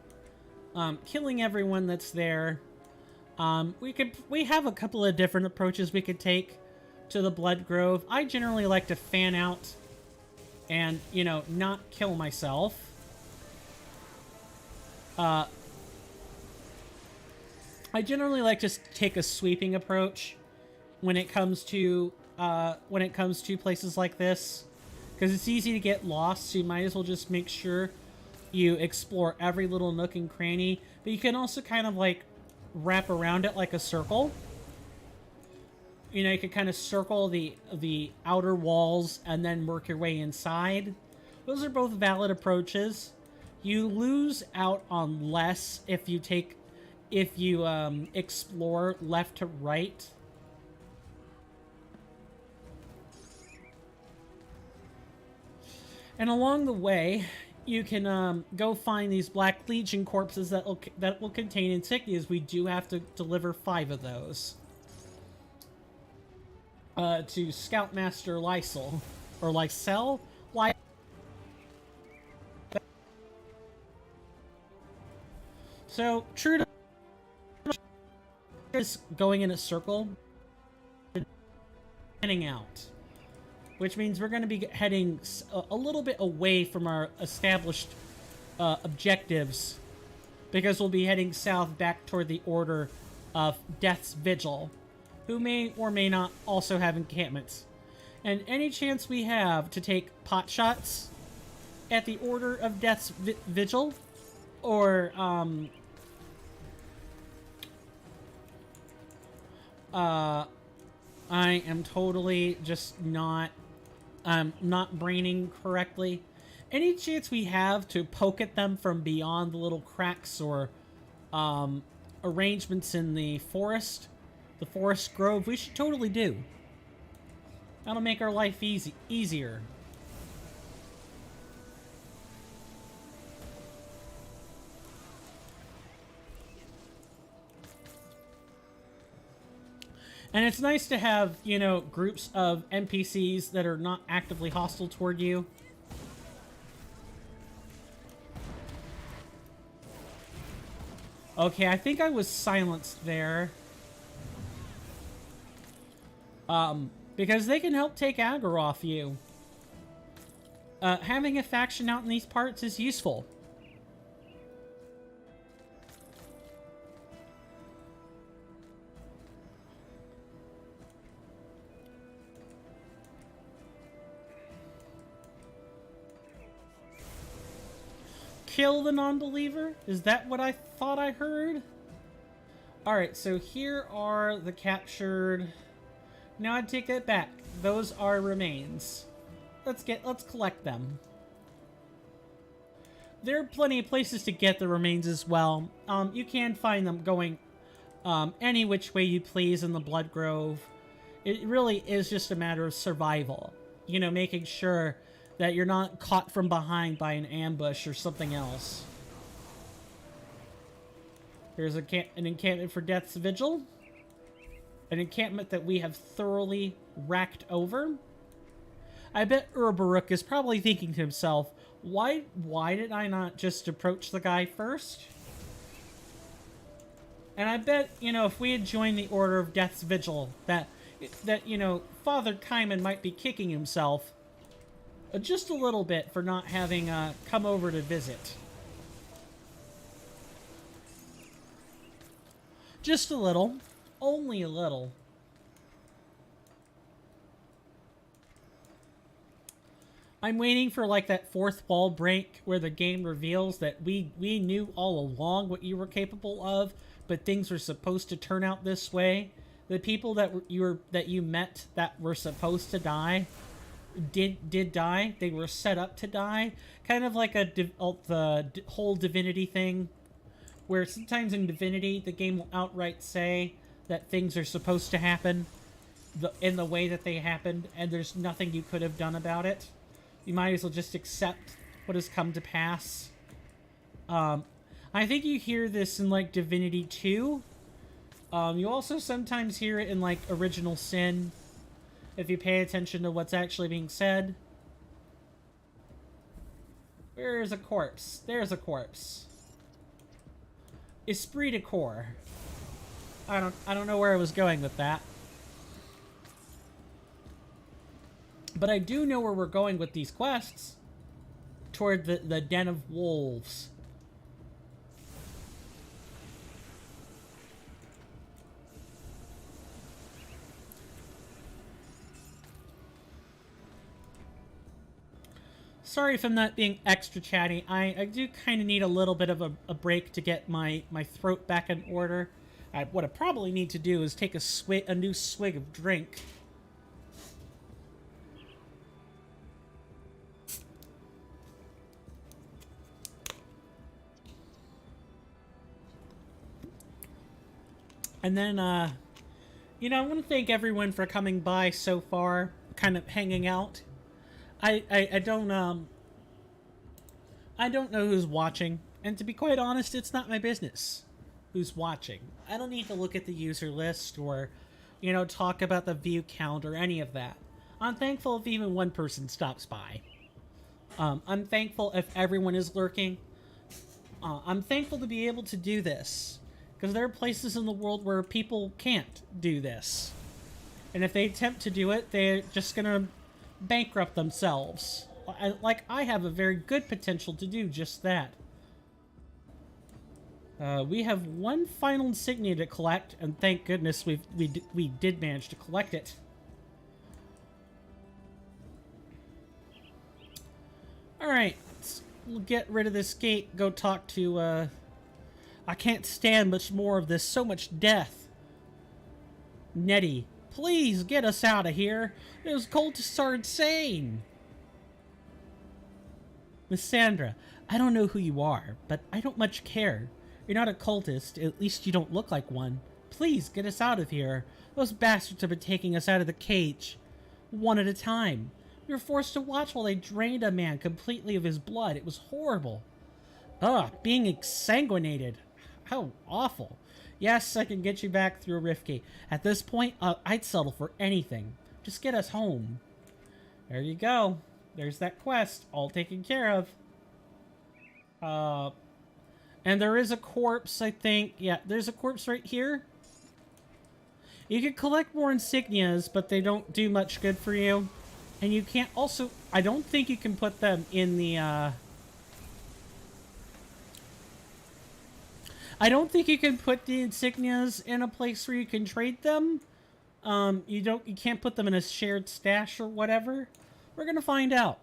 that's there. We have a couple of different approaches we could take to the Blood Grove. I generally like to fan out and, you know, not kill myself. I generally like to take a sweeping approach when it comes to places like this, because it's easy to get lost, so you might as well just make sure you explore every little nook and cranny. But you can also kind of like wrap around it like a circle. You know, you could kind of circle the outer walls and then work your way inside. Those are both valid approaches. You lose out on less if you explore left to right. And along the way, you can go find these Black Legion corpses that will contain insignias. We do have to deliver 5 of those to Scoutmaster Lysel, or Lysel. So true to is going in a circle, heading out, which means we're going to be heading a little bit away from our established objectives, because we'll be heading south back toward the Order of Death's Vigil, who may or may not also have encampments. And any chance we have to take pot shots at the Order of Death's Vigil, or I am totally just not braining correctly. Any chance we have to poke at them from beyond the little cracks or arrangements in the forest grove, we should totally do. That'll make our life easier. And it's nice to have, you know, groups of NPCs that are not actively hostile toward you. Okay, I think I was silenced there. Because they can help take aggro off you. Having a faction out in these parts is useful. Kill the non-believer? Is that what I thought I heard? Alright, so here are the captured... Now I'd take that back. Those are remains. Let's collect them. There are plenty of places to get the remains as well. You can find them going any which way you please in the Blood Grove. It really is just a matter of survival. You know, making sure that you're not caught from behind by an ambush or something else. There's an encampment for Death's Vigil. An encampment that we have thoroughly racked over. I bet Urbaruk is probably thinking to himself, why did I not just approach the guy first? And I bet, you know, if we had joined the Order of Death's Vigil, that you know, Father Kaiman might be kicking himself just a little bit for not having come over to visit. Just a little. Only a little. I'm waiting for like that fourth wall break where the game reveals that we knew all along what you were capable of, but things were supposed to turn out this way. The people that you met that were supposed to die did die. They were set up to die, kind of like the whole Divinity thing, where sometimes in Divinity the game will outright say that things are supposed to happen in the way that they happened, and there's nothing you could have done about it. You might as well just accept what has come to pass. I think you hear this in, like, Divinity 2. You also sometimes hear it in, like, Original Sin, if you pay attention to what's actually being said. Where's a corpse? There's a corpse. Esprit de corps. I don't know where I was going with that. But I do know where we're going with these quests. Toward the Den of Wolves. Sorry if I'm not being extra chatty. I do kind of need a little bit of a break to get my throat back in order. What I probably need to do is take a new swig of drink. And then, you know, I want to thank everyone for coming by so far, kind of hanging out. I don't know who's watching, and to be quite honest, it's not my business who's watching. I don't need to look at the user list or, you know, talk about the view count or any of that. I'm thankful if even one person stops by. I'm thankful if everyone is lurking. I'm thankful to be able to do this, because there are places in the world where people can't do this. And if they attempt to do it, they're just gonna bankrupt themselves. Like, I have a very good potential to do just that. We have one final insignia to collect, and thank goodness we did manage to collect it. Alright, let's get rid of this gate, go talk to, I can't stand much more of this, so much death. Nettie, please get us out of here. Those cultists are insane. Miss Sandra, I don't know who you are, but I don't much care. You're not a cultist, at least you don't look like one. Please get us out of here. Those bastards have been taking us out of the cage, one at a time. We were forced to watch while they drained a man completely of his blood. It was horrible. Ugh, being exsanguinated. How awful. Yes, I can get you back through a rift gate. At this point, I'd settle for anything. Just get us home. There you go. There's that quest, all taken care of. And there is a corpse, I think. Yeah, there's a corpse right here. You can collect more insignias, but they don't do much good for you. And you can't also... I don't think you can put them in the, I don't think you can put the insignias in a place where you can trade them. You can't put them in a shared stash or whatever. We're gonna find out.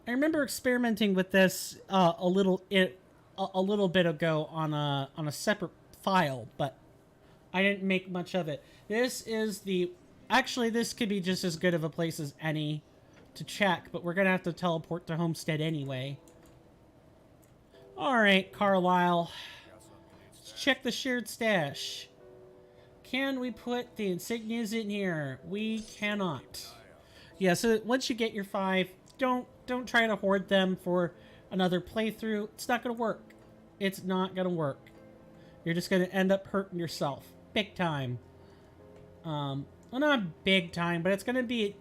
I remember experimenting with this a little bit ago on a separate file, but I didn't make much of it. This is the... Actually, this could be just as good of a place as any to check, but we're gonna have to teleport to Homestead anyway. Alright, Carlisle. Let's check the shared stash. Can we put the insignias in here? We cannot. Yeah, so once you get your 5, don't try to hoard them for another playthrough. It's not gonna work. It's not gonna work. You're just gonna end up hurting yourself. Big time. Well, not big time, but it's gonna be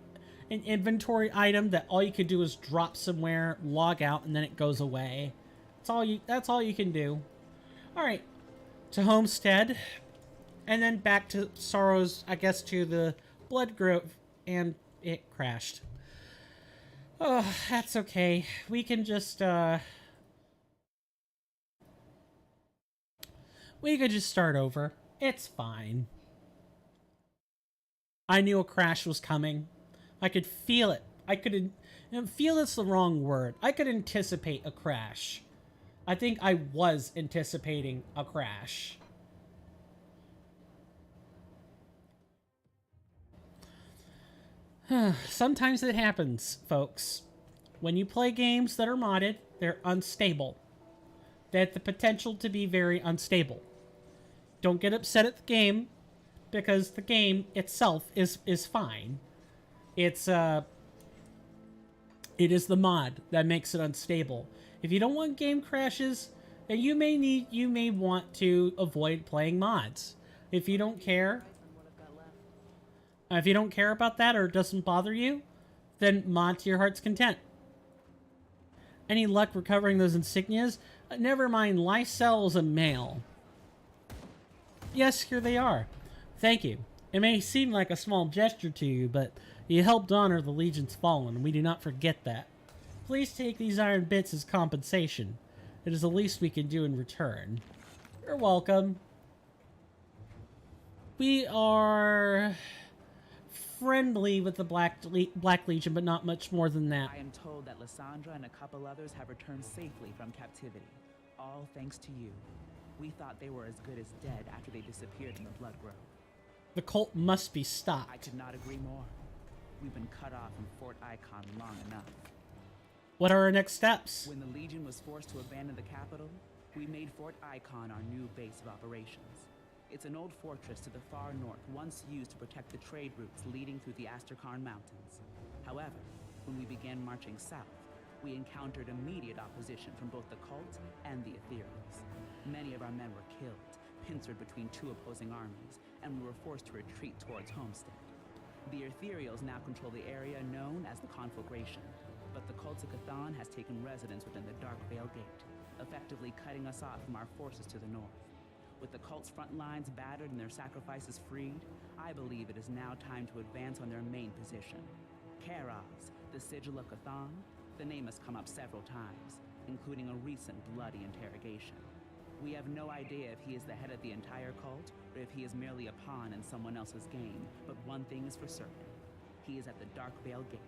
an inventory item that all you can do is drop somewhere, log out, and then it goes away. That's all you can do. Alright. To Homestead. And then back to Sorrow's, I guess, to the Blood Grove. And it crashed. Oh, that's okay. We can just, we could just start over. It's fine. I knew a crash was coming. I could feel it. Feel is the wrong word. I could anticipate a crash. I think I was anticipating a crash. Sometimes it happens, folks. When you play games that are modded, they're unstable. They have the potential to be very unstable. Don't get upset at the game, because the game itself is fine. It is the mod that makes it unstable. If you don't want game crashes, then you may want to avoid playing mods. If you don't care, about that or it doesn't bother you, then mod to your heart's content. Any luck recovering those insignias? Never mind, Lysel's a male. Yes, here they are. Thank you. It may seem like a small gesture to you, but you helped honor the Legion's fallen, and we do not forget that. Please take these iron bits as compensation. It is the least we can do in return. You're welcome. We are friendly with the Black Legion, but not much more than that. I am told that Lysandra and a couple others have returned safely from captivity. All thanks to you. We thought they were as good as dead after they disappeared in the Blood Grove. The cult must be stopped. I could not agree more. We've been cut off from Fort Icon long enough. What are our next steps? When the Legion was forced to abandon the capital, we made Fort Icon our new base of operations. It's an old fortress to the far north, once used to protect the trade routes leading through the Asterkarn Mountains. However, when we began marching south, we encountered immediate opposition from both the cult and the Aetherials. Many of our men were killed, pincered between two opposing armies, and we were forced to retreat towards Homestead. The Aetherials now control the area known as the Conflagration, but the cult of Ch'thon has taken residence within the Dark Veil Gate, effectively cutting us off from our forces to the north. With the cult's front lines battered and their sacrifices freed, I believe it is now time to advance on their main position. Karaz, the sigil of Ch'thon, the name has come up several times, including a recent bloody interrogation. We have no idea if he is the head of the entire cult, or if he is merely a pawn in someone else's game, but one thing is for certain. He is at the Dark Veil Gate.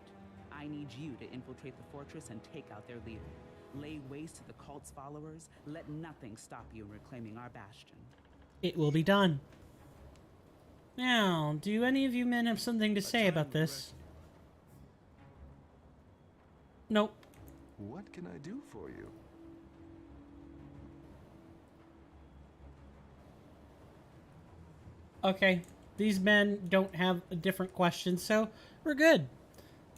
I need you to infiltrate the fortress and take out their leader. Lay waste to the cult's followers. Let nothing stop you in reclaiming our bastion. It will be done. Now, do any of you men have something to say about this? Nope. What can I do for you? Okay, these men don't have a different question, so we're good.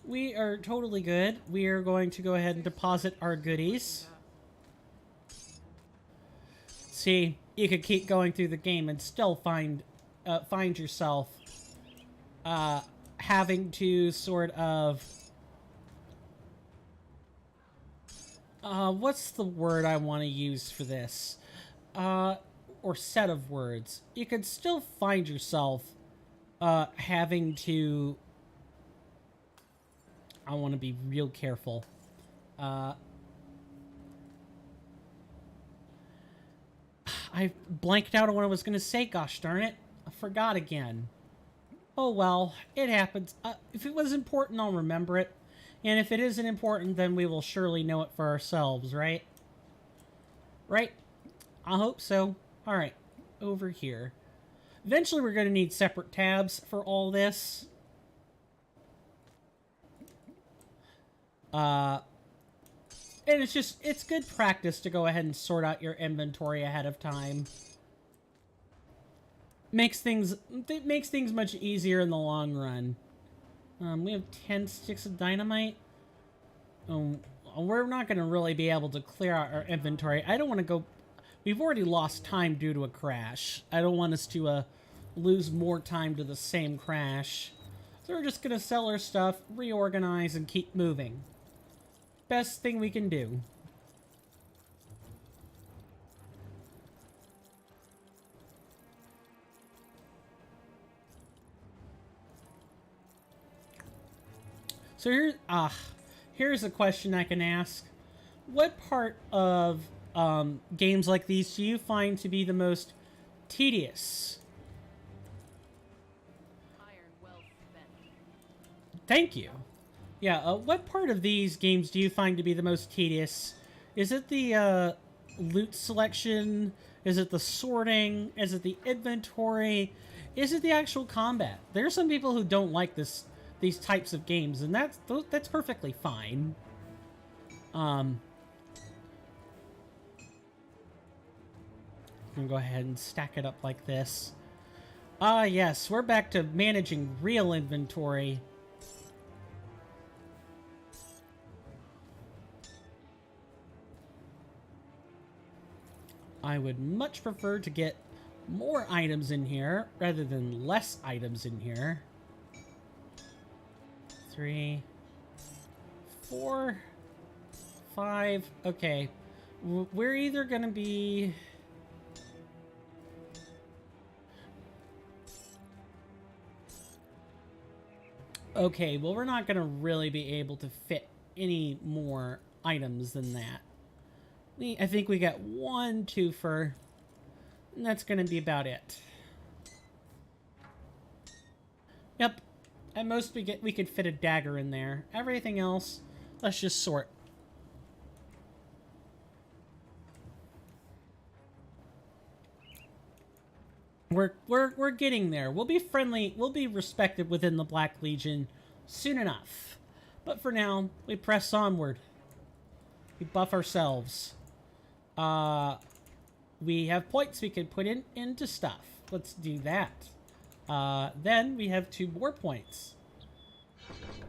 We are totally good. We are going to go ahead and deposit our goodies. See, you could keep going through the game and still find yourself having to sort of what's the word I want to use for this? Or set of words. You could still find yourself having to... I want to be real careful. I blanked out on what I was going to say, gosh darn it. I forgot again. Oh well, it happens. If it was important, I'll remember it. And if it isn't important, then we will surely know it for ourselves, right? Right? I hope so. Alright, over here. Eventually we're going to need separate tabs for all this. And it's good practice to go ahead and sort out your inventory ahead of time. It makes things much easier in the long run. We have 10 sticks of dynamite. We're not going to really be able to clear out our inventory. I don't want to go... We've already lost time due to a crash. I don't want us to lose more time to the same crash. So we're just going to sell our stuff, reorganize, and keep moving. Best thing we can do. So here's a question I can ask. What part of games like these do you find to be the most tedious? Iron well spent. Thank you. Yeah, what part of these games do you find to be the most tedious? Is it the loot selection? Is it the sorting? Is it the inventory? Is it the actual combat? There are some people who don't like these types of games, and that's perfectly fine. I'm gonna go ahead and stack it up like this. Yes, we're back to managing real inventory. I would much prefer to get more items in here rather than less items in here. 3, 4, 5. Okay. We're either going to be... Okay, well, we're not going to really be able to fit any more items than that. I think we got 1 twofer, and that's going to be about it. Yep. At most, we could fit a dagger in there. Everything else, let's just sort. We're getting there. We'll be friendly. We'll be respected within the Black Legion soon enough. But for now, we press onward. We buff ourselves. We have points we can put into stuff. Let's do that. Then we have 2 more points.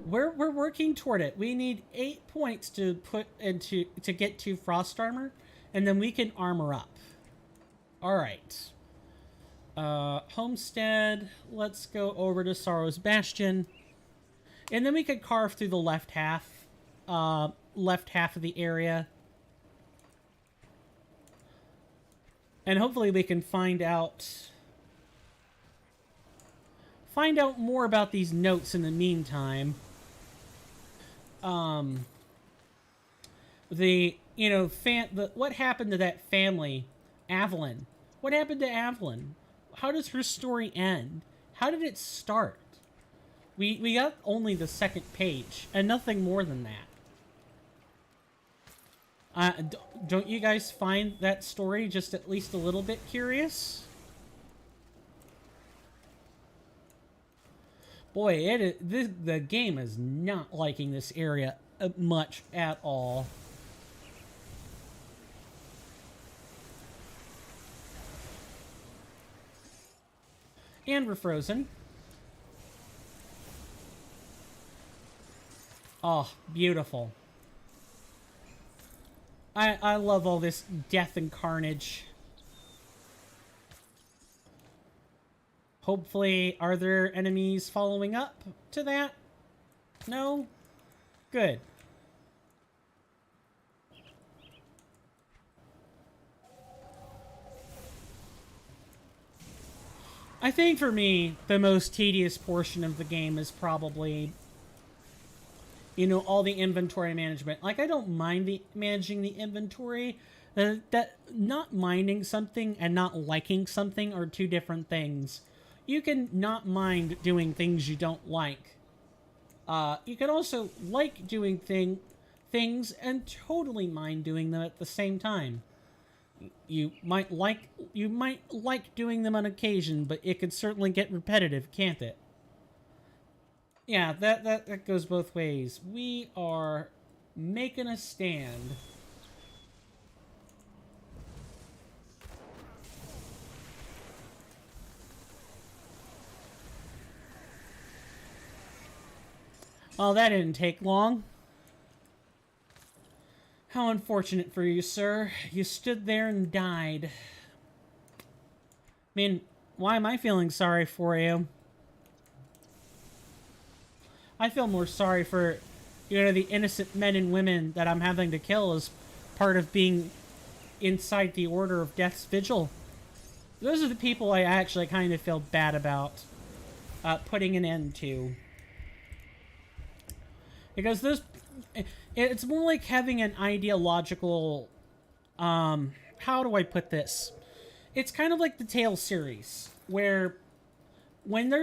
We're working toward it. We need 8 points to put into to get to frost armor, and then we can armor up. All right. Homestead. Let's go over to Sorrow's Bastion, and then we could carve through the left half of the area, and hopefully we can find out more about these notes in the meantime. What happened to that family Avalon. What happened to Avalon? How does her story end? How did it start? We got only the second page, and nothing more than that. Don't you guys find that story just at least a little bit curious? Boy, the game is not liking this area much at all. And we're frozen. Oh, beautiful. I love all this death and carnage. Hopefully, are there enemies following up to that? No? Good. I think for me, the most tedious portion of the game is probably, you know, all the inventory management. Like, I don't mind managing the inventory. That not minding something and not liking something are two different things. You can not mind doing things you don't like. You can also like doing things and totally mind doing them at the same time. You might like doing them on occasion, but it could certainly get repetitive, can't it? Yeah, that goes both ways. We are making a stand. Oh, that didn't take long. How unfortunate for you, sir. You stood there and died. I mean, why am I feeling sorry for you? I feel more sorry for, you know, the innocent men and women that I'm having to kill as part of being inside the Order of Death's Vigil. Those are the people I actually kind of feel bad about putting an end to. Because it's more like having an ideological, how do I put this? It's kind of like the Tales series, where when there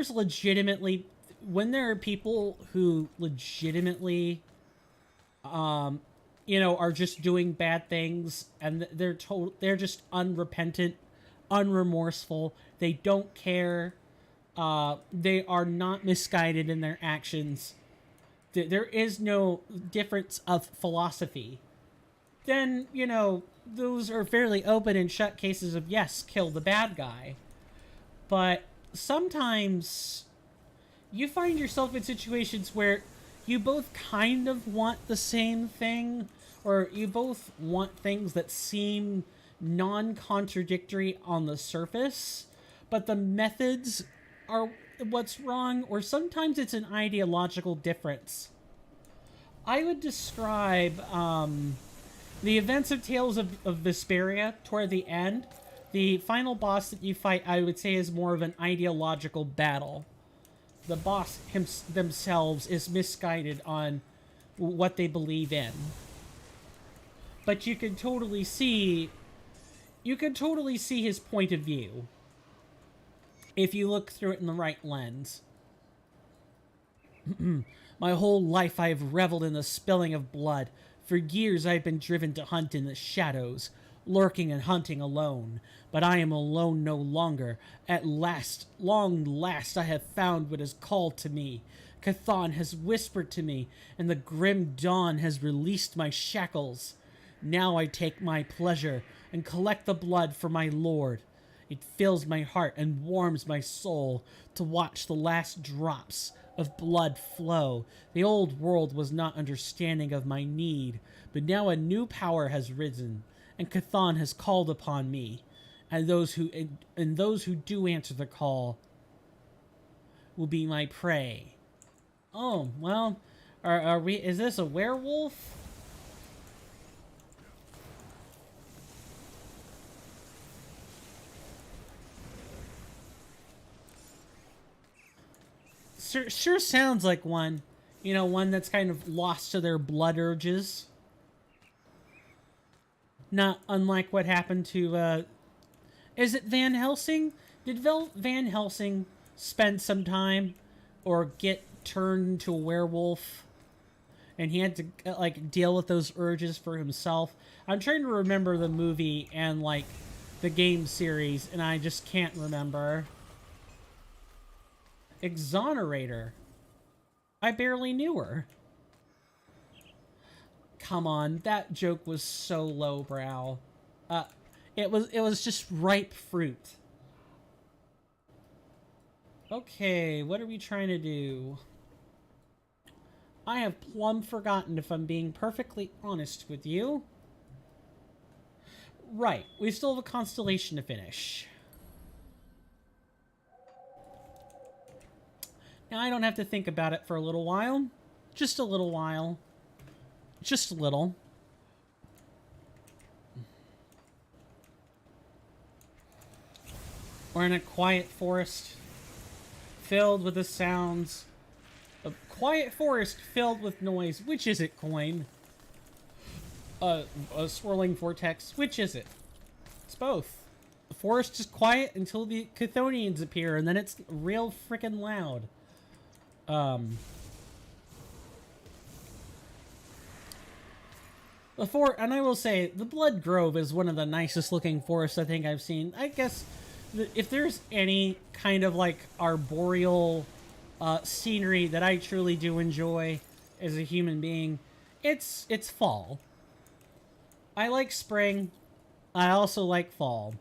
are people who legitimately, you know, are just doing bad things, and they're just unrepentant, unremorseful, they don't care, they are not misguided in their actions, there is no difference of philosophy, then, you know, those are fairly open and shut cases of, yes, kill the bad guy. But sometimes you find yourself in situations where you both kind of want the same thing, or you both want things that seem non-contradictory on the surface, but the methods are what's wrong, or sometimes it's an ideological difference. I would describe the events of Tales of Vesperia toward the end. The final boss that you fight, I would say, is more of an ideological battle. The boss themselves is misguided on what they believe in. But you can totally see his point of view if you look through it in the right lens. My whole life I have reveled in the spilling of blood. For years I have been driven to hunt in the shadows, lurking and hunting alone. But I am alone no longer. At last, long last, I have found what is called to me. Ch'thon has whispered to me, and the grim dawn has released my shackles. Now I take my pleasure and collect the blood for my lord. It fills my heart and warms my soul to watch the last drops of blood flow. The old world was not understanding of my need, but now a new power has risen, and Ch'thon has called upon me, and those who do answer the call will be my prey. Oh, well, are we? Is this a werewolf? Sure sounds like one. You know, one that's kind of lost to their blood urges. Not unlike what happened to Is it Van Helsing? Did Van Helsing spend some time or get turned into a werewolf? And he had to, like, deal with those urges for himself. I'm trying to remember the movie and, like, the game series, and I just can't remember. Exonerator. I barely knew her. Come on, that joke was so lowbrow. It was just ripe fruit. Okay, what are we trying to do? I have plumb forgotten, if I'm being perfectly honest with you. Right, we still have a constellation to finish. Now, I don't have to think about it for a little while. Just a little while. Just a little. We're in a quiet forest filled with the sounds. A quiet forest filled with noise. Which is it, Coin? A swirling vortex. Which is it? It's both. The forest is quiet until the Chthonians appear, and then it's real freaking loud. And I will say, the Blood Grove is one of the nicest looking forests I think I've seen. I guess if there's any kind of like arboreal scenery that I truly do enjoy as a human being, it's fall. I like spring. I also like fall.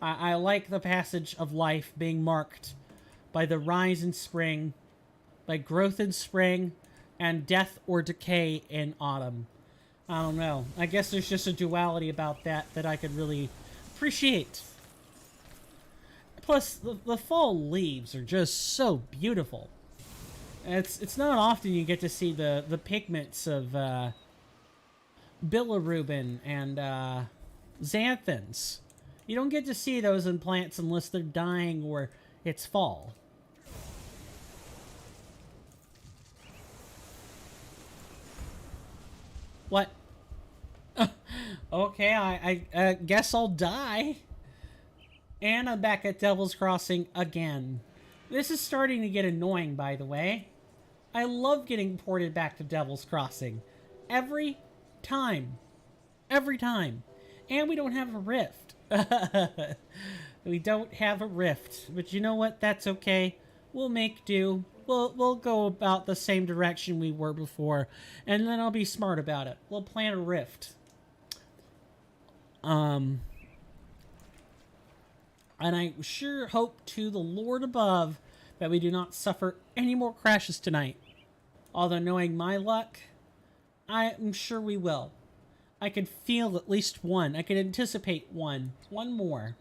I like the passage of life being marked by the rise in spring, by growth in spring, and death or decay in autumn. I don't know. I guess there's just a duality about that I could really appreciate. Plus, the fall leaves are just so beautiful. It's not often you get to see the pigments of bilirubin and xanthans. You don't get to see those in plants unless they're dying or it's fall. What? Okay, I guess I'll die. And I'm back at Devil's Crossing again. This is starting to get annoying, by the way. I love getting ported back to Devil's Crossing. Every time. Every time. And we don't have a rift. We don't have a rift. But you know what? That's okay. We'll make do. We'll go about the same direction we were before. And then I'll be smart about it. We'll plant a rift. And I sure hope to the Lord above that we do not suffer any more crashes tonight. Although knowing my luck, I am sure we will. I could feel at least one. I could anticipate one. One more.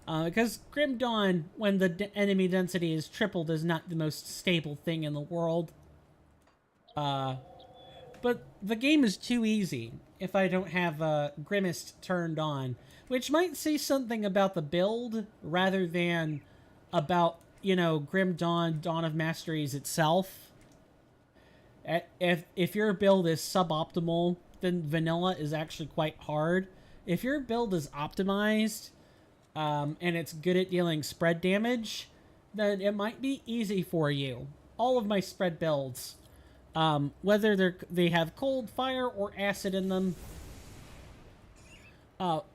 Because Grim Dawn, when the enemy density is tripled, is not the most stable thing in the world. But the game is too easy if I don't have Grimmest turned on. Which might say something about the build rather than about, you know, Grim Dawn, Dawn of Masteries itself. If your build is suboptimal, then vanilla is actually quite hard. If your build is optimized, and it's good at dealing spread damage, then it might be easy for you. All of my spread builds, whether they have cold, fire, or acid in them,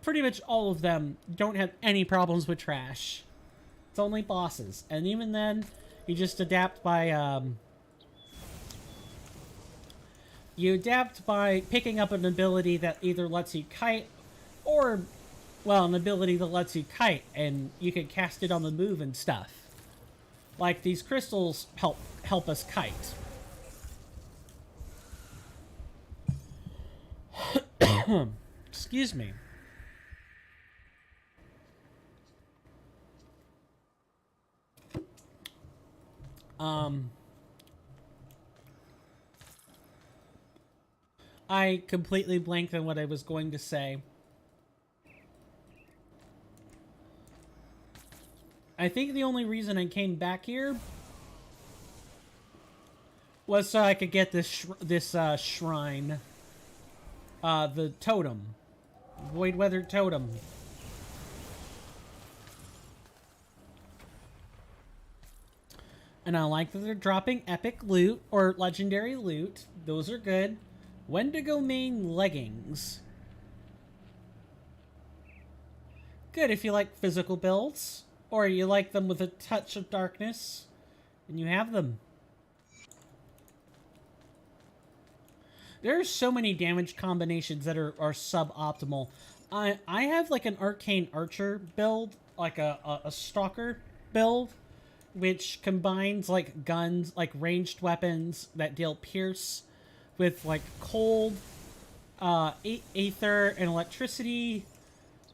pretty much all of them don't have any problems with trash. It's only bosses. And even then, you just adapt by, you adapt by picking up an ability that either lets you kite, or, well, an ability that lets you kite, and you can cast it on the move and stuff. Like, these crystals help us kite. Excuse me. I completely blanked on what I was going to say. I think the only reason I came back here was so I could get this shrine. The totem. Void Weather Totem. And I like that they're dropping epic loot or legendary loot. Those are good. Wendigo main leggings. Good if you like physical builds, or you like them with a touch of darkness, and you have them. There are so many damage combinations that are suboptimal. I have like an arcane archer build, like a stalker build, which combines like guns, like ranged weapons that deal pierce with like cold, aether, and electricity.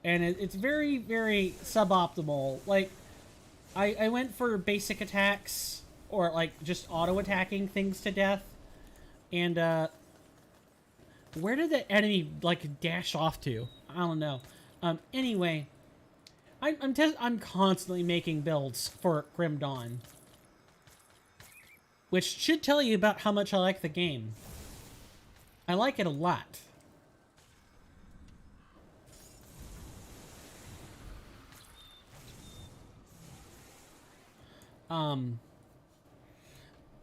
And it's very, very suboptimal. Like, I went for basic attacks, or like just auto-attacking things to death. And, where did the enemy, like, dash off to? I don't know. Anyway, I'm constantly making builds for Grim Dawn. Which should tell you about how much I like the game. I like it a lot.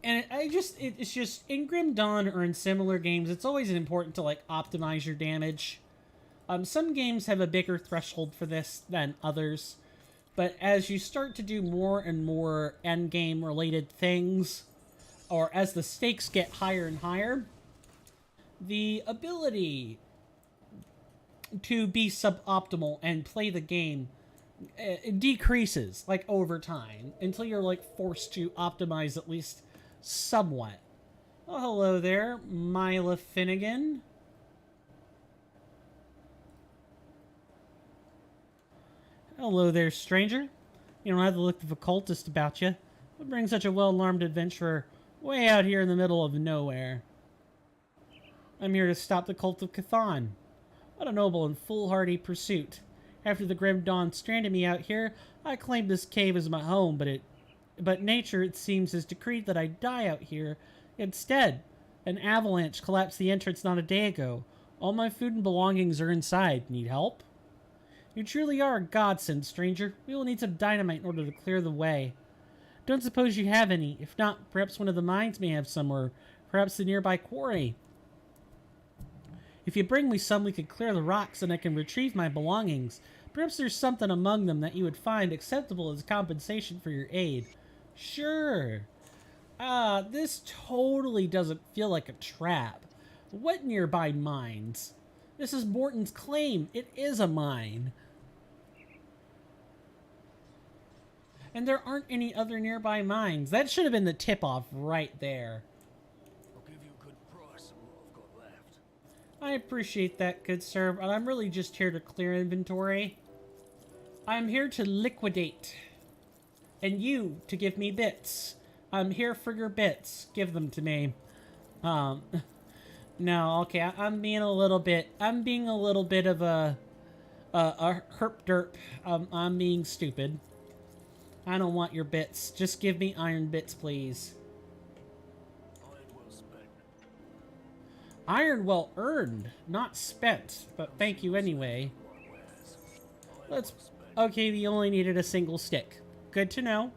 And it's just, in Grim Dawn or in similar games, it's always important to, like, optimize your damage. Some games have a bigger threshold for this than others, but as you start to do more and more endgame related things, or as the stakes get higher and higher, the ability to be suboptimal and play the game it decreases, like, over time, until you're, like, forced to optimize at least somewhat. Oh, hello there, Mila Finnegan. Hello there, stranger. You don't have the look of a cultist about you. What brings such a well-armed adventurer way out here in the middle of nowhere? I'm here to stop the cult of Chthon. What a noble and foolhardy pursuit. After the Grim Dawn stranded me out here, I claimed this cave as my home, but nature, it seems, has decreed that I die out here. Instead, an avalanche collapsed the entrance not a day ago. All my food and belongings are inside. Need help? You truly are a godsend, stranger. We will need some dynamite in order to clear the way. Don't suppose you have any. If not, perhaps one of the mines may have some, or perhaps the nearby quarry. If you bring me some, we can clear the rocks and I can retrieve my belongings. Perhaps there's something among them that you would find acceptable as compensation for your aid. Sure. This totally doesn't feel like a trap. What nearby mines? This is Morton's claim. It is a mine. And there aren't any other nearby mines. That should have been the tip-off right there. I appreciate that, good sir, but I'm really just here to clear inventory. I'm here to liquidate. And you to give me bits. I'm here for your bits. Give them to me. No, okay, I'm being a little bit of a herp derp. I'm being stupid. I don't want your bits. Just give me iron bits, please. Iron well earned, not spent, but thank you anyway. Okay, we only needed a single stick. Good to know.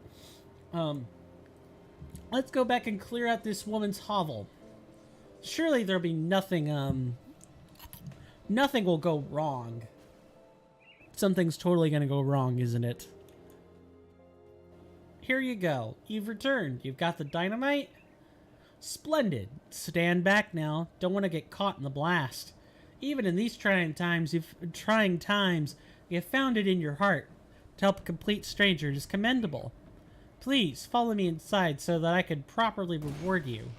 Let's go back and clear out this woman's hovel. Surely there'll be nothing, nothing will go wrong. Something's totally gonna go wrong, isn't it? Here you go. You've returned. You've got the dynamite? Splendid. Stand back now. Don't want to get caught in the blast. Even in these trying times, you've found it in your heart. To help a complete stranger is commendable. Please, follow me inside so that I can properly reward you.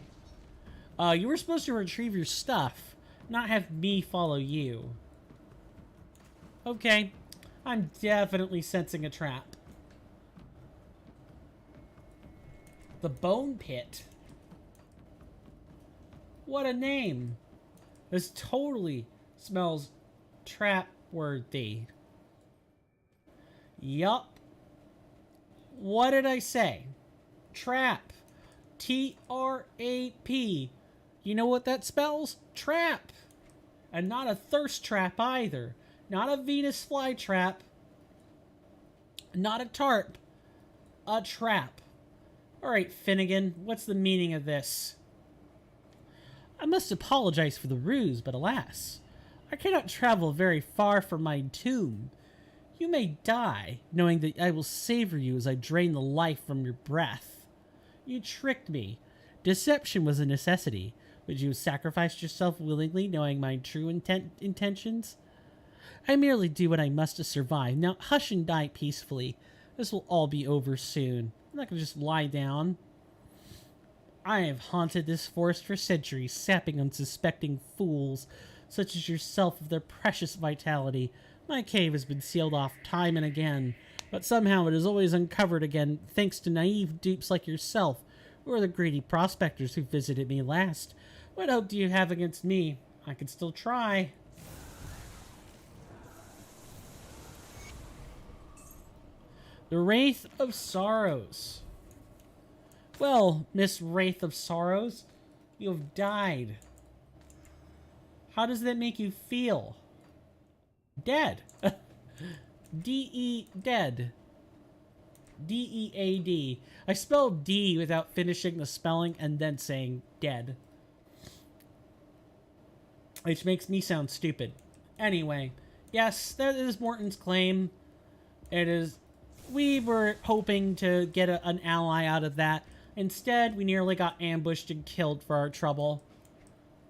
You were supposed to retrieve your stuff, not have me follow you. Okay. I'm definitely sensing a trap. The Bone Pit. What a name. This totally smells trap-worthy. Yup. What did I say? Trap. T-R-A-P. You know what that spells? Trap. And not a thirst trap either. Not a Venus flytrap. Not a tarp. A trap. Alright, Finnegan, what's the meaning of this? I must apologize for the ruse, but alas, I cannot travel very far from my tomb. You may die, knowing that I will savor you as I drain the life from your breath. You tricked me. Deception was a necessity. Would you have sacrificed yourself willingly, knowing my true intentions? I merely do what I must to survive. Now hush and die peacefully. This will all be over soon. I'm not going to just lie down. I have haunted this forest for centuries, sapping unsuspecting fools such as yourself of their precious vitality. My cave has been sealed off time and again, but somehow it is always uncovered again thanks to naive dupes like yourself, or the greedy prospectors who visited me last. What hope do you have against me? I can still try. The Wraith of Sorrows. Well, Miss Wraith of Sorrows, you have died. How does that make you feel? Dead. D-E, dead. D-E-A-D. I spelled D without finishing the spelling and then saying dead. Which makes me sound stupid. Anyway, yes, that is Morton's claim. It is... We were hoping to get an ally out of that. Instead, we nearly got ambushed and killed for our trouble.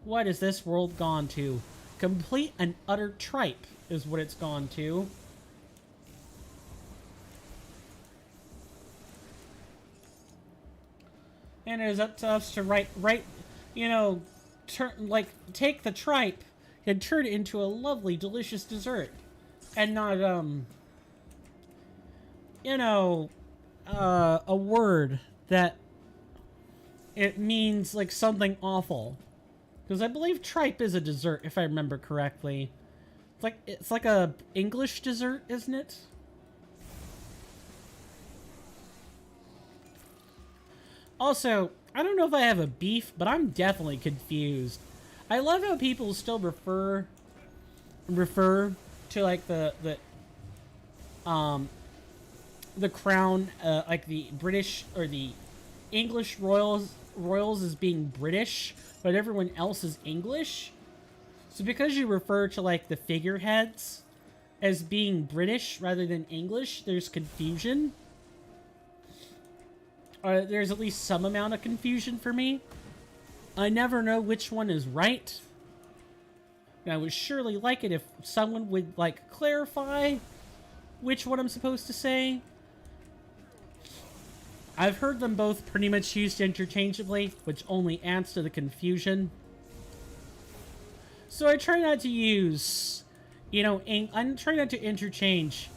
What has this world gone to? Complete and utter tripe is what it's gone to. And it is up to us to take the tripe and turn it into a lovely, delicious dessert. And not, a word that it means, like, something awful. Because I believe tripe is a dessert, if I remember correctly. It's like a English dessert, isn't it? Also, I don't know if I have a beef, but I'm definitely confused. I love how people still refer to, like, the crown, like the British or the English royals as being British, but everyone else is English. So because you refer to, like, the figureheads as being British rather than English, there's confusion. Or there's at least some amount of confusion for me. I never know which one is right. And I would surely like it if someone would, like, clarify which one I'm supposed to say. I've heard them both pretty much used interchangeably, which only adds to the confusion. So I try not to use, I'm trying not to interchange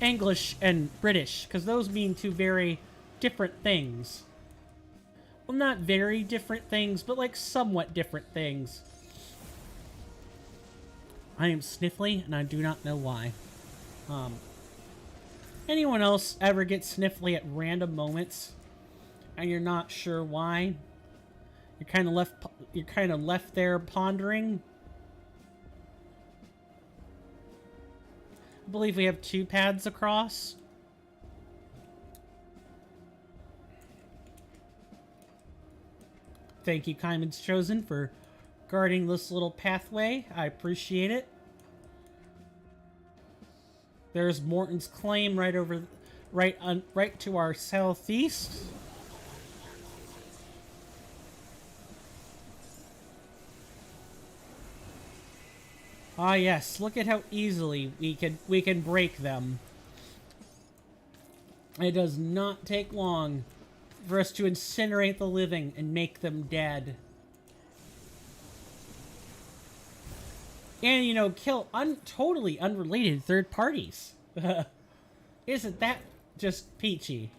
English and British, because those mean two very different things. Well, not very different things, but, like, somewhat different things. I am sniffly, and I do not know why. Anyone else ever get sniffly at random moments, and you're not sure why? You're kind of left there pondering. I believe we have 2 paths across. Thank you, Kaiman's Chosen, for guarding this little pathway. I appreciate it. There's Morton's claim right to our southeast. Ah, yes. Look at how easily we can break them. It does not take long for us to incinerate the living and make them dead. And, kill totally unrelated third parties. Isn't that just peachy?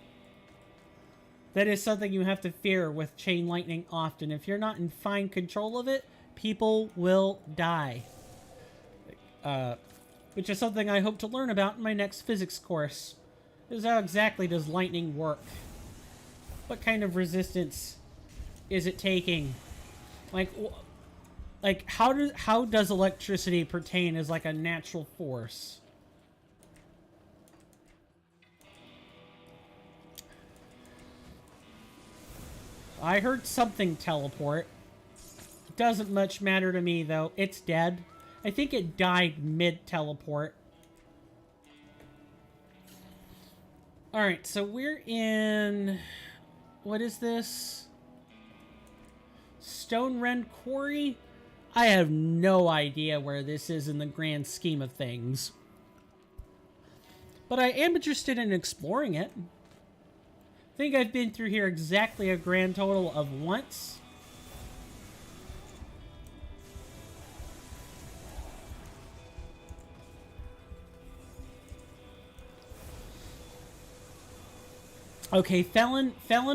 That is something you have to fear with chain lightning often. If you're not in fine control of it, people will die. Which is something I hope to learn about in my next physics course. Is how exactly does lightning work? What kind of resistance is it taking? Like how does electricity pertain as, like, a natural force? I heard something teleport. Doesn't much matter to me, though. It's dead. I think it died mid-teleport. Alright, so we're in... What is this? Stone Rend Quarry? I have no idea where this is in the grand scheme of things. But I am interested in exploring it. I think I've been through here exactly a grand total of once. Okay, Felon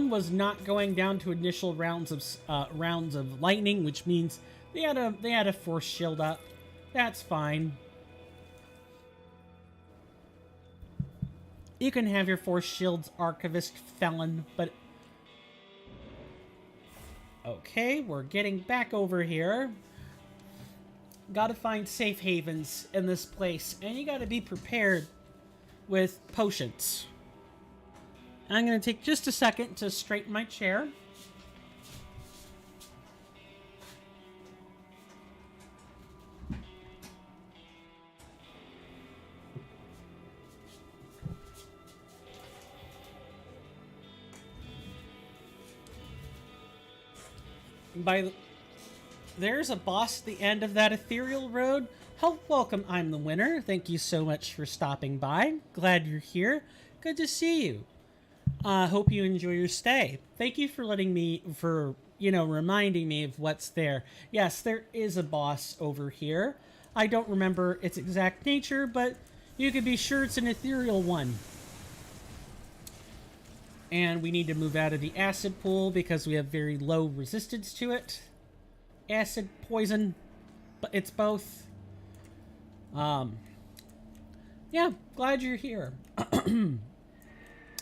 was not going down to initial rounds of lightning, which means they had a force shield up. That's fine. You can have your force shields, Archivist Felon, but... Okay, we're getting back over here. Gotta find safe havens in this place, and you gotta be prepared with potions. I'm gonna take just a second to straighten my chair. There's a boss at the end of that ethereal road. Welcome, I'm the winner. Thank you so much for stopping by. Glad you're here. Good to see you. Hope you enjoy your stay. Thank you for reminding me of what's there. Yes, there is a boss over here. I don't remember its exact nature, but you can be sure it's an ethereal one. And we need to move out of the acid pool because we have very low resistance to it. Acid, poison, but it's both. Yeah, glad you're here. And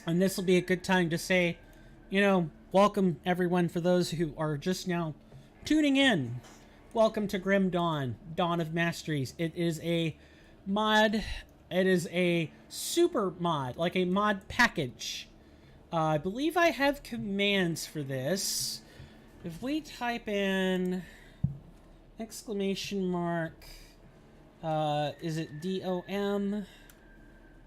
this will be a good time to say, welcome everyone for those who are just now tuning in. Welcome to Grim Dawn, Dawn of Masteries. It is a mod. It is a super mod, like a mod package. I believe I have commands for this. If we type in exclamation mark, is it DOM?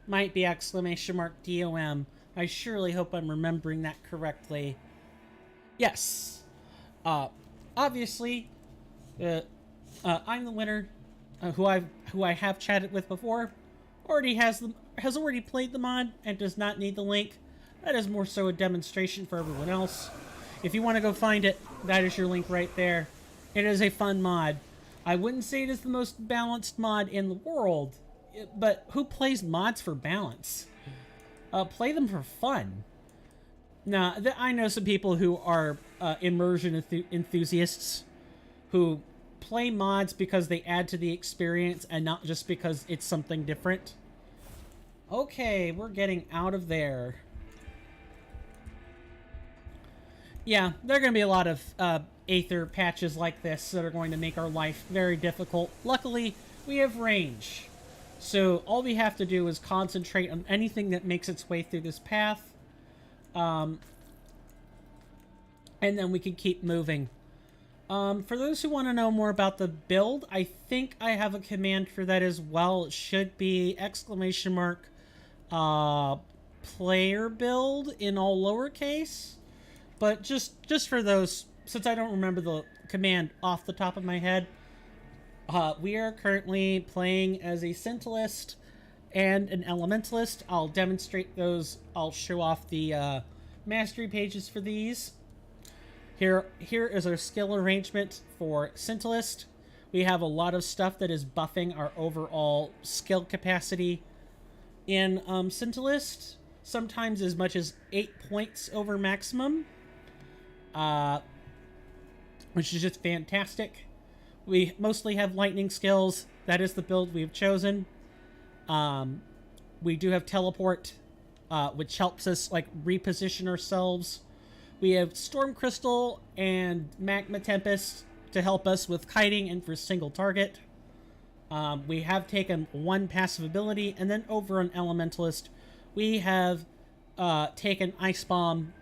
Might be exclamation mark DOM. I surely hope I'm remembering that correctly. Yes. Obviously, I'm the winner, who I have chatted with before. Has already played the mod and does not need the link. That is more so a demonstration for everyone else. If you want to go find it, that is your link right there. It is a fun mod. I wouldn't say it is the most balanced mod in the world, but who plays mods for balance? Play them for fun. Now, I know some people who are immersion enthusiasts who play mods because they add to the experience and not just because it's something different. Okay, we're getting out of there. Yeah, there are going to be a lot of Aether patches like this that are going to make our life very difficult. Luckily, we have range. So all we have to do is concentrate on anything that makes its way through this path. And then we can keep moving. For those who want to know more about the build, I think I have a command for that as well. It should be exclamation mark player build in all lowercase. But just for those, since I don't remember the command off the top of my head, we are currently playing as a Scintillist and an Elementalist. I'll demonstrate those. I'll show off the mastery pages for these. Here is our skill arrangement for Scintillist. We have a lot of stuff that is buffing our overall skill capacity in Scintillist. Sometimes as much as 8 points over maximum. Which is just fantastic. We mostly have lightning skills. That is the build we have chosen. We do have teleport, which helps us reposition ourselves. We have Storm Crystal and Magma Tempest to help us with kiting and for single target. We have taken one passive ability, and then over on Elementalist, we have taken Ice Bomb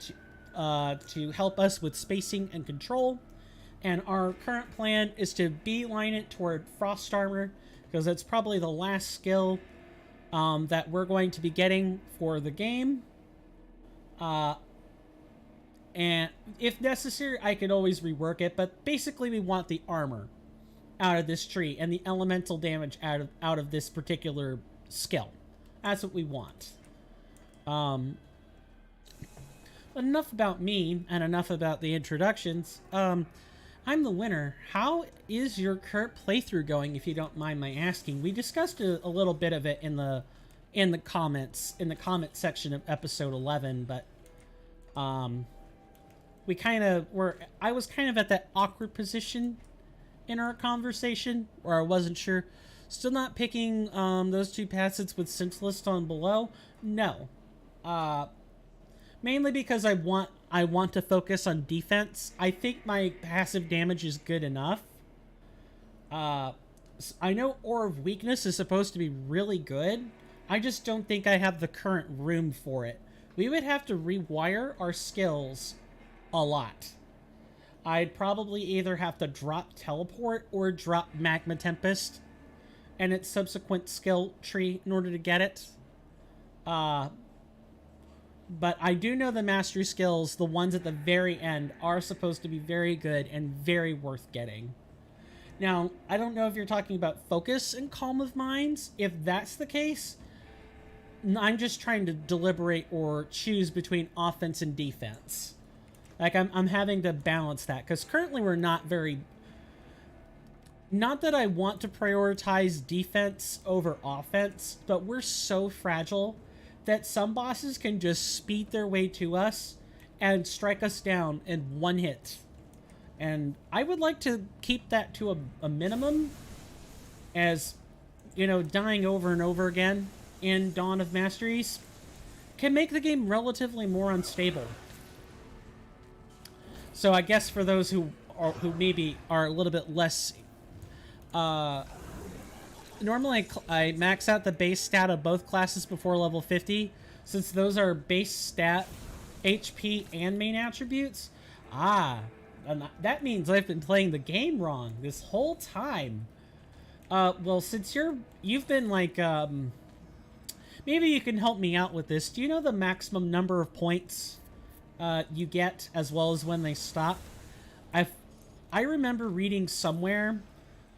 to help us with spacing and control. And our current plan is to beeline it toward Frost Armor, because that's probably the last skill that we're going to be getting for the game. And if necessary, I could always rework it, but basically we want the armor out of this tree and the elemental damage out of this particular skill. That's what we want. Enough about me and enough about the introductions. I'm the winner. How is your current playthrough going, if you don't mind my asking? We discussed a little bit of it in the comment section of episode 11, but I was kind of at that awkward position in our conversation where I wasn't sure. Still not picking those two passets with Senseless on below? No. Mainly because I want to focus on defense. I think my passive damage is good enough. I know Ore of Weakness is supposed to be really good. I just don't think I have the current room for it. We would have to rewire our skills a lot. I'd probably either have to drop Teleport or drop Magma Tempest and its subsequent skill tree in order to get it. But I do know the mastery skills, the ones at the very end, are supposed to be very good and very worth getting. Now, I don't know if you're talking about focus and calm of minds. If that's the case, I'm just trying to deliberate or choose between offense and defense. Like, I'm having to balance that, because currently we're not very... Not that I want to prioritize defense over offense, but we're so fragile that some bosses can just speed their way to us and strike us down in one hit. And I would like to keep that to a minimum, as, you know, dying over and over again in Dawn of Masteries can make the game relatively more unstable. So I guess for those who maybe are a little bit less... normally I max out the base stat of both classes before level 50, since those are base stat, HP, and main attributes. And that means I've been playing the game wrong this whole time. Well, since you've been like, maybe you can help me out with this. Do you know the maximum number of points you get, as well as when they stop? I remember reading somewhere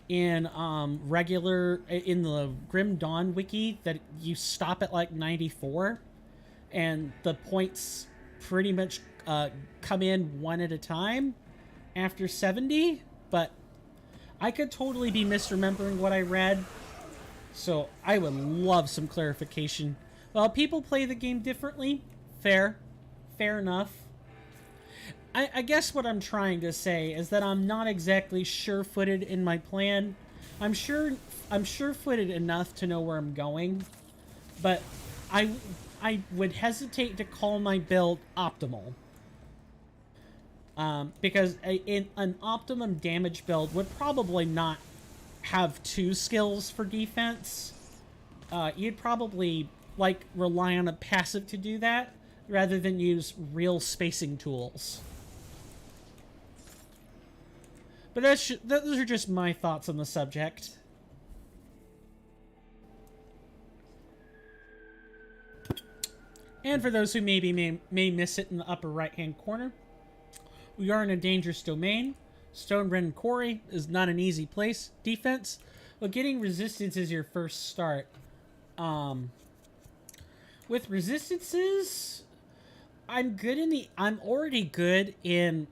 in in the Grim Dawn wiki that you stop at like 94, and the points pretty much come in one at a time after 70, but I could totally be misremembering what I read, so I would love some clarification. Well, people play the game differently. Fair enough. I guess what I'm trying to say is that I'm not exactly sure-footed in my plan. I'm sure-footed enough to know where I'm going, but I would hesitate to call my build optimal. Because an optimum damage build would probably not have two skills for defense. You'd probably like rely on a passive to do that, rather than use real spacing tools. But those are just my thoughts on the subject. And for those who maybe may miss it in the upper right-hand corner, we are in a dangerous domain. Stone Ren Quarry is not an easy place. Defense, well, getting resistance is your first start. With resistances, I'm already good in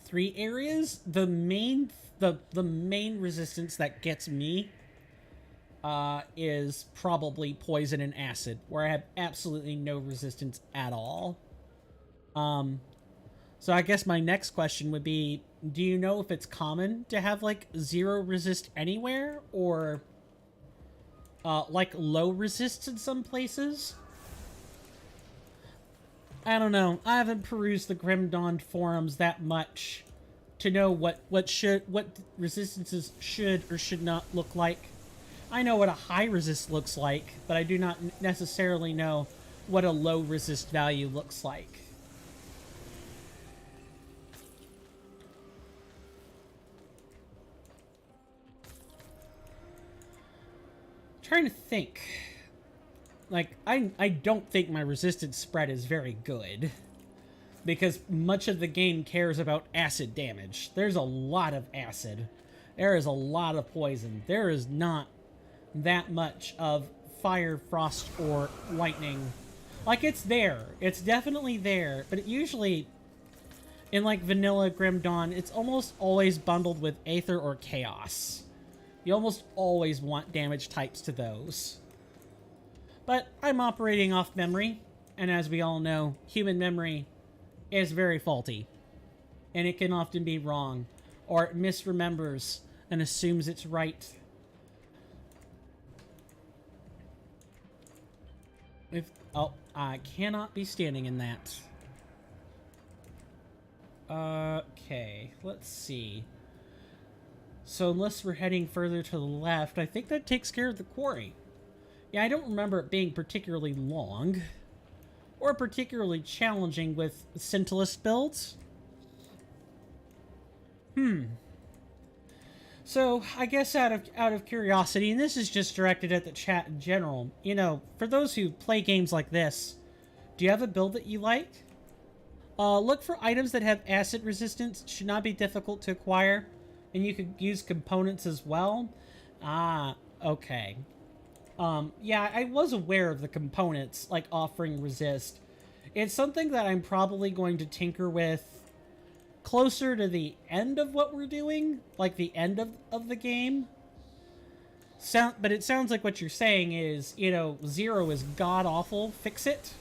3 areas. The main resistance that gets me is probably poison and acid, where I have absolutely no resistance at all. So I guess my next question would be, do you know if it's common to have like 0 resist anywhere, or like low resist in some places? I don't know. I haven't perused the Grim Dawn forums that much to know what resistances should or should not look like. I know what a high resist looks like, but I do not necessarily know what a low resist value looks like. trying to think. Like, I don't think my resistance spread is very good. Because much of the game cares about acid damage. There's a lot of acid. There is a lot of poison. There is not that much of fire, frost, or lightning. Like, it's there. It's definitely there. But it usually, in like vanilla Grim Dawn, it's almost always bundled with Aether or Chaos. You almost always want damage types to those. But I'm operating off memory. And as we all know, human memory is very faulty. And it can often be wrong. Or it misremembers and assumes it's right. Oh, I cannot be standing in that. Okay, let's see. So unless we're heading further to the left, I think that takes care of the quarry. Yeah, I don't remember it being particularly long. Or particularly challenging with Scintillist builds. So, I guess out of curiosity, and this is just directed at the chat in general, you know, for those who play games like this, do you have a build that you like? Look for items that have acid resistance. Should not be difficult to acquire. And you could use components as well. Ah, okay. Yeah, I was aware of the components, like offering resist. It's something that I'm probably going to tinker with closer to the end of what we're doing, like the end of the game. But it sounds like what you're saying is, you know, 0 is god-awful, fix it.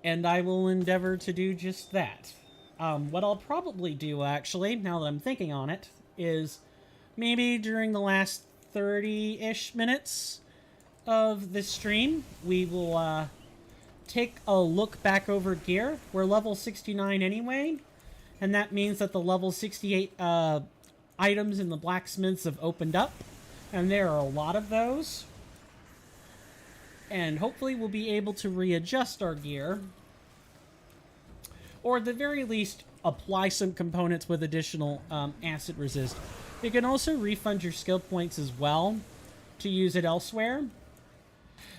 And I will endeavor to do just that. What I'll probably do, actually, now that I'm thinking on it, is maybe during the last 30-ish minutes of this stream, we will take a look back over gear. We're level 69 anyway, and that means that the level 68 items in the blacksmiths have opened up, and there are a lot of those. And hopefully we'll be able to readjust our gear, or at the very least apply some components with additional acid resist. You can also refund your skill points as well to use it elsewhere.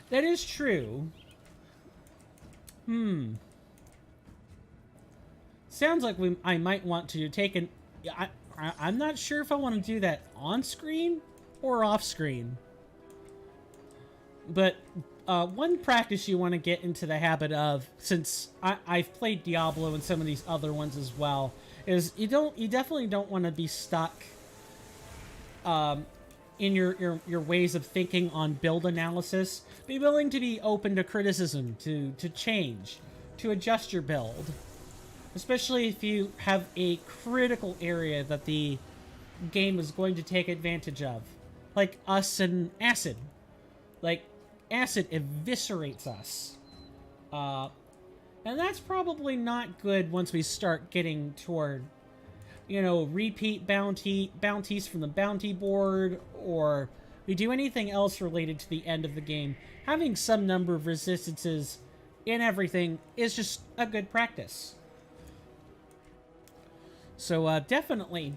That is true. Sounds like I might want to take an... I'm not sure if I want to do that on screen or off screen. But one practice you want to get into the habit of, since I've played Diablo and some of these other ones as well, is you definitely don't want to be stuck in your ways of thinking on build analysis. Be willing to be open to criticism, to change, to adjust your build. Especially if you have a critical area that the game is going to take advantage of. Like us and acid. Like, acid eviscerates us. And that's probably not good once we start getting toward, you know, repeat bounties from the bounty board, or we do anything else related to the end of the game. Having some number of resistances in everything is just a good practice. So, definitely,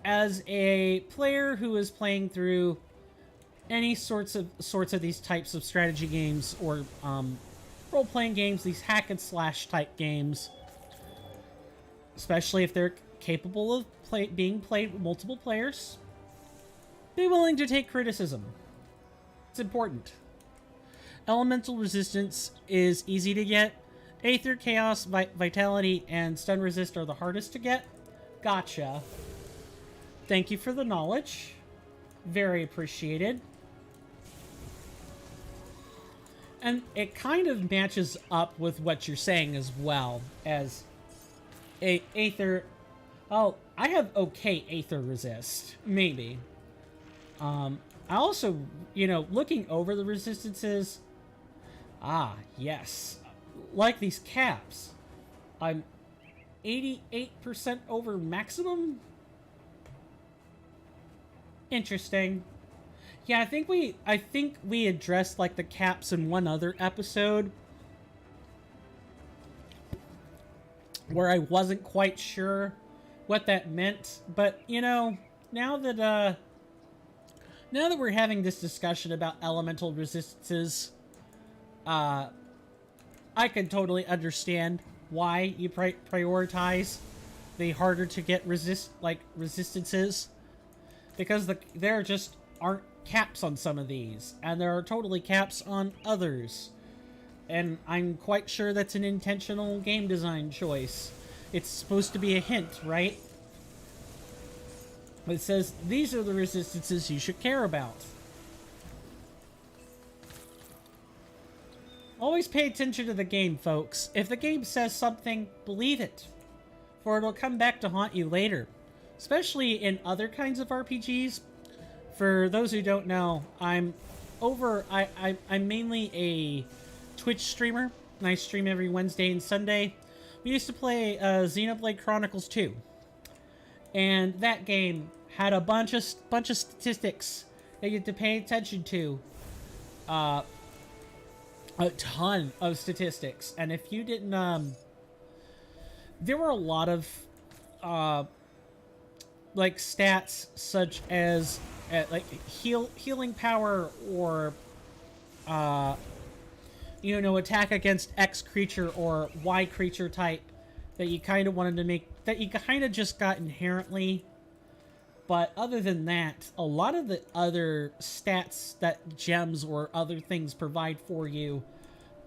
as a player who is playing through any sorts of these types of strategy games, or role-playing games, these hack and slash type games, especially if they're capable of being played with multiple players, be willing to take criticism. It's important. Elemental resistance is easy to get. Aether, Chaos, Vitality, and Stun Resist are the hardest to get. Gotcha. Thank you for the knowledge. Very appreciated. And it kind of matches up with what you're saying as well, as Aether... Oh, I have okay Aether resist. Maybe. I also, you know, looking over the resistances... Ah, yes. Like these caps. I'm 88% over maximum? Interesting. Yeah, I think we addressed like the caps in one other episode. where I wasn't quite sure what that meant. But, you know, now that we're having this discussion about elemental resistances, I can totally understand why you prioritize the harder to get resistances, because there just aren't caps on some of these, and there are totally caps on others. And I'm quite sure that's an intentional game design choice. It's supposed to be a hint, right? It says, these are the resistances you should care about. Always pay attention to the game, folks. If the game says something, believe it, for it'll come back to haunt you later. Especially in other kinds of RPGs. For those who don't know, I'm mainly a Twitch streamer, and I stream every Wednesday and Sunday. We used to play Xenoblade Chronicles 2, and that game had a bunch of statistics that you had to pay attention to. A ton of statistics, and if you didn't, there were a lot of like stats such as like healing power, or you know, attack against X creature or Y creature type, that you kind of wanted to make, that you kind of just got inherently. But other than that, a lot of the other stats that gems or other things provide for you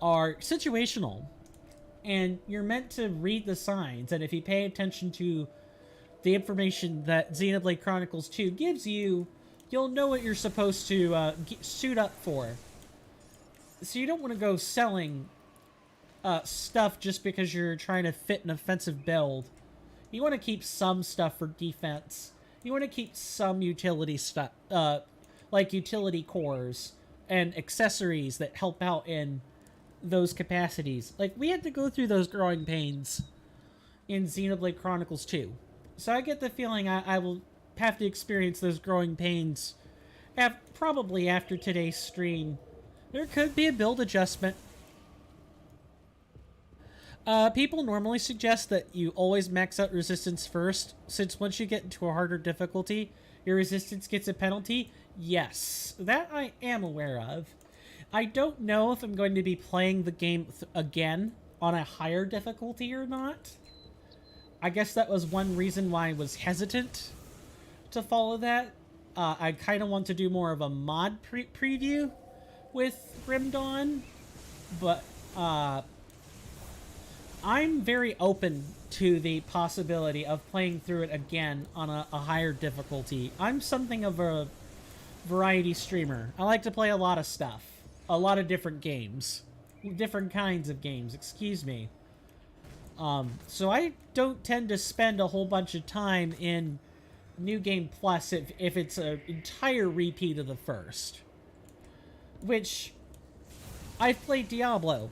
are situational. And you're meant to read the signs, and if you pay attention to the information that Xenoblade Chronicles 2 gives you, you'll know what you're supposed to suit up for. So you don't want to go selling stuff just because you're trying to fit an offensive build. You want to keep some stuff for defense. You want to keep some utility stuff, like utility cores and accessories that help out in those capacities. Like, we had to go through those growing pains in Xenoblade Chronicles 2. So I get the feeling I will have to experience those growing pains probably after today's stream. There could be a build adjustment. People normally suggest that you always max out resistance first, since once you get into a harder difficulty, your resistance gets a penalty. Yes, that I am aware of. I don't know if I'm going to be playing the game again on a higher difficulty or not. I guess that was one reason why I was hesitant to follow that. I kind of want to do more of a mod preview with Grim Dawn, but I'm very open to the possibility of playing through it again on a higher difficulty. I'm something of a variety streamer. I like to play a lot of stuff. A lot of different games. Different kinds of games, excuse me. So I don't tend to spend a whole bunch of time in New Game Plus if it's an entire repeat of the first. Which, I've played Diablo.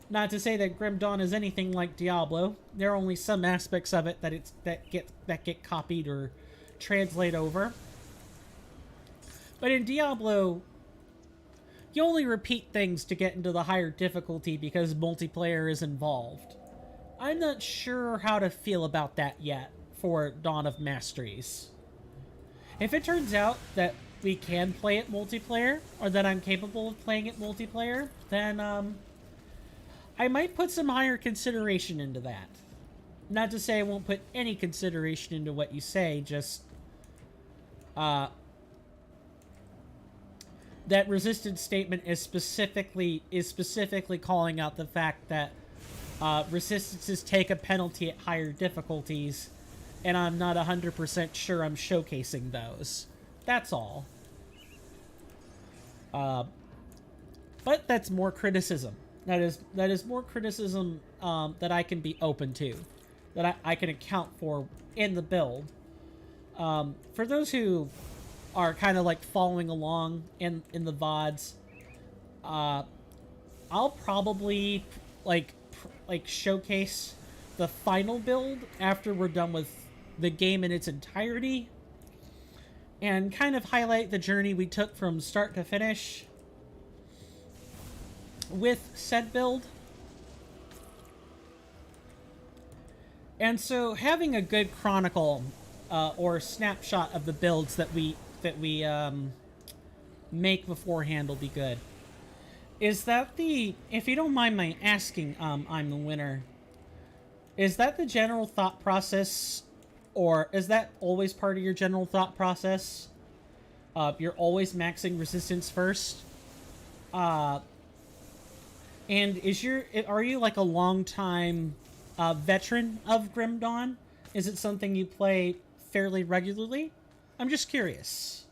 Not to say that Grim Dawn is anything like Diablo. There are only some aspects of it that get copied or translate over. But in Diablo, you only repeat things to get into the higher difficulty because multiplayer is involved. I'm not sure how to feel about that yet for Dawn of Masteries. If it turns out that we can play it multiplayer, or that I'm capable of playing it multiplayer, then I might put some higher consideration into that. Not to say I won't put any consideration into what you say, just that resistance statement is specifically calling out the fact that resistances take a penalty at higher difficulties, and I'm not 100% sure I'm showcasing those. That's all. But that's more criticism. That is more criticism that I can be open to, that I can account for in the build. For those who are kind of like following along in the VODs, I'll probably like showcase the final build after we're done with the game in its entirety, and kind of highlight the journey we took from start to finish with said build. And so having a good chronicle or snapshot of the builds that we make beforehand will be good. Is that the, if you don't mind my asking, I'm the winner, is that the general thought process, or is that always part of your general thought process? You're always maxing resistance first? And are you like a long time veteran of Grim Dawn? Is it something you play fairly regularly? I'm just curious.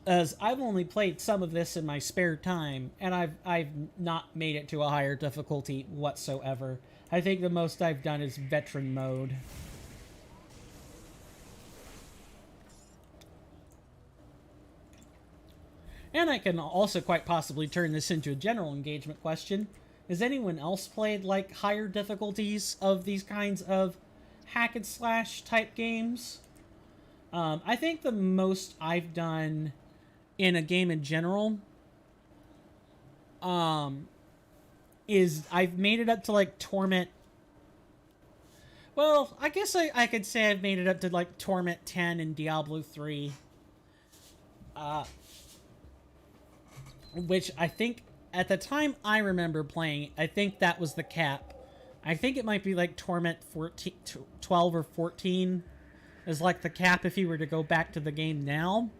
As I've only played some of this in my spare time, and I've not made it to a higher difficulty whatsoever. I think the most I've done is veteran mode. And I can also quite possibly turn this into a general engagement question. Has anyone else played like higher difficulties of these kinds of hack and slash type games? I think the most I've done in a game in general is I've made it up to like Torment. Well, I guess I could say I've made it up to like Torment 10 and Diablo 3. Which I think at the time I remember playing, I think that was the cap. I think it might be like Torment 14, 12 or 14 is like the cap if you were to go back to the game now.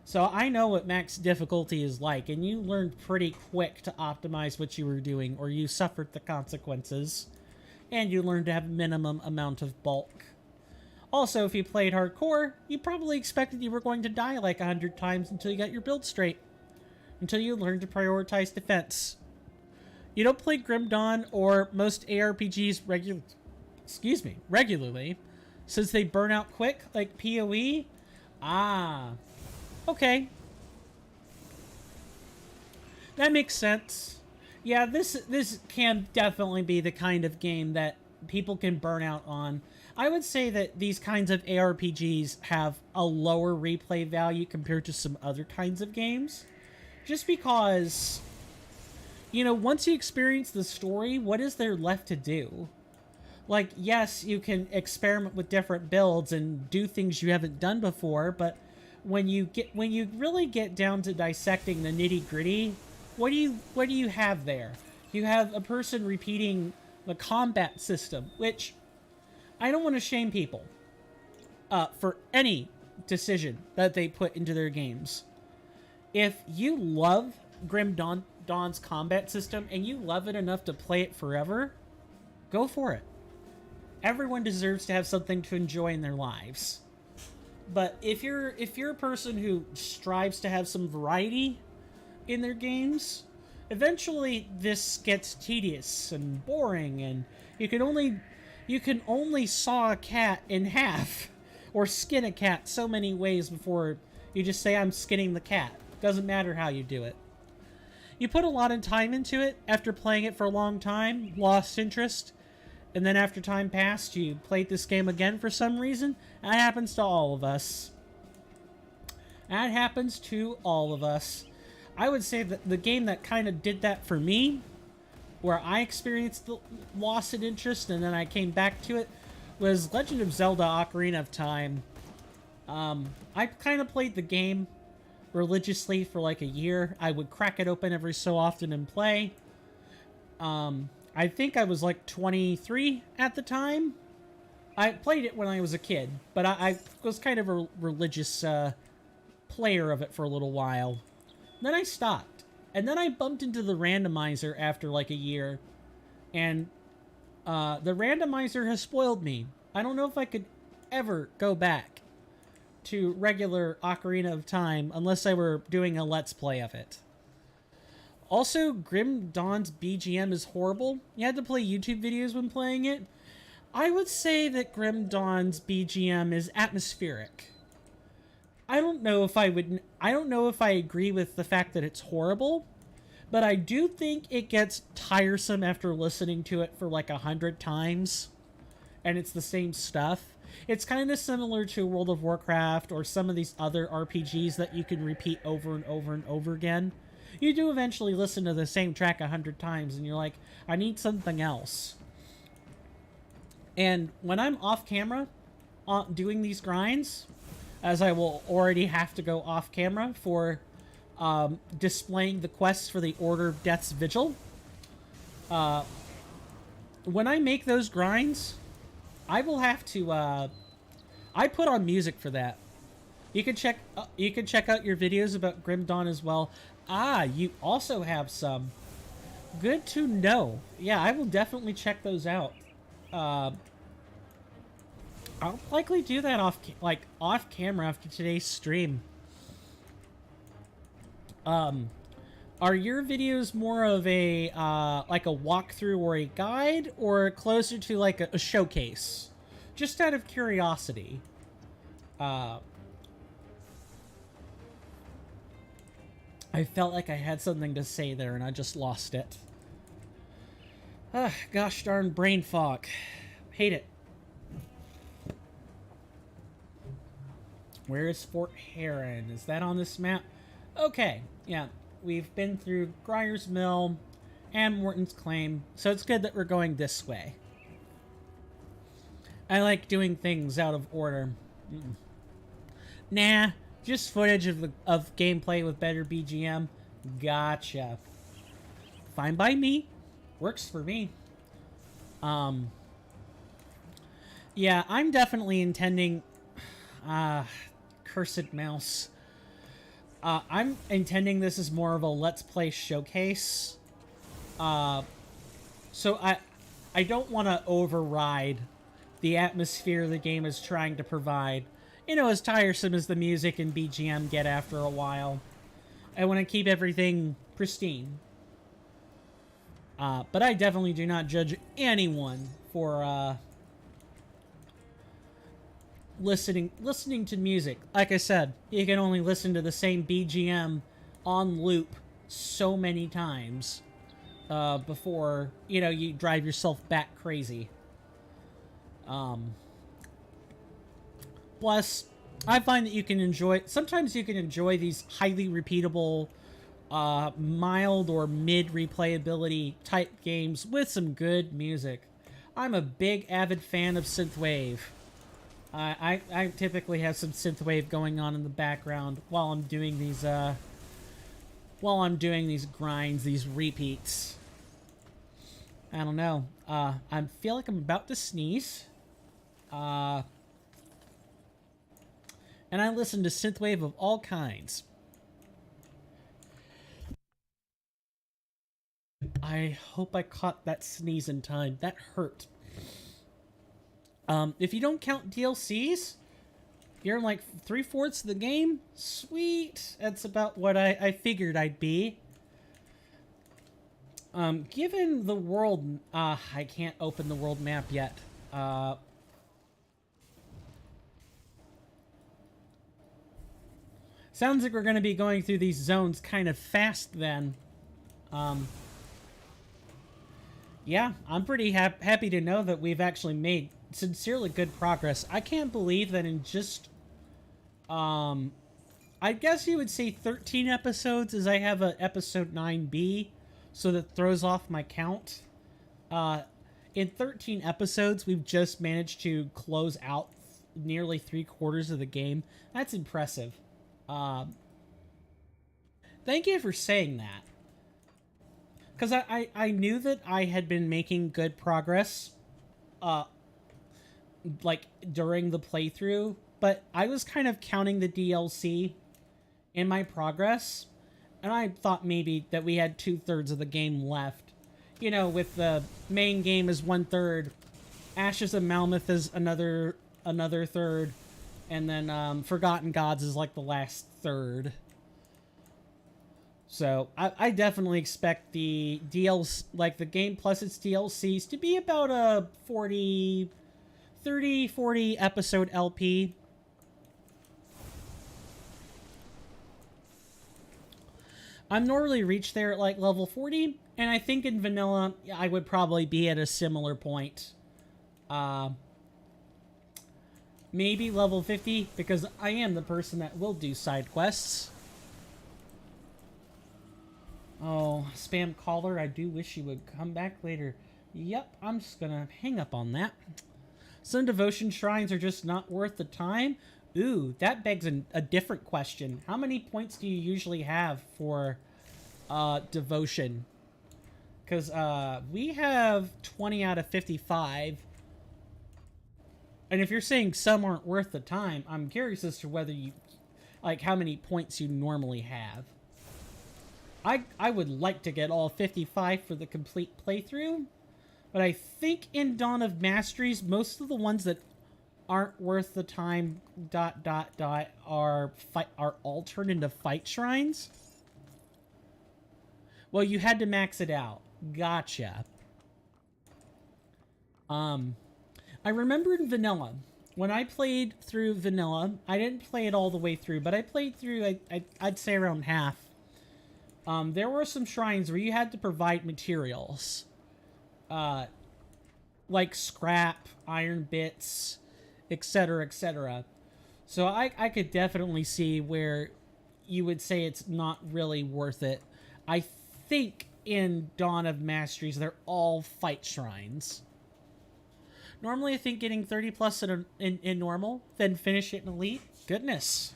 So I know what max difficulty is like, and you learned pretty quick to optimize what you were doing, or you suffered the consequences. And you learned to have minimum amount of bulk. Also, if you played hardcore, you probably expected you were going to die like 100 times until you got your build straight. Until you learned to prioritize defense. You don't play Grim Dawn or most ARPGs regularly, since they burn out quick, like PoE? Ah. Okay. That makes sense. Yeah, this can definitely be the kind of game that people can burn out on. I would say that these kinds of ARPGs have a lower replay value compared to some other kinds of games. Just because, you know, once you experience the story, what is there left to do? Like, yes, you can experiment with different builds and do things you haven't done before, but when you really get down to dissecting the nitty-gritty, what do you have there? You have a person repeating the combat system, which I don't want to shame people for any decision that they put into their games. If you love Grim Dawn's combat system and you love it enough to play it forever, go for it. Everyone deserves to have something to enjoy in their lives. But if you're a person who strives to have some variety in their games, eventually this gets tedious and boring, and you can only saw a cat in half or skin a cat so many ways before you just say, I'm skinning the cat. Doesn't matter how you do it. You put a lot of time into it after playing it for a long time, lost interest, and then after time passed, you played this game again for some reason. That happens to all of us. That happens to all of us. I would say that the game that kind of did that for me, where I experienced the loss of interest and then I came back to it, was Legend of Zelda Ocarina of Time. I kind of played the game religiously for like a year. I would crack it open every so often and play. I think I was like 23 at the time. I played it when I was a kid, but I was kind of a religious player of it for a little while. Then I stopped. And then I bumped into the randomizer after like a year. And the randomizer has spoiled me. I don't know if I could ever go back to regular Ocarina of Time unless I were doing a Let's Play of it. Also, Grim Dawn's BGM is horrible. You had to play YouTube videos when playing it. I would say that Grim Dawn's BGM is atmospheric. I don't know if I agree with the fact that it's horrible, but I do think it gets tiresome after listening to it for like 100 times, and it's the same stuff. It's kind of similar to World of Warcraft or some of these other RPGs that you can repeat over and over and over again. you do eventually listen to the same track 100 times, and you're like, I need something else. And when I'm off camera doing these grinds, as I will already have to go off camera for displaying the quests for the Order of Death's Vigil, when I make those grinds, I will have to, I put on music for that. You can check out your videos about Grim Dawn as well. Ah, you also have some. Good to know. Yeah, I will definitely check those out. I'll likely do that off camera after today's stream. Are your videos more of a like a walkthrough or a guide, or closer to like a showcase? Just out of curiosity. I felt like I had something to say there and I just lost it. Gosh darn brain fog. Hate it. Where is Fort Heron? Is that on this map? Okay, yeah. We've been through Grier's Mill and Morton's Claim, so it's good that we're going this way. I like doing things out of order. Nah, just footage of gameplay with better BGM. Gotcha. Fine by me. Works for me. Yeah, I'm definitely intending... cursed mouse. I'm intending this as more of a Let's Play showcase. So I don't want to override the atmosphere the game is trying to provide. You know, as tiresome as the music and BGM get after a while. I want to keep everything pristine. But I definitely do not judge anyone for listening to music. Like I said, you can only listen to the same BGM on loop so many times before, you know, you drive yourself bat crazy. Plus, I find that you can enjoy... Sometimes you can enjoy these highly repeatable, mild or mid-replayability type games with some good music. I'm a big, avid fan of synthwave. I typically have some synthwave going on in the background while I'm doing these, grinds, these repeats. I don't know. I feel like I'm about to sneeze. And I listen to synthwave of all kinds. I hope I caught that sneeze in time. That hurt. If you don't count DLCs, you're like 3/4 of the game. Sweet. That's about what I figured I'd be. Given the world... I can't open the world map yet. Sounds like we're going to be going through these zones kind of fast then. Yeah, I'm pretty happy to know that we've actually made sincerely good progress. I can't believe that in just... I guess you would say 13 episodes, as I have a episode 9B, so that throws off my count. In 13 episodes, we've just managed to close out nearly 3/4 of the game. That's impressive. Thank you for saying that. Because I knew that I had been making good progress, like, during the playthrough, but I was kind of counting the DLC in my progress, and I thought maybe that we had 2/3 of the game left. You know, with the main game as 1/3, Ashes of Malmouth is another third, and then Forgotten Gods is like the last third. So I definitely expect the DLC, like the game plus its DLCs, to be about a 40 episode LP. I'm normally reached there at like level 40, and I think in vanilla I would probably be at a similar point. Maybe level 50, because I am the person that will do side quests. Oh, spam caller, I do wish you would come back later. Yep, I'm just gonna hang up on that. Some devotion shrines are just not worth the time. Ooh, that begs a different question. How many points do you usually have for devotion? Because we have 20 out of 55. And if you're saying some aren't worth the time, I'm curious as to whether you, like, how many points you normally have. I would like to get all 55 for the complete playthrough, but I think in Dawn of Masteries, most of the ones that aren't worth the time, are all turned into fight shrines. Well, you had to max it out. Gotcha. I remember in Vanilla, when I played through Vanilla, I didn't play it all the way through, but I played through, I'd say around half. There were some shrines where you had to provide materials. Like scrap, iron bits, etc., etc. So I could definitely see where you would say it's not really worth it. I think in Dawn of Masteries, they're all fight shrines. Normally, I think getting 30 plus in normal, then finish it in Elite. Goodness.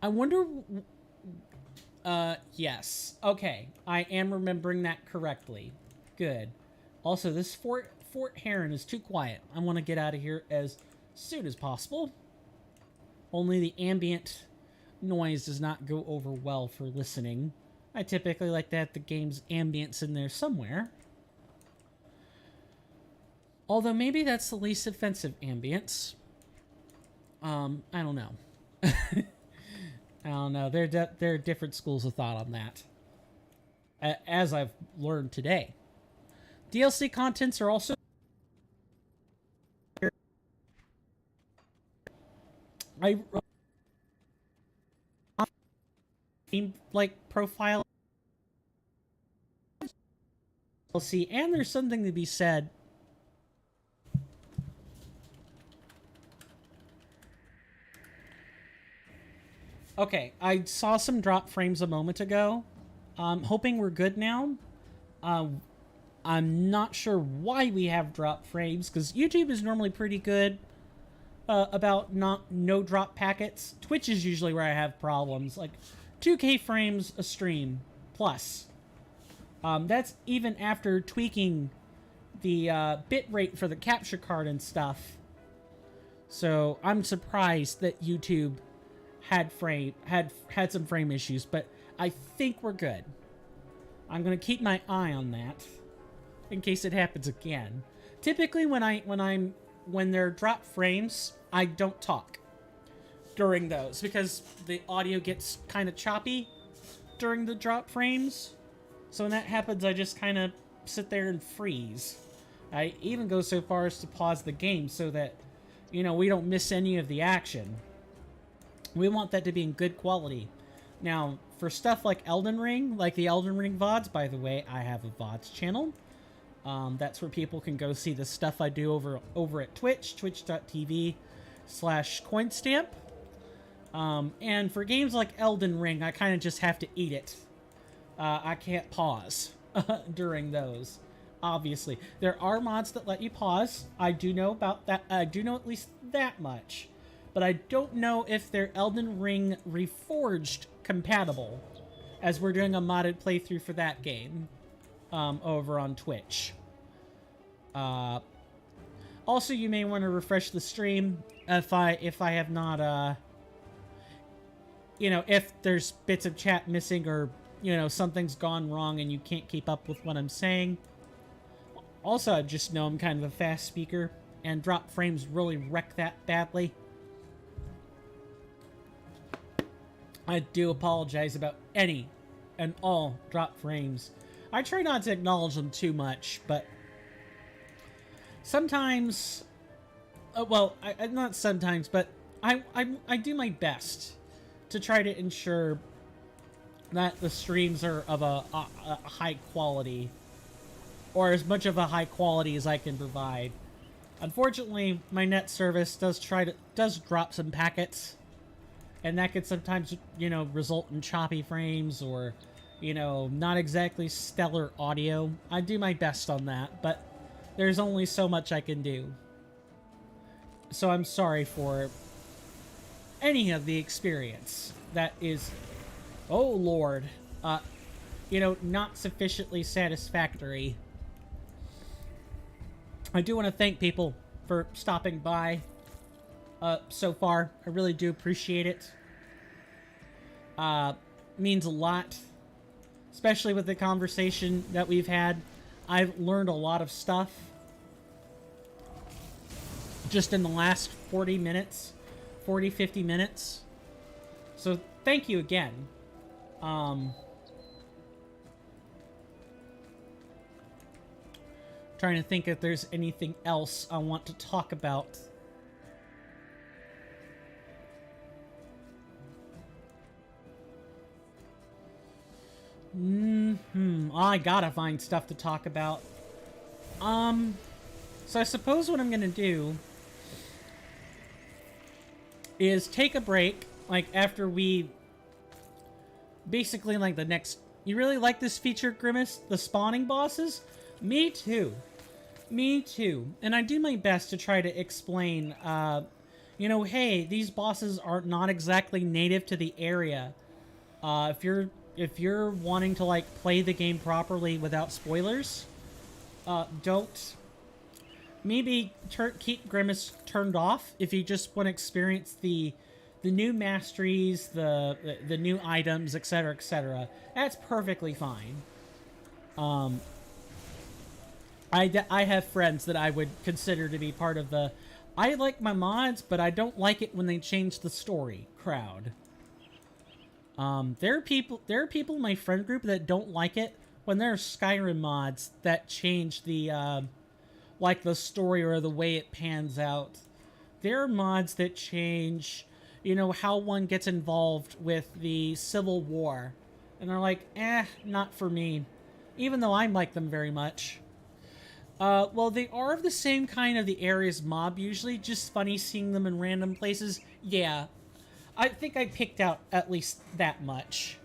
I wonder... yes. Okay. I am remembering that correctly. Good. Also, this Fort Heron is too quiet. I want to get out of here as soon as possible. Only the ambient noise does not go over well for listening. I typically like to have the game's ambience in there somewhere. Although maybe that's the least offensive ambience. I don't know. I don't know. There are different schools of thought on that. As I've learned today. DLC contents are also... like profile DLC, and there's something to be said. Okay, I saw some drop frames a moment ago. I'm hoping we're good now. I'm not sure why we have drop frames, because YouTube is normally pretty good about no drop packets. Twitch is usually where I have problems, like 2K frames a stream plus. That's even after tweaking the bit rate for the capture card and stuff. So I'm surprised that YouTube had some frame issues, but I think we're good. I'm gonna keep my eye on that in case it happens again. Typically, when there are drop frames, I don't talk during those because the audio gets kind of choppy during the drop frames. So when that happens, I just kind of sit there and freeze. I even go so far as to pause the game so that, you know, we don't miss any of the action. We want that to be in good quality. Now, for stuff like Elden Ring, like the Elden Ring VODs, by the way, I have a VODs channel. That's where people can go see the stuff I do over at Twitch, twitch.tv/coinstamp. And for games like Elden Ring, I kind of just have to eat it. I can't pause during those. Obviously, there are mods that let you pause. I do know about that. I do know at least that much. But I don't know if they're Elden Ring Reforged compatible, as we're doing a modded playthrough for that game over on Twitch. Also, you may want to refresh the stream if I have not, you know, if there's bits of chat missing or, you know, something's gone wrong and you can't keep up with what I'm saying. Also, I just know I'm kind of a fast speaker, and drop frames really wreck that badly. I do apologize about any and all drop frames. I try not to acknowledge them too much, but sometimes, well, not sometimes, but I do my best to try to ensure that the streams are of a high quality, or as much of a high quality as I can provide. Unfortunately, my net service does drop some packets And that could sometimes, you know, result in choppy frames or, you know, not exactly stellar audio. I do my best on that, but there's only so much I can do. So I'm sorry for any of the experience that is, oh lord, you know, not sufficiently satisfactory. I do want to thank people for stopping by so far. I really do appreciate it. Means a lot, especially with the conversation that we've had. I've learned a lot of stuff just in the last 40 minutes, 50 minutes. So thank you again. Trying to think if there's anything else I want to talk about. I gotta find stuff to talk about. So I suppose what I'm gonna do is take a break, like, after we... Basically, like, the next... You really like this feature, Grimace? The spawning bosses? Me too. Me too. And I do my best to try to explain, you know, hey, these bosses are not exactly native to the area. If you're wanting to, like, play the game properly without spoilers, don't. Maybe keep Grimace turned off if you just want to experience the new masteries, the new items, etc., etc. That's perfectly fine. I have friends that I would consider to be part of the I like my mods, but I don't like it when they change the story crowd. There are people in my friend group that don't like it when there are Skyrim mods that change the like the story or the way it pans out. There are mods that change, you know, how one gets involved with the Civil War. And they're like, not for me. Even though I like them very much. Well, they are of the same kind of the area's mob usually. Just funny seeing them in random places. Yeah. I think I picked out at least that much.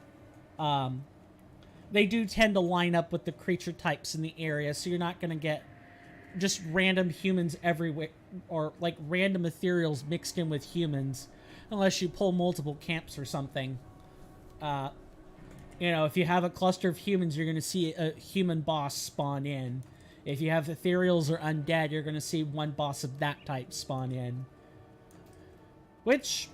They do tend to line up with the creature types in the area, so you're not going to get just random humans everywhere, or like random ethereals mixed in with humans, unless you pull multiple camps or something. You know, if you have a cluster of humans, you're going to see a human boss spawn in. If you have ethereals or undead, you're going to see one boss of that type spawn in. Which,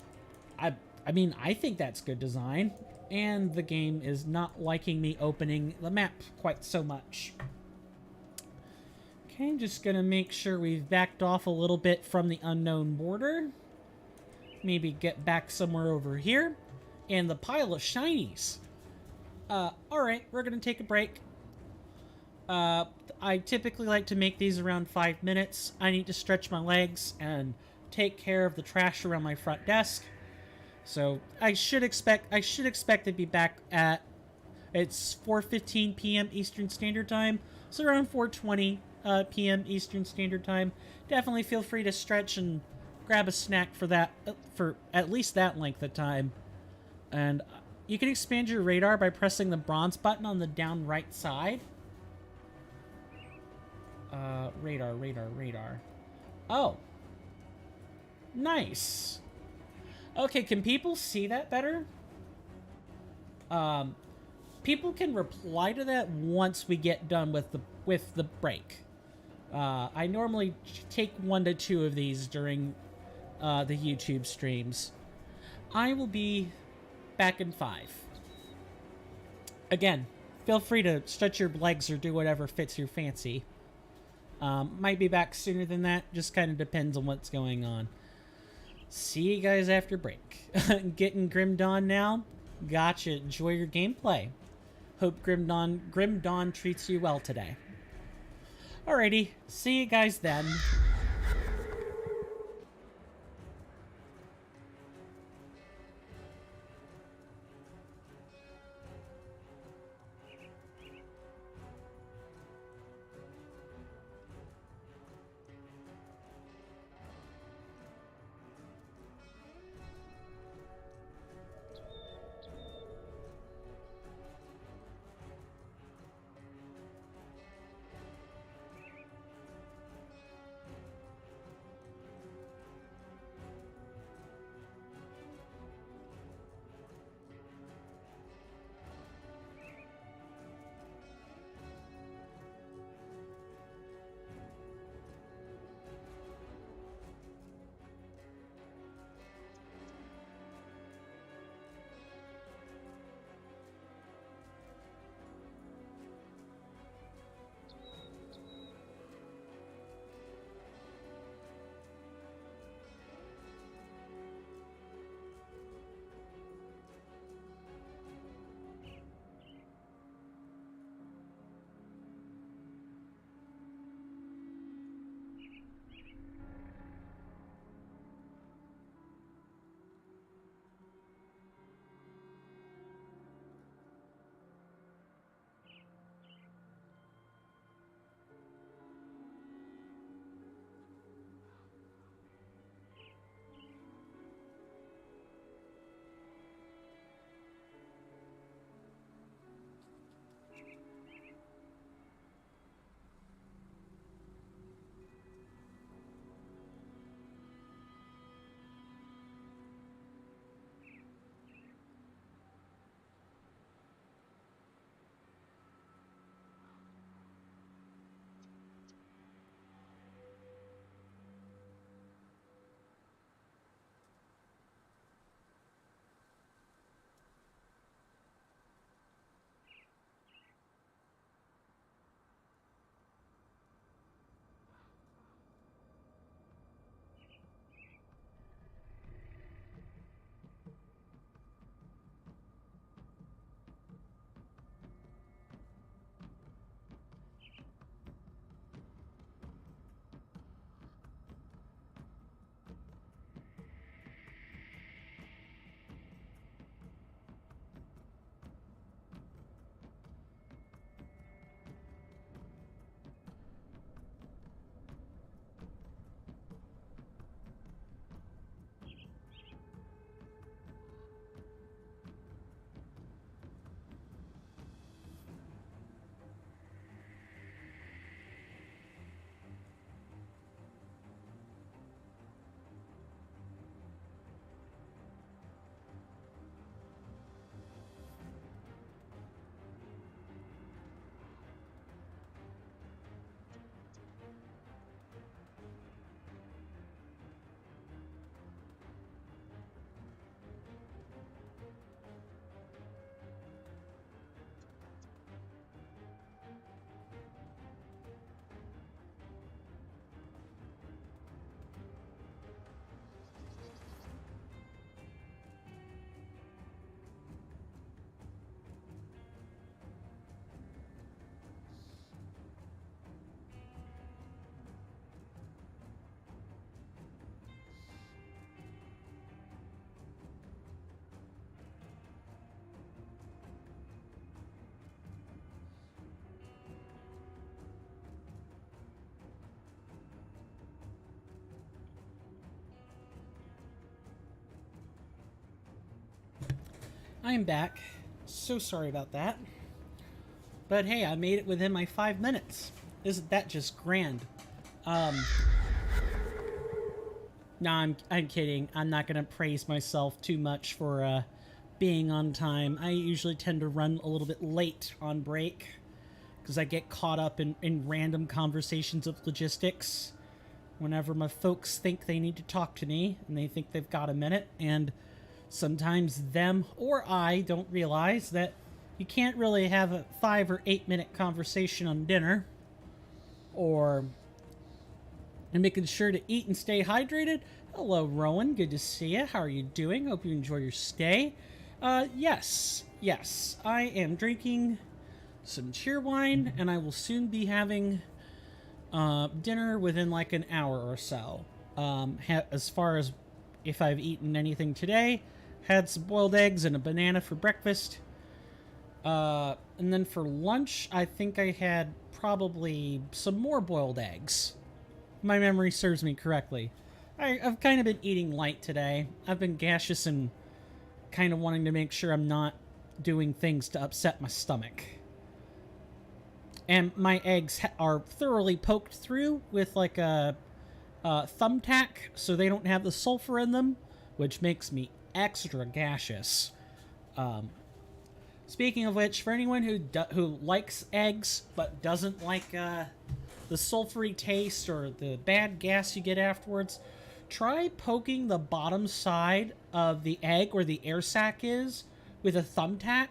I mean, I think that's good design. And the game is not liking me opening the map quite so much. Okay, just gonna make sure we've backed off a little bit from the unknown border. Maybe get back somewhere over here. And the pile of shinies. Alright, we're gonna take a break. I typically like to make these around 5 minutes. I need to stretch my legs and take care of the trash around my front desk. So I should expect to be back at, it's 4:15 p.m. Eastern Standard Time, so around 4:20 p.m. Eastern Standard Time. Definitely feel free to stretch and grab a snack for that, for at least that length of time. And you can expand your radar by pressing the bronze button on the down right side. Radar. Oh. Nice. Okay, can people see that better? People can reply to that once we get done with the break. I normally take 1 to 2 of these during the YouTube streams. I will be back in 5. Again, feel free to stretch your legs or do whatever fits your fancy. Might be back sooner than that. Just kind of depends on what's going on. See you guys after break. Getting Grim Dawn now? Gotcha. Enjoy your gameplay. Hope Grim Dawn treats you well today. Alrighty. See you guys then. I'm back. So sorry about that. But hey, I made it within my 5 minutes. Isn't that just grand? No, I'm kidding. I'm not gonna praise myself too much for being on time. I usually tend to run a little bit late on break because I get caught up in random conversations of logistics whenever my folks think they need to talk to me and they think they've got a minute, and sometimes them or I don't realize that you can't really have a 5 or 8 minute conversation on dinner, or and making sure to eat and stay hydrated. Hello, Rowan. Good to see you. How are you doing? Hope you enjoy your stay. Yes, I am drinking some cheer wine, and I will soon be having dinner within like an hour or so. As far as if I've eaten anything today, had some boiled eggs and a banana for breakfast. And then for lunch, I think I had probably some more boiled eggs. My memory serves me correctly. I've kind of been eating light today. I've been gaseous and kind of wanting to make sure I'm not doing things to upset my stomach. And my eggs are thoroughly poked through with like a thumbtack, so they don't have the sulfur in them, which makes me extra gaseous. Speaking of which, for anyone who likes eggs but doesn't like the sulfury taste or the bad gas you get afterwards, try poking the bottom side of the egg where the air sac is with a thumbtack.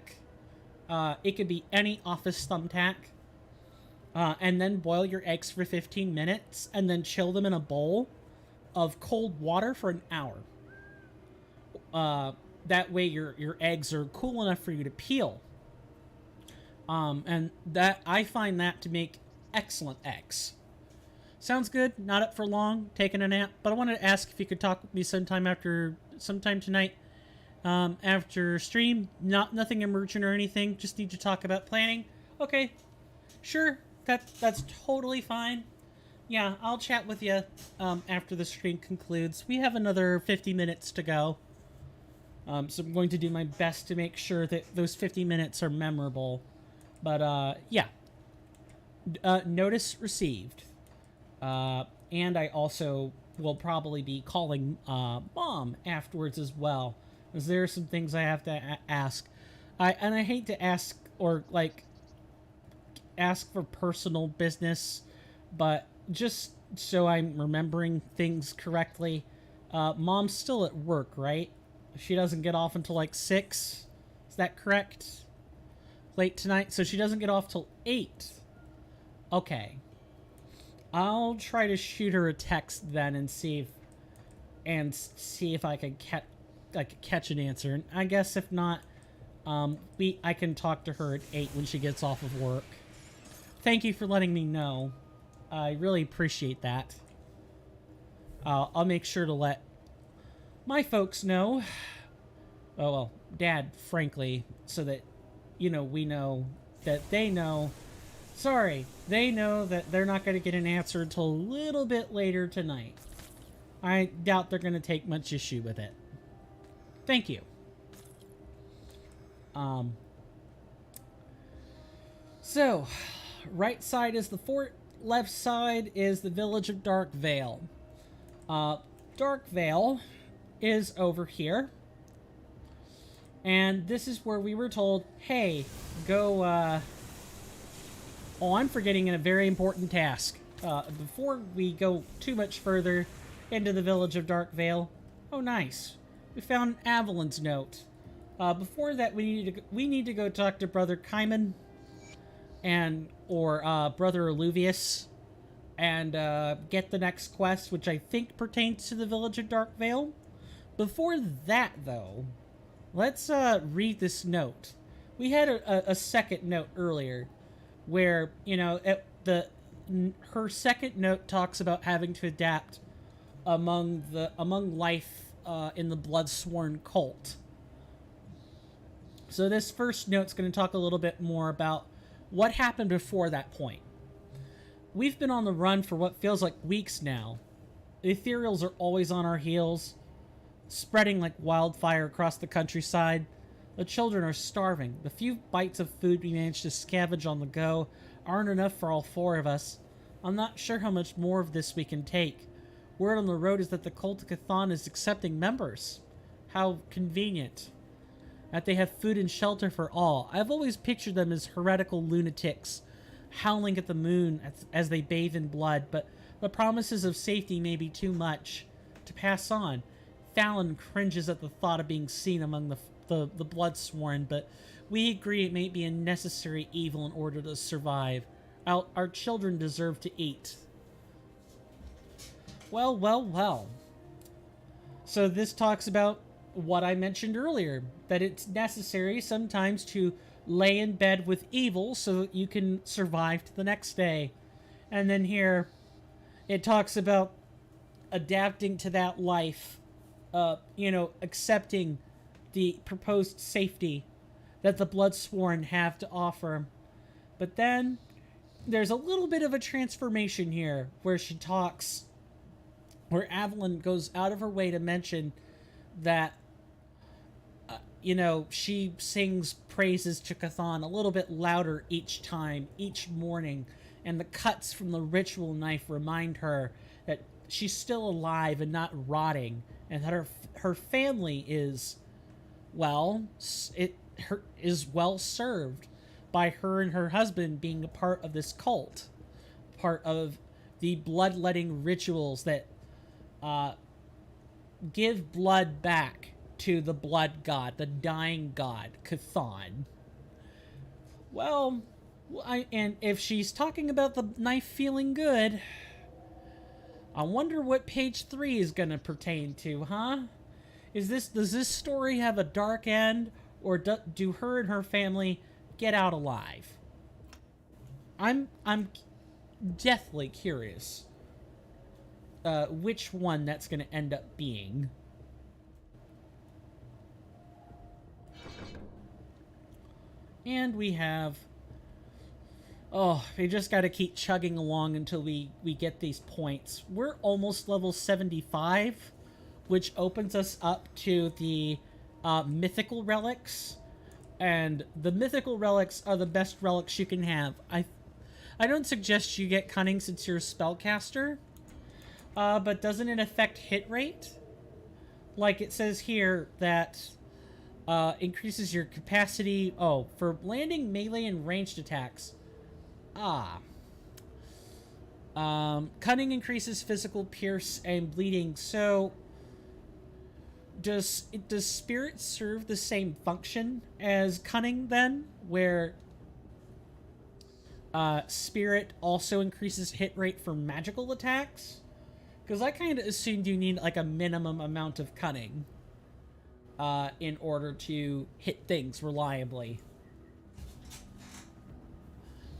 It could be any office thumbtack. And then boil your eggs for 15 minutes and then chill them in a bowl of cold water for an hour. That way your eggs are cool enough for you to peel. And that I find that to make excellent eggs. Sounds good. Not up for long. Taking a nap. But I wanted to ask if you could talk with me sometime tonight. After stream. Nothing emergent or anything. Just need to talk about planning. Okay. Sure. That's totally fine. Yeah, I'll chat with you after the stream concludes. We have another 50 minutes to go. So I'm going to do my best to make sure that those 50 minutes are memorable. But, yeah. Notice received. And I also will probably be calling Mom afterwards as well, because there are some things I have to ask. I hate to ask or ask for personal business, but just so I'm remembering things correctly, Mom's still at work, right? She doesn't get off until like 6. Is that correct? Late tonight, so she doesn't get off till 8. Okay. I'll try to shoot her a text then and see if I can catch an answer. And I guess if not, I can talk to her at 8 when she gets off of work. Thank you for letting me know. I really appreciate that. I'll make sure to let my folks know. Oh, well, Dad, frankly, so that, we know that they know. Sorry, they know that they're not going to get an answer until a little bit later tonight. I doubt they're going to take much issue with it. Thank you. So, right side is the fort, left side is the village of Dark Vale. Dark Vale is over here. And this is where we were told, hey, go, Oh, I'm forgetting a very important task. Before we go too much further into the village of Dark Vale. Oh, nice. We found Avalon's note. Before that, we need to go talk to Brother Kaiman or Brother Alluvius and get the next quest, which I think pertains to the village of Dark Vale. Before that, though, let's read this note. We had a second note earlier where, her second note talks about having to adapt among life in the Bloodsworn cult. So this first note's going to talk a little bit more about what happened before that point. We've been on the run for what feels like weeks now. The Ethereals are always on our heels, spreading like wildfire across the countryside. The children are starving. The few bites of food we manage to scavenge on the go aren't enough for all 4 of us. I'm not sure how much more of this we can take. Word on the road is that the cult of Chthon is accepting members. How convenient. That they have food and shelter for all. I've always pictured them as heretical lunatics, howling at the moon as they bathe in blood, but the promises of safety may be too much to pass on. Fallon cringes at the thought of being seen among the blood-sworn, but we agree it may be a necessary evil in order to survive. Our children deserve to eat. Well, well, well. So this talks about what I mentioned earlier, that it's necessary sometimes to lay in bed with evil so that you can survive to the next day. And then here, it talks about adapting to that life, accepting the proposed safety that the Bloodsworn have to offer. But then there's a little bit of a transformation here where Avalon goes out of her way to mention that she sings praises to Chthon a little bit louder each time, each morning, and the cuts from the ritual knife remind her that she's still alive and not rotting, and that her family is well served by her and her husband being a part of this cult, part of the bloodletting rituals that give blood back to the blood god, the dying god, Chthon. Well, and if she's talking about the knife feeling good, I wonder what page 3 is going to pertain to, huh? Does this story have a dark end, or do her and her family get out alive? I'm deathly curious which one that's going to end up being. And we have... we just got to keep chugging along until we get these points. We're almost level 75, which opens us up to the mythical relics. And the mythical relics are the best relics you can have. I don't suggest you get cunning since you're a spellcaster. But doesn't it affect hit rate? Like it says here that increases your capacity... for landing melee and ranged attacks. Cunning increases physical pierce and bleeding. So, does spirit serve the same function as cunning then? Where spirit also increases hit rate for magical attacks? Because I kind of assumed you need like a minimum amount of cunning in order to hit things reliably.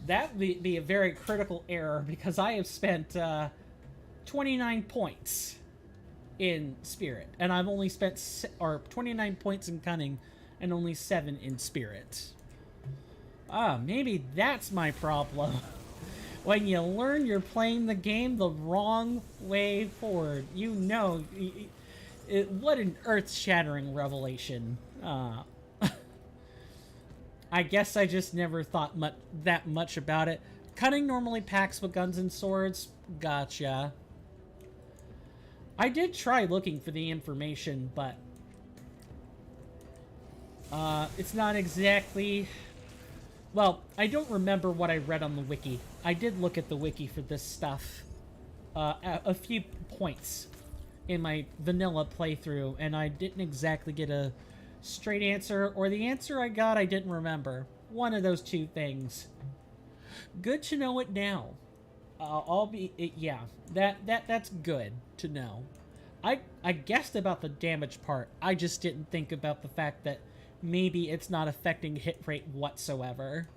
That would be a very critical error, because I have spent 29 points in Spirit, and I've only spent 29 points in Cunning, and only 7 in Spirit. Maybe that's my problem. When you learn you're playing the game the wrong way forward, what an earth-shattering revelation. I guess I just never thought that much about it. Cunning normally packs with guns and swords. Gotcha. I did try looking for the information, but it's not exactly... Well, I don't remember what I read on the wiki. I did look at the wiki for this stuff a few points in my vanilla playthrough, and I didn't exactly get a straight answer, or the answer I got I didn't remember. One of those two things. Good to know it now. That's good to know. I guessed about the damage part. I just didn't think about the fact that maybe it's not affecting hit rate whatsoever.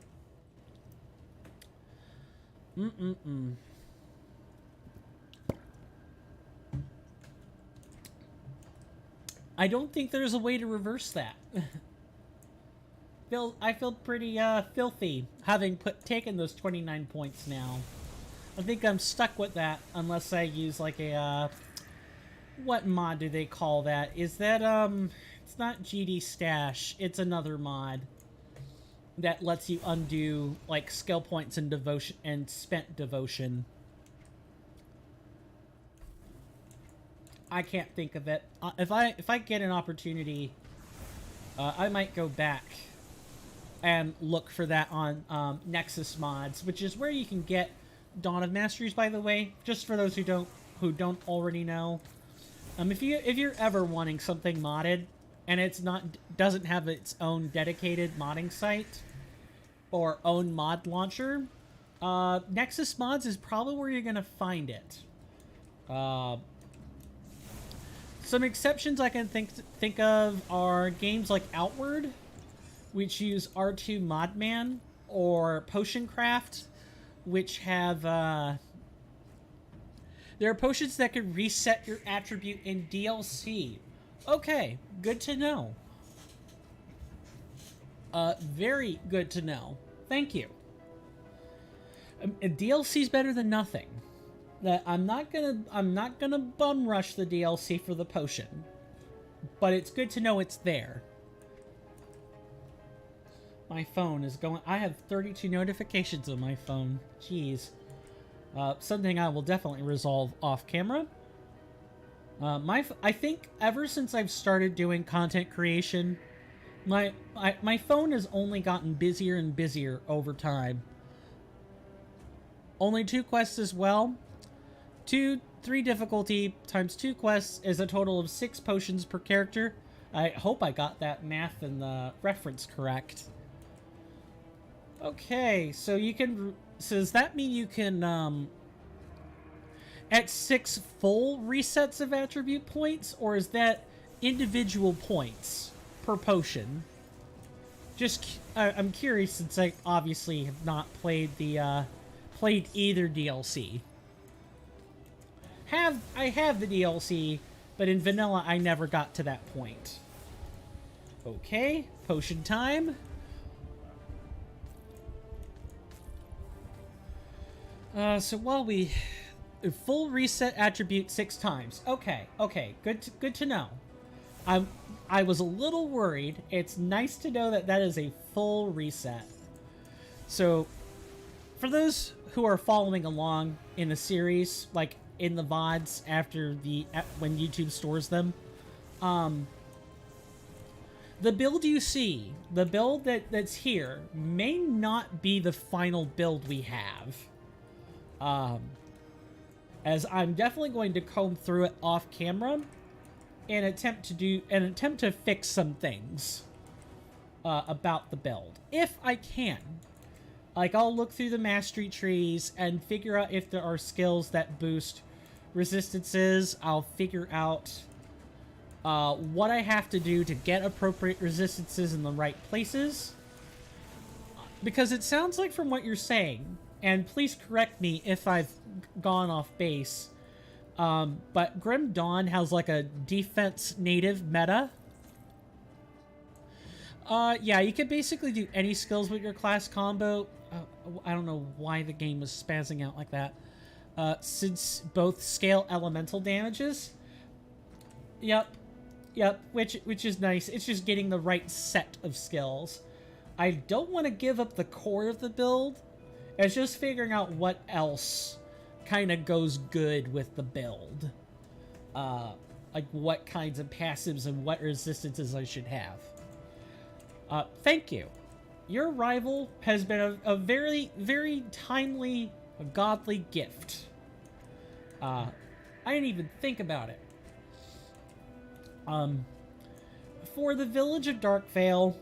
I don't think there's a way to reverse that. I feel pretty filthy having taken those 29 points now. I think I'm stuck with that unless I use like a what mod do they call that? Is that It's not GD Stash. It's another mod that lets you undo like skill points and devotion and spent devotion. I can't think of it. If I get an opportunity, I might go back and look for that on Nexus Mods, which is where you can get Dawn of Masteries, by the way, just for those who don't already know. If you're ever wanting something modded and it's doesn't have its own dedicated modding site or own mod launcher, Nexus Mods is probably where you're gonna find it. Some exceptions I can think of are games like Outward, which use R2 Modman, or Potioncraft, which have there are potions that can reset your attribute in DLC. Okay, good to know. Very good to know. Thank you. DLC's better than nothing. That I'm not gonna bum rush the DLC for the potion, but it's good to know it's there. My phone is going. I have 32 notifications on my phone. Jeez. Something I will definitely resolve off camera. I think ever since I've started doing content creation, my phone has only gotten busier and busier over time. Only 2 quests as well. 3 difficulty times 2 quests is a total of 6 potions per character. I hope I got that math and the reference correct. Okay, so you can... So does that mean you can, at 6 full resets of attribute points, or is that individual points per potion? Just, I'm curious since I obviously have not played the, played either DLC. I have the DLC, but in vanilla I never got to that point. Okay, potion time. So while we... Full reset attribute 6 times. Okay, good to know. I was a little worried. It's nice to know that that is a full reset. So, for those who are following along in the series, like in the VODs after when YouTube stores them, the build you see, the build that's here, may not be the final build we have. As I'm definitely going to comb through it off camera and attempt to fix some things about the build, if I can. Like, I'll look through the mastery trees and figure out if there are skills that boost resistances. I'll figure out what I have to do to get appropriate resistances in the right places. Because it sounds like from what you're saying, and please correct me if I've gone off base, but Grim Dawn has like a defense native meta. Yeah, you can basically do any skills with your class combo. I don't know why the game was spazzing out like that. Since both scale elemental damages. Yep, which is nice. It's just getting the right set of skills. I don't want to give up the core of the build. It's just figuring out what else kind of goes good with the build. Like what kinds of passives and what resistances I should have. Thank you. Your arrival has been a very, very timely, godly gift. I didn't even think about it. For the village of Darkvale,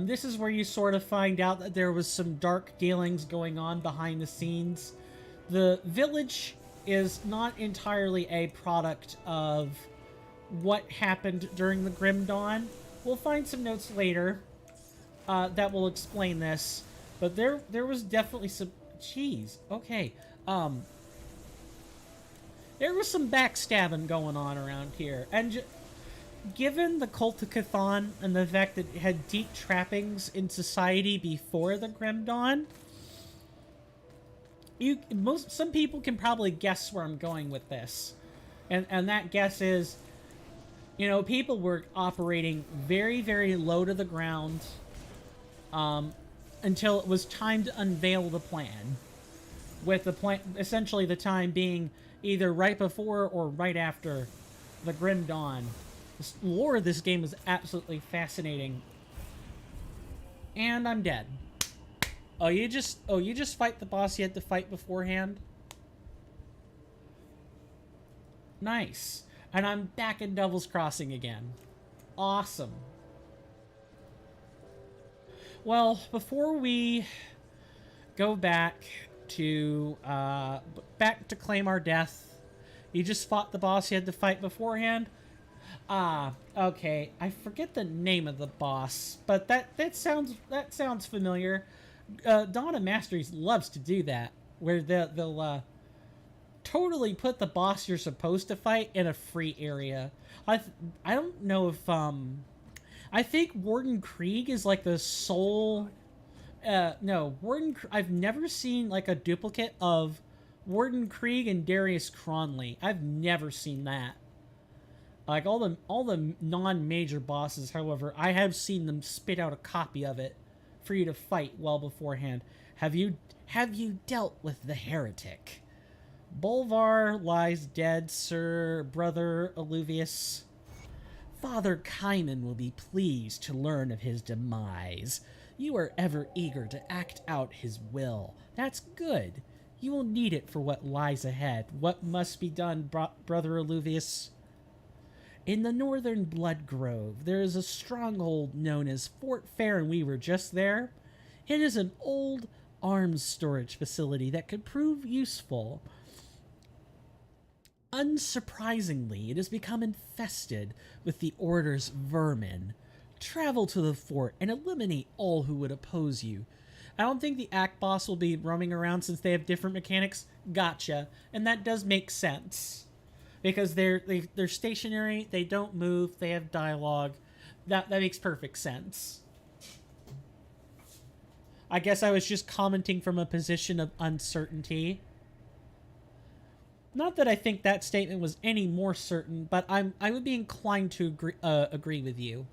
this is where you sort of find out that there was some dark dealings going on behind the scenes. The village is not entirely a product of what happened during the Grim Dawn. We'll find some notes later that will explain this, but there was definitely some... Jeez, okay. There was some backstabbing going on around here, and given the Cult of Chthon and the fact that it had deep trappings in society before the Grim Dawn, some people can probably guess where I'm going with this. And that guess is, You know, people were operating very, very low to the ground until it was time to unveil the plan. With the plan, essentially the time being either right before or right after the Grim Dawn. The lore of this game is absolutely fascinating. And I'm dead. Oh, you just fight the boss you had to fight beforehand? Nice. And I'm back in Devil's Crossing again. Awesome. Well, before we go back to claim our death, you just fought the boss you had to fight beforehand? Ah, okay. I forget the name of the boss, but that sounds familiar. Dawn of Masteries loves to do that, where they'll totally put the boss you're supposed to fight in a free area. I don't know if I think Warden Krieg is like the sole. No, I've never seen like a duplicate of Warden Krieg and Darius Cronley. I've never seen that. Like all the non-major bosses, however, I have seen them spit out a copy of it for you to fight well beforehand. Have you dealt with the heretic? Bolvar lies dead, sir, brother Alluvius. Father Kaiman will be pleased to learn of his demise. You are ever eager to act out his will. That's good. You will need it for what lies ahead. What must be done, brother Alluvius? In the northern Blood Grove, there is a stronghold known as Fort Fair, and we were just there. It is an old arms storage facility that could prove useful. Unsurprisingly, it has become infested with the Order's vermin. Travel to the fort and eliminate all who would oppose you. I don't think the Act Boss will be roaming around since they have different mechanics. Gotcha. And that does make sense. Because they're stationary, they don't move, they have dialogue. That makes perfect sense. I guess I was just commenting from a position of uncertainty. Not that I think that statement was any more certain, but I would be inclined to agree with you.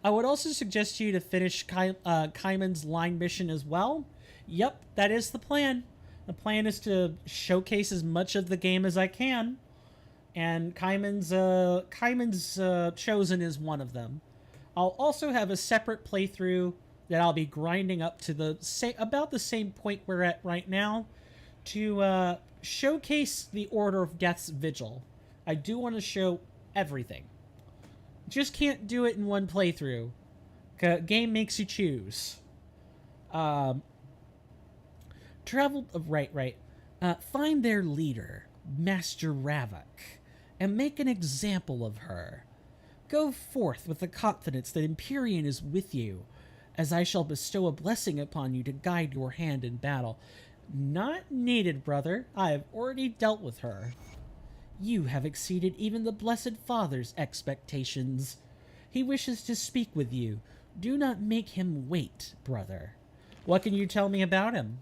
I would also suggest you to finish Kaiman's line mission as well. Yep, that is the plan. The plan is to showcase as much of the game as I can. And Kaiman's Chosen is one of them. I'll also have a separate playthrough that I'll be grinding up to about the same point we're at right now to showcase the Order of Death's Vigil. I do want to show everything. Just can't do it in one playthrough. Game makes you choose. Find their leader, Master Ravok, and make an example of her. Go forth with the confidence that Empyrean is with you, as I shall bestow a blessing upon you to guide your hand in battle. Not needed, brother. I have already dealt with her. You have exceeded even the Blessed Father's expectations. He wishes to speak with you. Do not make him wait, brother. What can you tell me about him?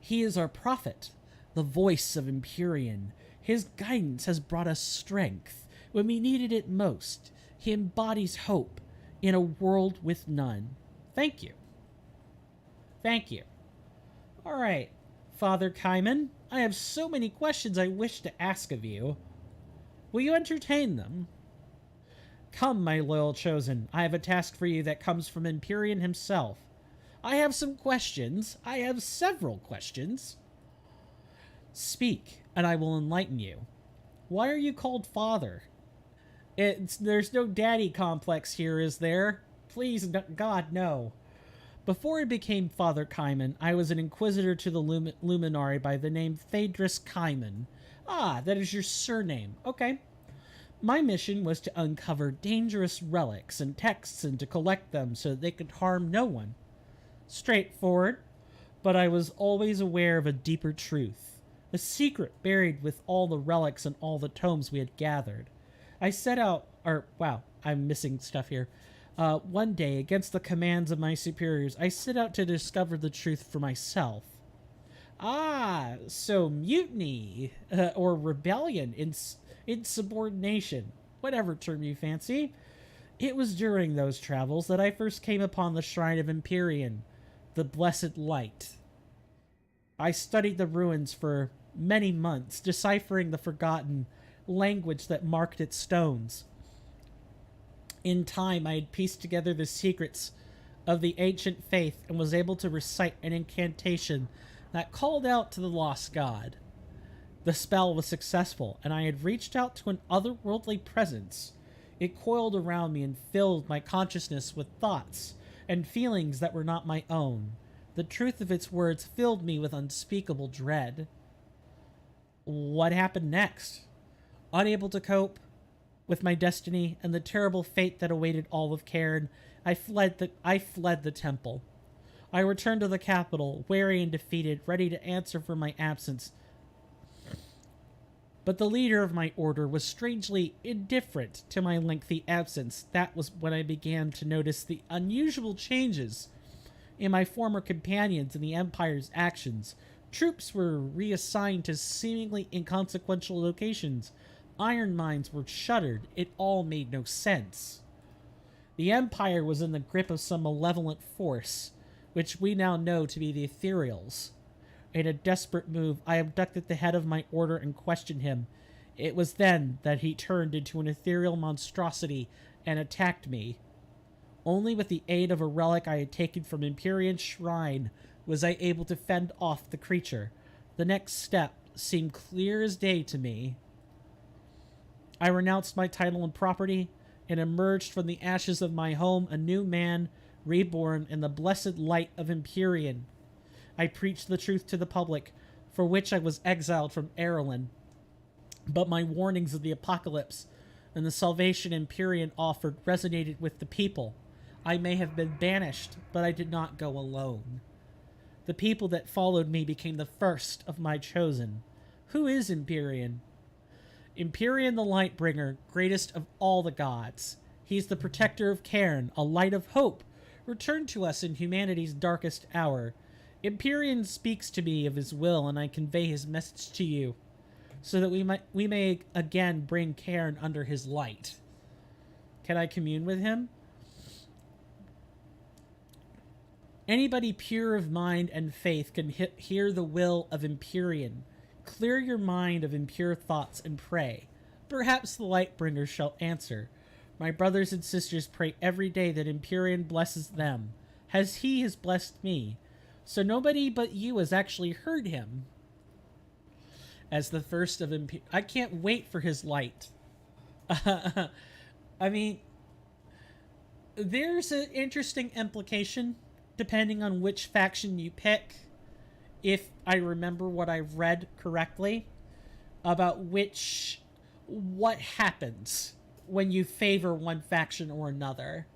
He is our prophet, the voice of Empyrean. His guidance has brought us strength when we needed it most. He embodies hope in a world with none. Thank you. Thank you. All right, Father Kaiman, I have so many questions I wish to ask of you. Will you entertain them? Come, my loyal chosen. I have a task for you that comes from Empyrean himself. I have some questions. I have several questions. Speak, and I will enlighten you. Why are you called Father? There's no daddy complex here, is there? Please, God, no. Before I became Father Kaiman, I was an inquisitor to the Luminari by the name Phaedrus Kaiman. Ah, that is your surname. Okay. My mission was to uncover dangerous relics and texts and to collect them so that they could harm no one. Straightforward, but I was always aware of a deeper truth, a secret buried with all the relics and all the tomes we had gathered. I set out, I'm missing stuff here. One day, against the commands of my superiors, I set out to discover the truth for myself. Ah, so mutiny, or rebellion, insubordination. whatever term you fancy. It was during those travels that I first came upon the Shrine of Empyrean, the Blessed Light. I studied the ruins for many months, deciphering the forgotten language that marked its stones. In time, I had pieced together the secrets of the ancient faith and was able to recite an incantation that called out to the lost god. The spell was successful, and I had reached out to an otherworldly presence. It coiled around me and filled my consciousness with thoughts and feelings that were not my own. The truth of its words filled me with unspeakable dread. What happened next? Unable to cope with my destiny and the terrible fate that awaited all of Cairn, I fled the temple. I returned to the capital, weary and defeated, ready to answer for my absence. But the leader of my order was strangely indifferent to my lengthy absence. That was when I began to notice the unusual changes in my former companions and the Empire's actions. Troops were reassigned to seemingly inconsequential locations. Iron mines were shuttered. It all made no sense. The Empire was in the grip of some malevolent force, which we now know to be the Ethereals. In a desperate move, I abducted the head of my order and questioned him. It was then that he turned into an ethereal monstrosity and attacked me. Only with the aid of a relic I had taken from Empyrean Shrine was I able to fend off the creature. The next step seemed clear as day to me. I renounced my title and property and emerged from the ashes of my home a new man, reborn in the blessed light of Empyrean. I preached the truth to the public, for which I was exiled from Erelin. But my warnings of the apocalypse and the salvation Empyrean offered resonated with the people. I may have been banished, but I did not go alone. The people that followed me became the first of my chosen. Who is Empyrean? Empyrean the Lightbringer, greatest of all the gods. He's the protector of Cairn, a light of hope, returned to us in humanity's darkest hour. Empyrean speaks to me of his will, and I convey his message to you, so that we may again bring Cairn under his light. Can I commune with him? Anybody pure of mind and faith can hear the will of Empyrean. Clear your mind of impure thoughts and pray. Perhaps the Lightbringer shall answer. My brothers and sisters pray every day that Empyrean blesses them, as he has blessed me. So nobody but you has actually heard him. As the first of Empyrean... I can't wait for his light. I mean, there's an interesting implication depending on which faction you pick, if I remember what I've read correctly, about what happens when you favor one faction or another.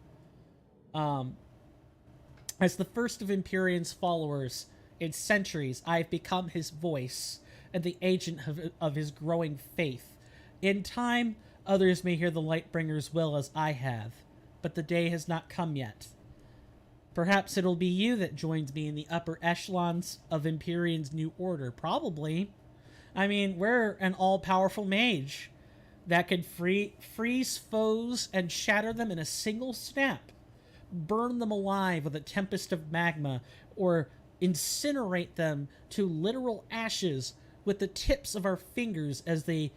As the first of Empyrean's followers in centuries, I have become his voice and the agent of his growing faith. In time, others may hear the Lightbringer's will as I have, but the day has not come yet. Perhaps it'll be you that joins me in the upper echelons of Empyrean's new order. Probably. I mean, we're an all-powerful mage that could freeze foes and shatter them in a single snap, burn them alive with a tempest of magma, or incinerate them to literal ashes with the tips of our fingers as they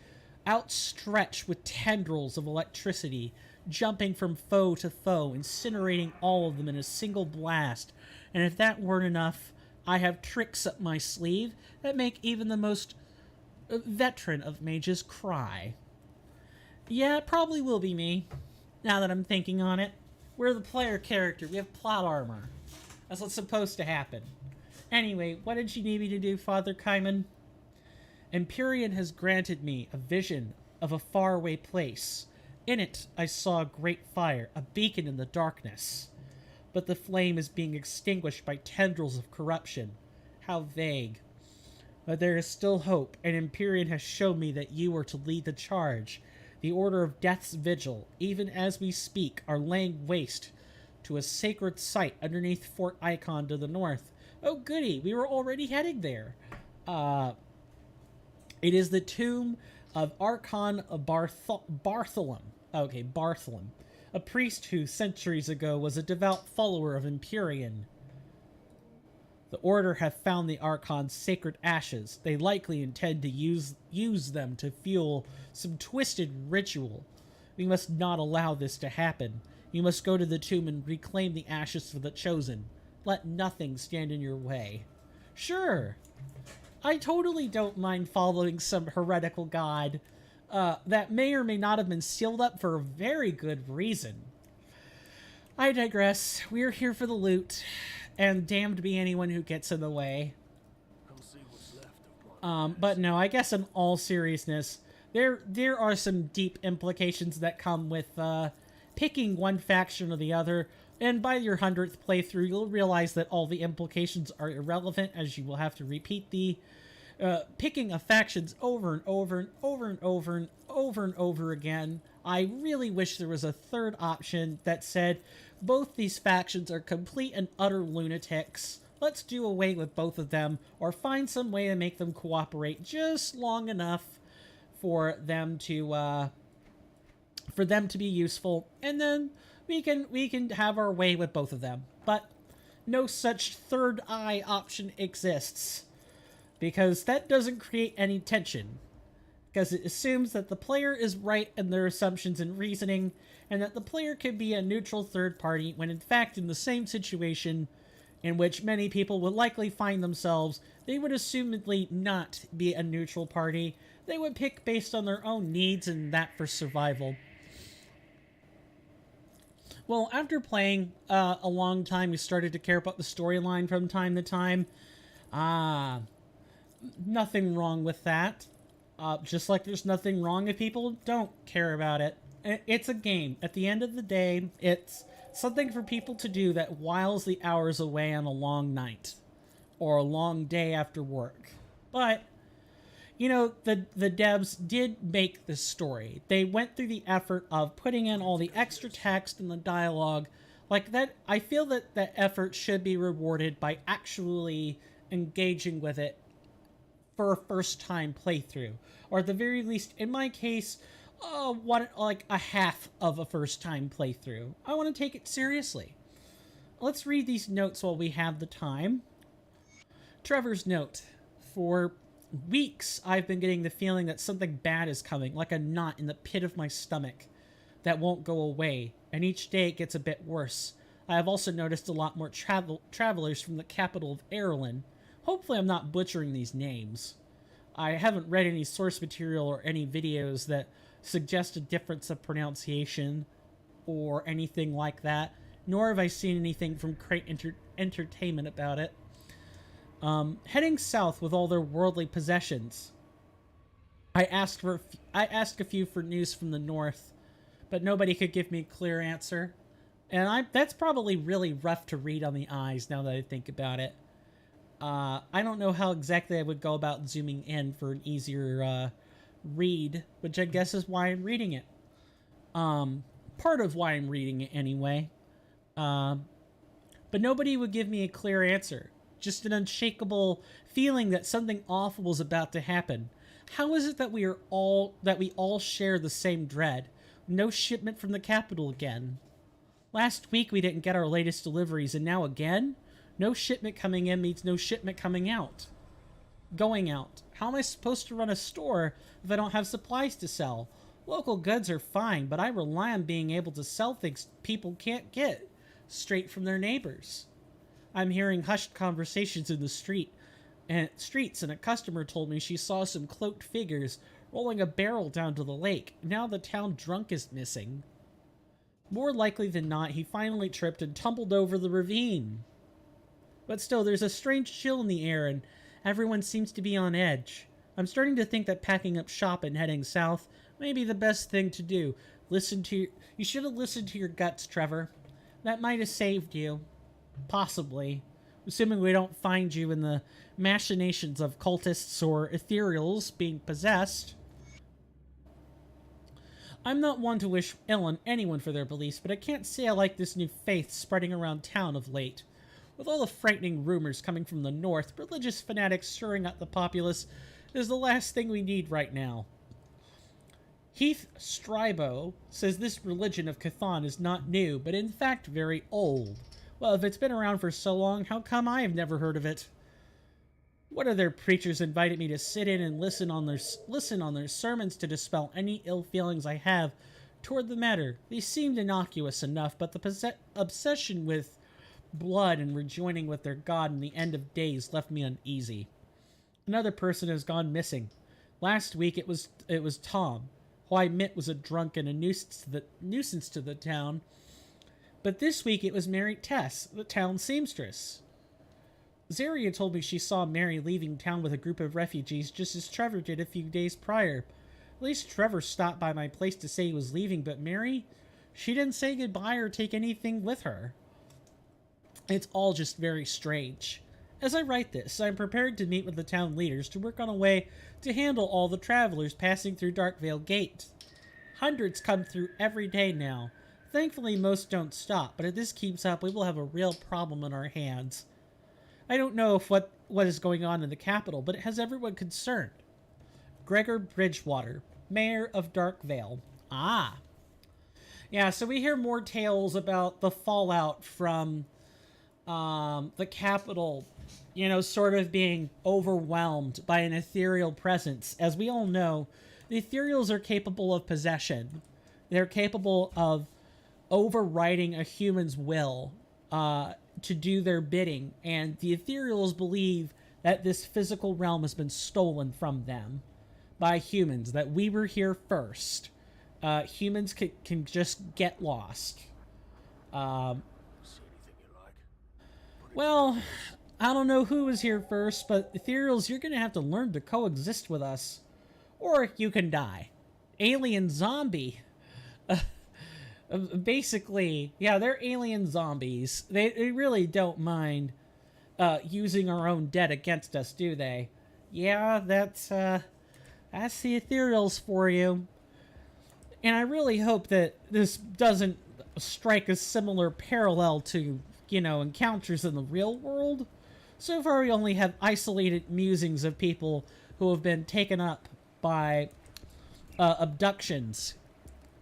outstretch with tendrils of electricity, jumping from foe to foe, incinerating all of them in a single blast. And if that weren't enough, I have tricks up my sleeve that make even the most veteran of mages cry. Yeah, it probably will be me, now that I'm thinking on it. We're the player character. We have plot armor. That's what's supposed to happen. Anyway, what did you need me to do, Father Kaiman? Empyrean has granted me a vision of a faraway place. In it, I saw a great fire, a beacon in the darkness. But the flame is being extinguished by tendrils of corruption. How vague. But there is still hope, and Empyrean has shown me that you are to lead the charge. The Order of Death's Vigil, even as we speak, are laying waste to a sacred site underneath Fort Icon to the north. Oh goody, we were already heading there. It is the tomb of Archon Bartholom. Okay, Bartholomew. A priest who, centuries ago, was a devout follower of Empyrean. The Order have found the Archon's sacred ashes. They likely intend to use them to fuel some twisted ritual. We must not allow this to happen. You must go to the tomb and reclaim the ashes for the Chosen. Let nothing stand in your way. Sure. I totally don't mind following some heretical god that may or may not have been sealed up for a very good reason. I digress. We're here for the loot, and damned be anyone who gets in the way. But no, I guess in all seriousness, there are some deep implications that come with picking one faction or the other, and by your 100th playthrough, you'll realize that all the implications are irrelevant, as you will have to repeat the picking of factions over and over and over and over and over and over again. I really wish there was a third option that said both these factions are complete and utter lunatics. Let's do away with both of them, or find some way to make them cooperate just long enough for them to be useful, and then we can have our way with both of them. But no such third eye option exists, because that doesn't create any tension, because it assumes that the player is right in their assumptions and reasoning, and that the player can be a neutral third party, when in fact in the same situation in which many people would likely find themselves, they would assumedly not be a neutral party. They would pick based on their own needs and that for survival. Well, after playing a long time, we started to care about the storyline from time to time. Nothing wrong with that. Just like there's nothing wrong if people don't care about it. It's a game. At the end of the day, it's something for people to do that whiles the hours away on a long night or a long day after work. But, you know, the devs did make this story. They went through the effort of putting in all the extra text and the dialogue. Like that, I feel that that effort should be rewarded by actually engaging with it for a first-time playthrough. Or at the very least, in my case, like a half of a first-time playthrough. I want to take it seriously. Let's read these notes while we have the time. Trevor's note. For weeks, I've been getting the feeling that something bad is coming, like a knot in the pit of my stomach that won't go away, and each day it gets a bit worse. I have also noticed a lot more travelers from the capital of Erlin. Hopefully I'm not butchering these names. I haven't read any source material or any videos that suggest a difference of pronunciation or anything like that, nor have I seen anything from Crate Entertainment about it. Heading south with all their worldly possessions. I asked a few for news from the north, but nobody could give me a clear answer. And that's probably really rough to read on the eyes now that I think about it. I don't know how exactly I would go about zooming in for an easier read, which I guess is why I'm reading it. Part of why I'm reading it anyway. But nobody would give me a clear answer. Just an unshakable feeling that something awful was about to happen. How is it that we all share the same dread? No shipment from the capital again. Last week we didn't get our latest deliveries, and now again? No shipment coming in means no shipment coming out. Going out. How am I supposed to run a store if I don't have supplies to sell? Local goods are fine, but I rely on being able to sell things people can't get straight from their neighbors. I'm hearing hushed conversations in the streets, and a customer told me she saw some cloaked figures rolling a barrel down to the lake. Now the town drunk is missing. More likely than not, he finally tripped and tumbled over the ravine. But still, there's a strange chill in the air, and everyone seems to be on edge. I'm starting to think that packing up shop and heading south may be the best thing to do. You should have listened to your guts, Trevor. That might have saved you. Possibly. Assuming we don't find you in the machinations of cultists or ethereals being possessed. I'm not one to wish ill on anyone for their beliefs, but I can't say I like this new faith spreading around town of late. With all the frightening rumors coming from the north, religious fanatics stirring up the populace is the last thing we need right now. Heath Stribo says this religion of Chthon is not new, but in fact very old. Well, if it's been around for so long, how come I have never heard of it? One of their preachers invited me to sit in and listen on their sermons to dispel any ill feelings I have toward the matter. They seemed innocuous enough, but the obsession with blood and rejoining with their god in the end of days left me uneasy. Another person has gone missing. Last week it was Tom, who I admit was a drunk and a nuisance to the town. But this week it was Mary Tess, the town seamstress. Zaria told me she saw Mary leaving town with a group of refugees just as Trevor did a few days prior. At least Trevor stopped by my place to say he was leaving, but Mary, she didn't say goodbye or take anything with her. It's all just very strange. As I write this, I'm prepared to meet with the town leaders to work on a way to handle all the travelers passing through Darkvale Gate. Hundreds come through every day now. Thankfully, most don't stop, but if this keeps up, we will have a real problem on our hands. I don't know if what is going on in the capital, but it has everyone concerned. Gregor Bridgewater, Mayor of Darkvale. Ah. Yeah, so we hear more tales about the fallout from the capital, you know, sort of being overwhelmed by an ethereal presence. As we all know, the ethereals are capable of possession. They're capable of overriding a human's will to do their bidding, and the ethereals believe that this physical realm has been stolen from them by humans, that we were here first. Humans can just get lost. Well, I don't know who was here first, but ethereals, you're gonna have to learn to coexist with us, or you can die. Alien zombie. Basically, yeah, they're alien zombies. They really don't mind using our own dead against us, do they? Yeah, that's the ethereals for you. And I really hope that this doesn't strike a similar parallel to, you know, encounters in the real world. So far, we only have isolated musings of people who have been taken up by abductions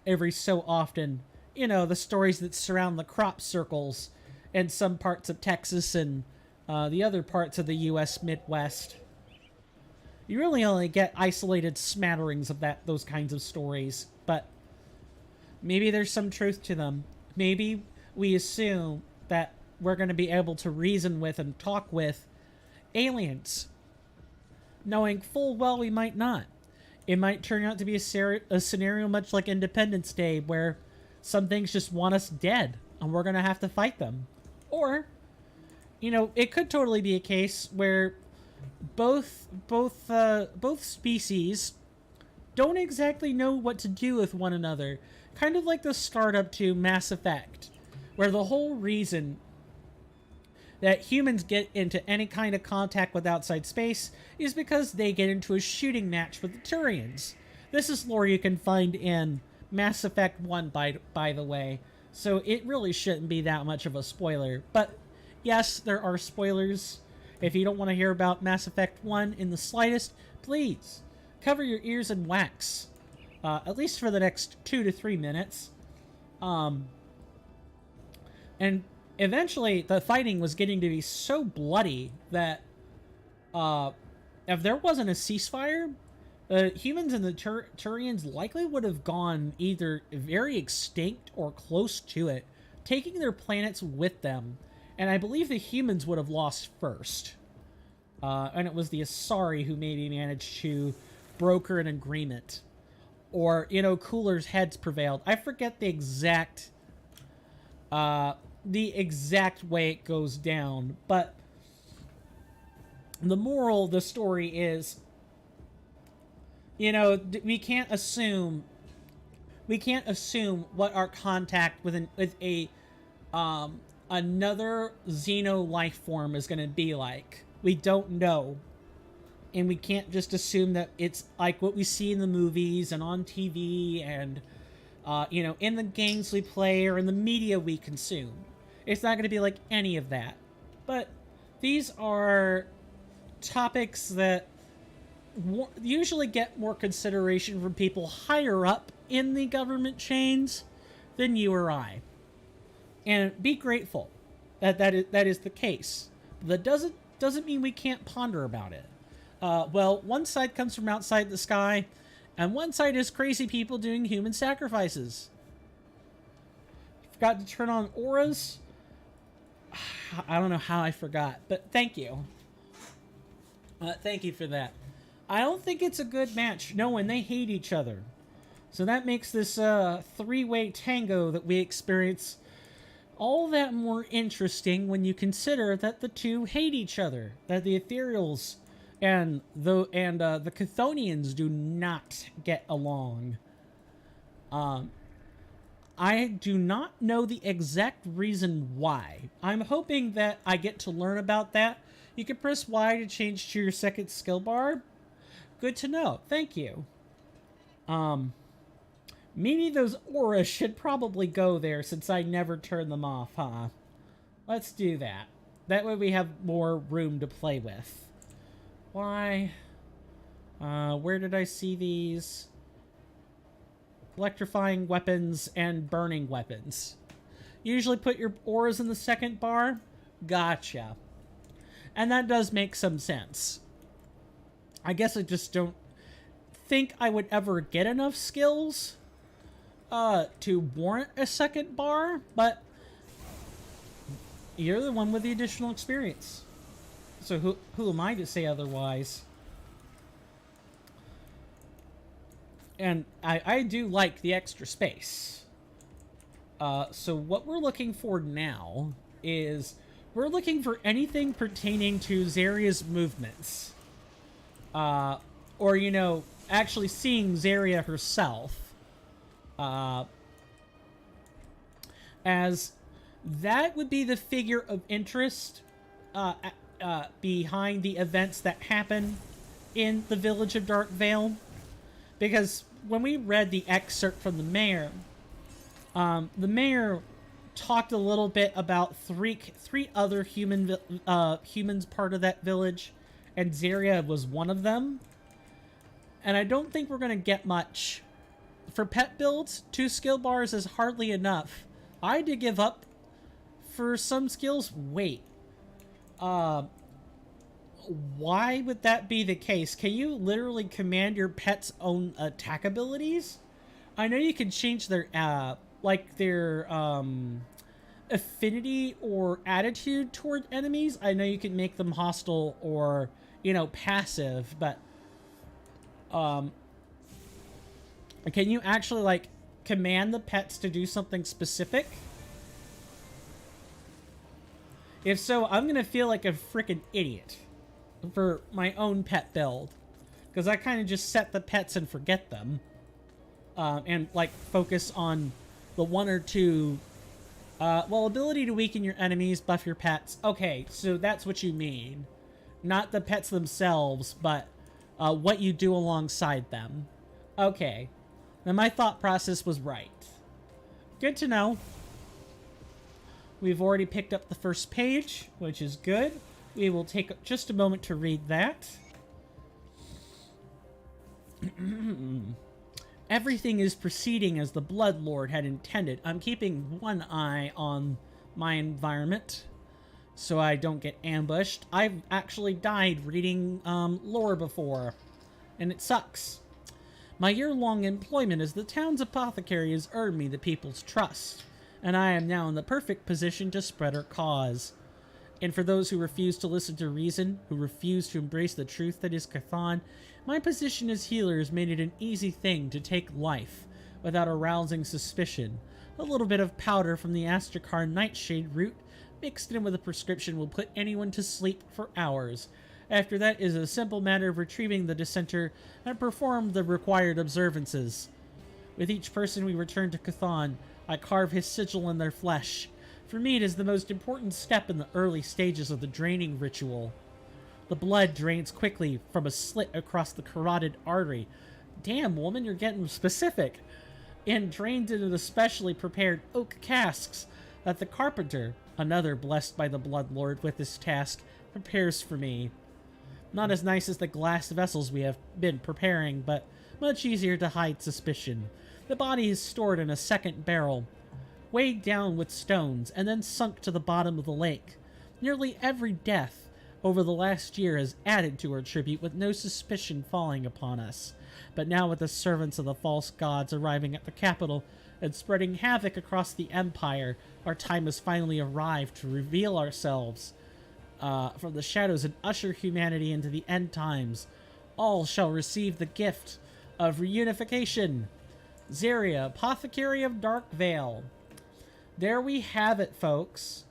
every so often. You know, the stories that surround the crop circles in some parts of Texas and the other parts of the U.S. Midwest. You really only get isolated smatterings of those kinds of stories, but maybe there's some truth to them. Maybe we assume that we're going to be able to reason with and talk with aliens, knowing full well we might not. It might turn out to be a scenario much like Independence Day, where some things just want us dead, and we're going to have to fight them. Or, you know, it could totally be a case where both species don't exactly know what to do with one another. Kind of like the startup to Mass Effect, where the whole reason that humans get into any kind of contact with outside space is because they get into a shooting match with the Turians. This is lore you can find in Mass Effect 1, by the way, so it really shouldn't be that much of a spoiler. But yes, there are spoilers. If you don't want to hear about Mass Effect 1 in the slightest, please cover your ears in wax, at least for the next 2 to 3 minutes. And eventually, the fighting was getting to be so bloody that if there wasn't a ceasefire, humans and the Turians likely would have gone either very extinct or close to it, taking their planets with them. And I believe the humans would have lost first. And it was the Asari who maybe managed to broker an agreement. Or, you know, cooler heads prevailed. I forget the exact way it goes down, but the moral of the story is, you know, we can't assume what our contact with another xeno life form is going to be like. We don't know, and we can't just assume that it's like what we see in the movies and on TV and you know, in the games we play or in the media we consume. It's not going to be like any of that. But these are topics that usually get more consideration from people higher up in the government chains than you or I. And be grateful that that is the case. That doesn't mean we can't ponder about it. Well, one side comes from outside the sky, and one side is crazy people doing human sacrifices. Forgot to turn on auras. I don't know how I forgot, but thank you. Thank you for that. I don't think it's a good match. No, and they hate each other. So that makes this three-way tango that we experience all that more interesting when you consider that the two hate each other. That the Ethereals and the Ch'thonians do not get along. I do not know the exact reason why. I'm hoping that I get to learn about that. You can press Y to change to your second skill bar. Good to know. Thank you. Maybe those auras should probably go there since I never turn them off, huh? Let's do that. That way we have more room to play with. Why? Where did I see these? Electrifying weapons and burning weapons. Usually put your auras in the second bar. Gotcha. And that does make some sense. I guess I just don't think I would ever get enough skills to warrant a second bar, but you're the one with the additional experience. So who am I to say otherwise? And I do like the extra space. So what we're looking for now is we're looking for anything pertaining to Zaria's movements. Or, you know, actually seeing Zaria herself. As that would be the figure of interest behind the events that happen in the village of Dark Vale. Because when we read the excerpt from the mayor talked a little bit about three other humans part of that village, and Zaria was one of them. And I don't think we're going to get much. For pet builds, 2 skill bars is hardly enough. I had to give up for some skills. Wait. Why would that be the case? Can you literally command your pet's own attack abilities? I know you can change their, their affinity or attitude toward enemies. I know you can make them hostile or, you know, passive, but, can you actually, like, command the pets to do something specific? If so, I'm gonna feel like a freaking idiot for my own pet build, because I kind of just set the pets and forget them, and like focus on the 1 or 2 ability to weaken your enemies, buff your pets. Okay, so that's what you mean, not the pets themselves, but what you do alongside them. Okay, then my thought process was right. Good to know. We've already picked up the first page, which is good. We will take just a moment to read that. Everything is proceeding as the Blood Lord had intended. I'm keeping one eye on my environment so I don't get ambushed. I've actually died reading lore before, and it sucks. My year-long employment as the town's apothecary has earned me the people's trust, and I am now in the perfect position to spread our cause. And for those who refuse to listen to reason, who refuse to embrace the truth that is Chthon, my position as healer has made it an easy thing to take life without arousing suspicion. A little bit of powder from the Asterkar nightshade root mixed in with a prescription will put anyone to sleep for hours. After that is a simple matter of retrieving the dissenter and perform the required observances. With each person we return to Chthon, I carve his sigil in their flesh. For me, it is the most important step in the early stages of the draining ritual. The blood drains quickly from a slit across the carotid artery. Damn, woman, you're getting specific. And drains into the specially prepared oak casks that the carpenter, another blessed by the Blood Lord with this task, prepares for me. Not as nice as the glass vessels we have been preparing, but much easier to hide suspicion. The body is stored in a second barrel, weighed down with stones, and then sunk to the bottom of the lake. Nearly every death over the last year has added to our tribute, with no suspicion falling upon us. But now, with the servants of the false gods arriving at the capital and spreading havoc across the empire, our time has finally arrived to reveal ourselves from the shadows and usher humanity into the end times. All shall receive the gift of reunification. Zeria, Apothecary of Dark Vale. There we have it, folks.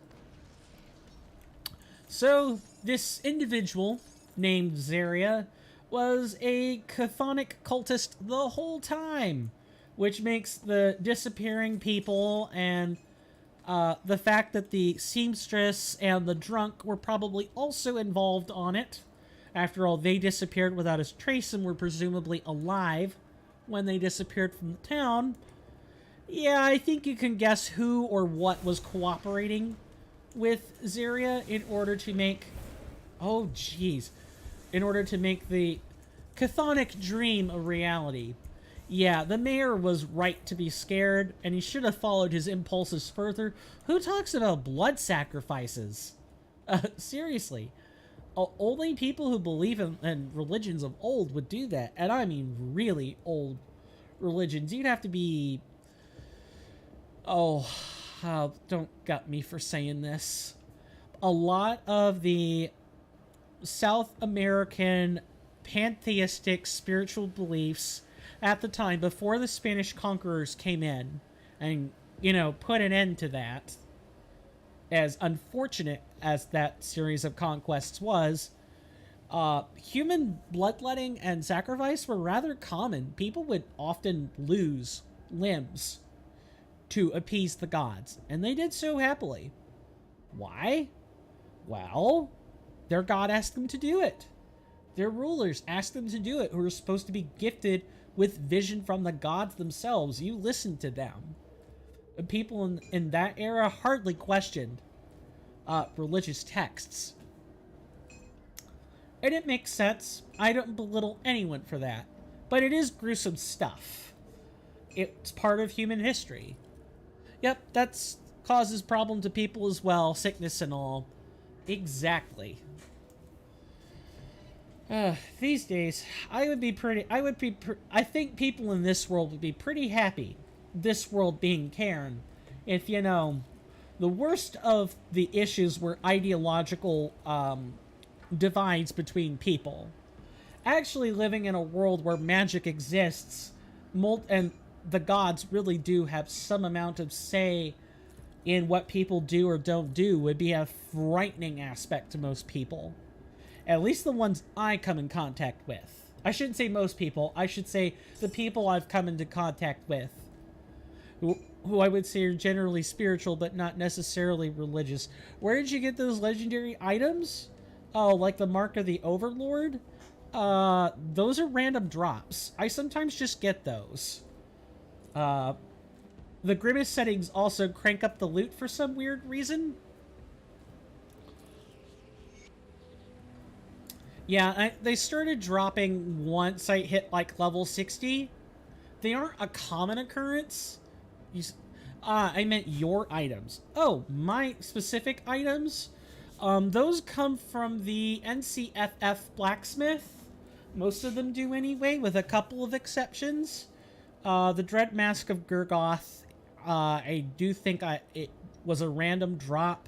So, this individual, named Zeria, was a chthonic cultist the whole time, which makes the disappearing people and the fact that the seamstress and the drunk were probably also involved on it. After all, they disappeared without a trace and were presumably alive when they disappeared from the town. Yeah, I think you can guess who or what was cooperating with Zeria in order to make... Oh, jeez. In order to make the chthonic dream a reality. Yeah, the mayor was right to be scared, and he should have followed his impulses further. Who talks about blood sacrifices? Seriously. Only people who believe in religions of old would do that. And I mean really old religions. You'd have to be... Oh, don't gut me for saying this. A lot of the South American pantheistic spiritual beliefs at the time, before the Spanish conquerors came in and, you know, put an end to that, as unfortunate as that series of conquests was, human bloodletting and sacrifice were rather common. People would often lose limbs to appease the gods, and they did so happily. Why? Well, their god asked them to do it. Their rulers asked them to do it, who were supposed to be gifted with vision from the gods themselves. You listened to them. People in that era hardly questioned religious texts. And it makes sense. I don't belittle anyone for that. But it is gruesome stuff. It's part of human history. Yep, that causes problem to people as well. Sickness and all. Exactly. These days, I think people in this world would be pretty happy, this world being Cairn, if, you know, the worst of the issues were ideological divides between people. Actually living in a world where magic exists, and the gods really do have some amount of say in what people do or don't do, would be a frightening aspect to most people. At least the ones I come in contact with. I shouldn't say most people. I should say the people I've come into contact with. Who I would say are generally spiritual, but not necessarily religious. Where did you get those legendary items? Oh, like the Mark of the Overlord? Those are random drops. I sometimes just get those. The Grimace settings also crank up the loot for some weird reason. Yeah, they started dropping once I hit, like, level 60. They aren't a common occurrence. I meant your items. Oh, my specific items? Those come from the NCFF Blacksmith. Most of them do anyway, with a couple of exceptions. The Dread Mask of Gurgoth, I do think it was a random drop.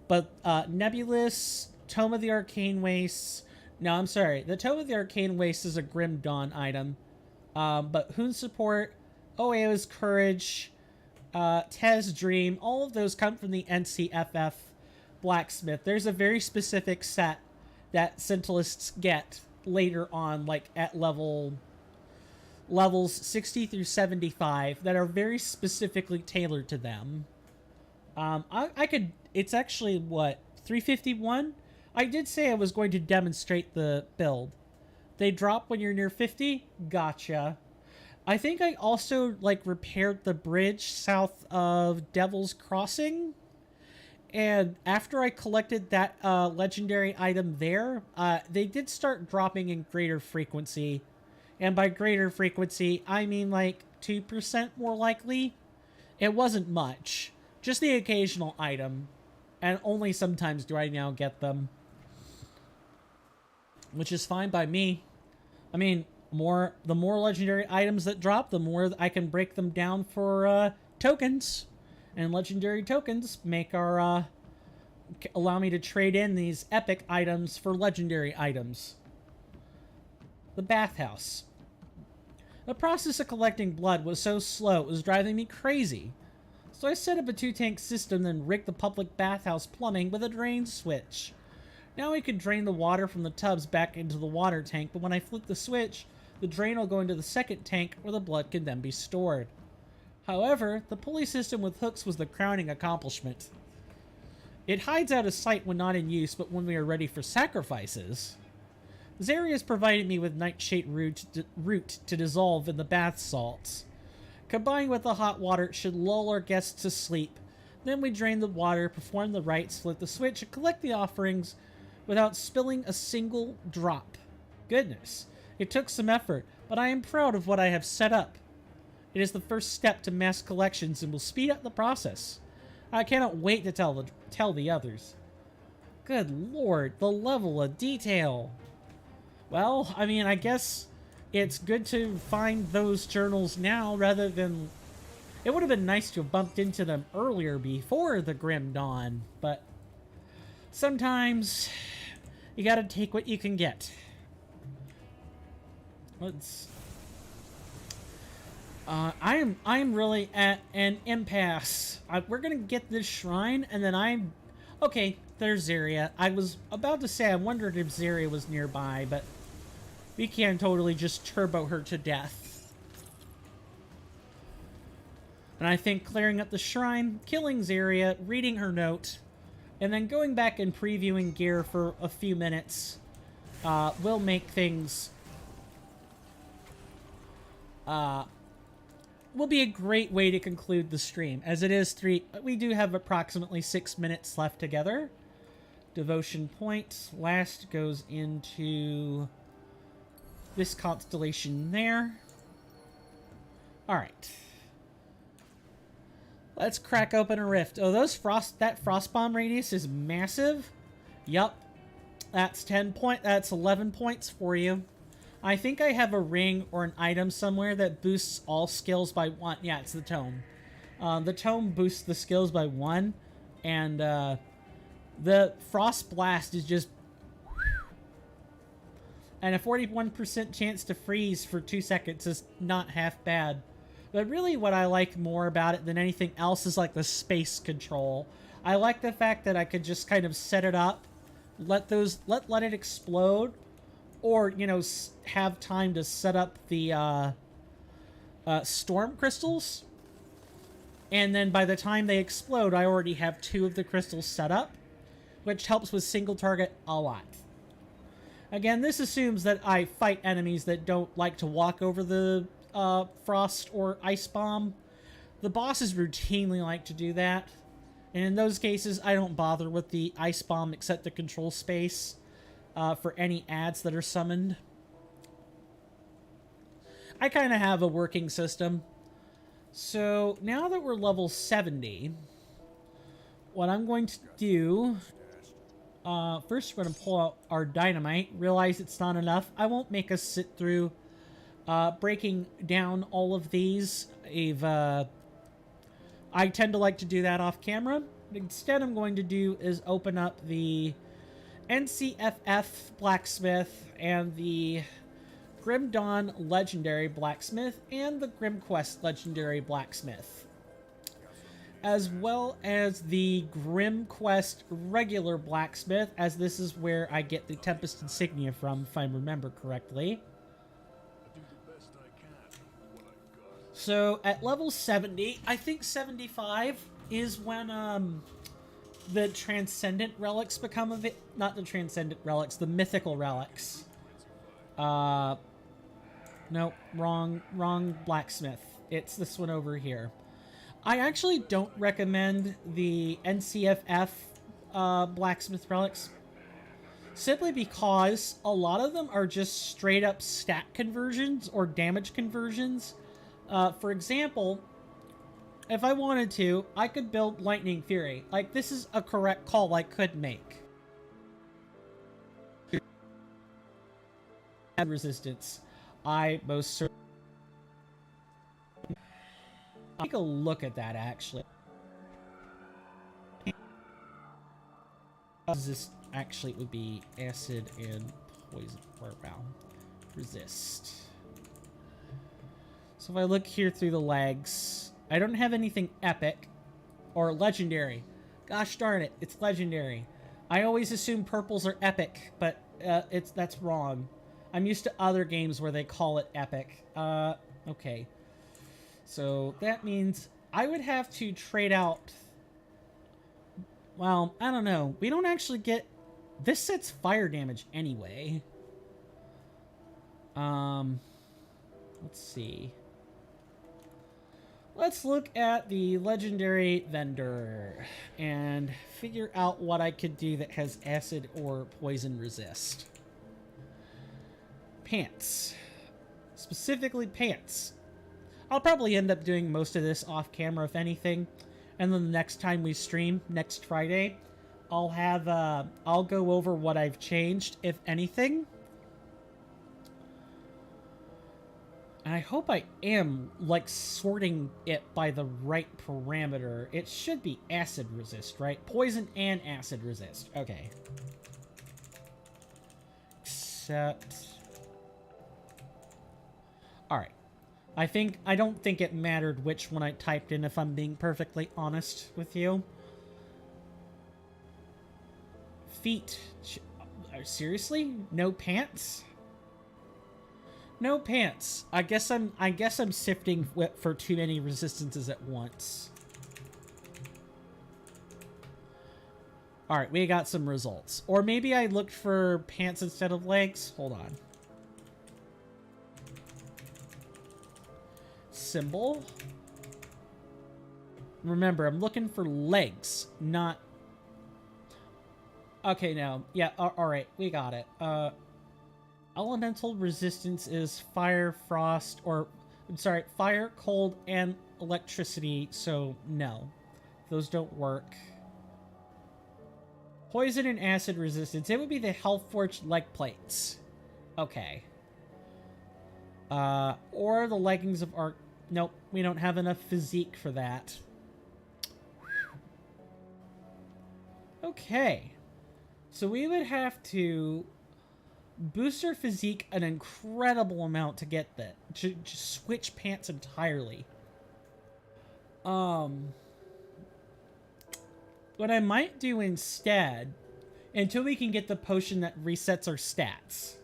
But Nebulous, Tome of the Arcane Wastes... No, I'm sorry. The Tome of the Arcane Wastes is a Grim Dawn item. But Hoon Support, Oeo's Courage, Tez Dream, all of those come from the NCFF Blacksmith. There's a very specific set that Scintilists get later on, like at levels 60 through 75, that are very specifically tailored to them. It's actually, what, 351? I did say I was going to demonstrate the build. They drop when you're near 50? Gotcha. I think I also, like, repaired the bridge south of Devil's Crossing. and after I collected that legendary item there, they did start dropping in greater frequency. And by greater frequency, I mean like 2% more likely. It wasn't much. Just the occasional item. And only sometimes do I now get them. Which is fine by me. I mean, the more legendary items that drop, the more I can break them down for tokens. And legendary tokens make our allow me to trade in these epic items for legendary items. The bathhouse. The process of collecting blood was so slow it was driving me crazy. So I set up a 2-tank system, then rigged the public bathhouse plumbing with a drain switch. Now we could drain the water from the tubs back into the water tank, but when I flip the switch, the drain will go into the second tank where the blood can then be stored. However, the pulley system with hooks was the crowning accomplishment. It hides out of sight when not in use, but when we are ready for sacrifices. Zaria's provided me with nightshade root to dissolve in the bath salts. Combined with the hot water, it should lull our guests to sleep. Then we drain the water, perform the rites, flip the switch, and collect the offerings without spilling a single drop. Goodness, it took some effort, but I am proud of what I have set up. It is the first step to mass collections and will speed up the process. I cannot wait to tell the others. Good lord, the level of detail. Well, I mean, I guess it's good to find those journals now rather than... It would have been nice to have bumped into them earlier before the Grim Dawn, but sometimes you gotta take what you can get. Let's... I am really at an impasse. We're gonna get this shrine, and then okay, there's Zaria. I was about to say I wondered if Zaria was nearby, but we can totally just turbo her to death. And I think clearing up the shrine, killing Zaria, reading her note, and then going back and previewing gear for a few minutes will make things... will be a great way to conclude the stream. As it is we do have approximately 6 minutes left together. Devotion point. Last goes into this constellation there. Alright. Let's crack open a rift. Oh, that frost bomb radius is massive. Yup. That's 11 points for you. I think I have a ring or an item somewhere that boosts all skills by 1. Yeah, it's the tome. The tome boosts the skills by 1. And the frost blast is just... And a 41% chance to freeze for 2 seconds is not half bad. But really what I like more about it than anything else is like the space control. I like the fact that I could just kind of set it up, let it explode, or, you know, have time to set up the storm crystals. And then by the time they explode, I already have 2 of the crystals set up, which helps with single target a lot. Again, this assumes that I fight enemies that don't like to walk over the frost or ice bomb. The bosses routinely like to do that. And in those cases, I don't bother with the ice bomb except to control space for any adds that are summoned. I kind of have a working system. So now that we're level 70, what I'm going to do... first, we're going to pull out our dynamite. Realize it's not enough. I won't make us sit through breaking down all of these. I tend to like to do that off camera. Instead, I'm going to do is open up the NCFF Blacksmith and the Grim Dawn Legendary Blacksmith and the Grim Quest Legendary Blacksmith, as well as the Grim Quest regular blacksmith, as this is where I get the Tempest Insignia from, if I remember correctly. So at level 70, I think 75 is when the Transcendent Relics become of it. Not the Transcendent Relics, the Mythical Relics. Nope, wrong blacksmith. It's this one over here. I actually don't recommend the NCFF blacksmith relics. Simply because a lot of them are just straight up stat conversions or damage conversions. For example, if I wanted to, I could build Lightning Fury. Like, this is a correct call I could make. Resistance. I most certainly... Take a look at that, actually. This actually would be acid and poison. Or, wow. Resist. So if I look here through the legs, I don't have anything epic or legendary. Gosh darn it, it's legendary. I always assume purples are epic, but that's wrong. I'm used to other games where they call it epic. Okay. So that means I would have to trade out... Well, I don't know. We don't actually get... This sets fire damage anyway. Let's see. Let's look at the legendary vendor and figure out what I could do that has acid or poison resist. Pants. Specifically pants. I'll probably end up doing most of this off camera if anything. And then the next time we stream, next Friday, I'll go over what I've changed, if anything. And I hope I am, like, sorting it by the right parameter. It should be acid resist, right? Poison and acid resist. Okay. Except... Alright. I don't think it mattered which one I typed in, if I'm being perfectly honest with you. Feet. Seriously? No pants? No pants. I guess I'm sifting for too many resistances at once. Alright, we got some results. Or maybe I looked for pants instead of legs. Hold on. Symbol. Remember, I'm looking for legs, not... Okay, now. Yeah, alright, we got it. Elemental resistance is fire, frost, or... I'm sorry, fire, cold, and electricity, so no. Those don't work. Poison and acid resistance. It would be the Hellforged leg plates. Okay. Or the leggings of arc... Nope, we don't have enough physique for that. Okay. So we would have to boost our physique an incredible amount to get that. To switch pants entirely. What I might do instead, until we can get the potion that resets our stats...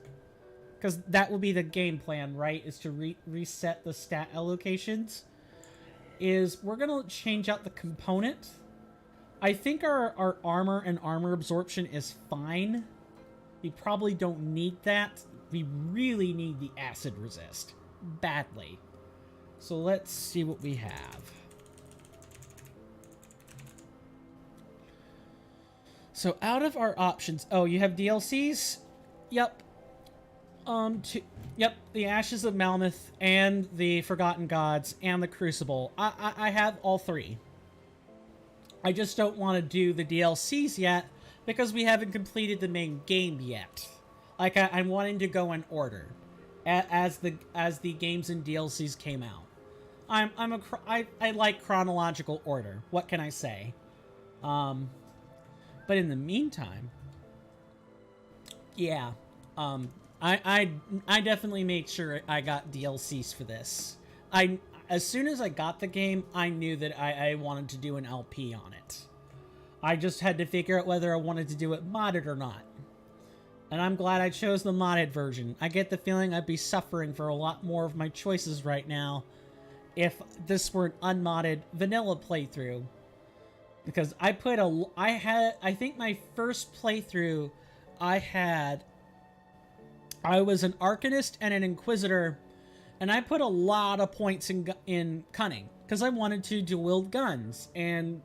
Because that will be the game plan, right? Is to reset the stat allocations. Is we're going to change out the component. I think our armor and armor absorption is fine. We probably don't need that. We really need the acid resist. Badly. So let's see what we have. So out of our options... Oh, you have DLCs? Yep. Yep, the Ashes of Malmoth and the Forgotten Gods and the Crucible. I have all three. I just don't want to do the DLCs yet because we haven't completed the main game yet. Like, I'm wanting to go in order as the games and DLCs came out. I like chronological order. What can I say? But in the meantime, yeah, I definitely made sure I got DLCs for this. As soon as I got the game, I knew that I wanted to do an LP on it. I just had to figure out whether I wanted to do it modded or not. And I'm glad I chose the modded version. I get the feeling I'd be suffering for a lot more of my choices right now if this were an unmodded vanilla playthrough. Because I think my first playthrough, I was an Arcanist and an Inquisitor, and I put a lot of points in Cunning, because I wanted to dual wield guns and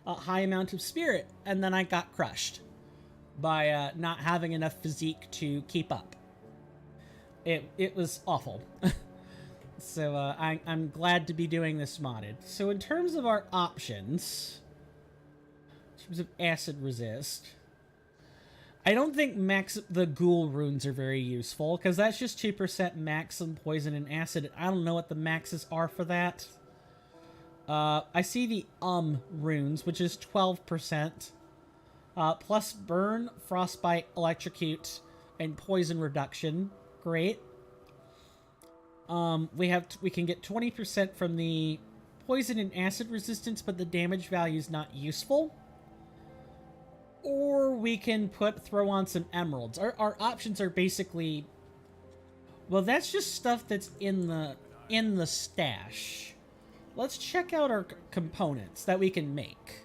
a high amount of spirit, and then I got crushed by not having enough physique to keep up. It was awful. So I'm glad to be doing this modded. So in terms of our options, in terms of acid resist, I don't think the ghoul runes are very useful, because that's just 2% maximum poison and acid. I don't know what the maxes are for that. I see the runes, which is 12%. Plus burn, frostbite, electrocute, and poison reduction. Great. We can get 20% from the poison and acid resistance, but the damage value is not useful. Or we can throw on some emeralds. Our options are basically, well, that's just stuff that's in the stash. Let's check out our components that we can make.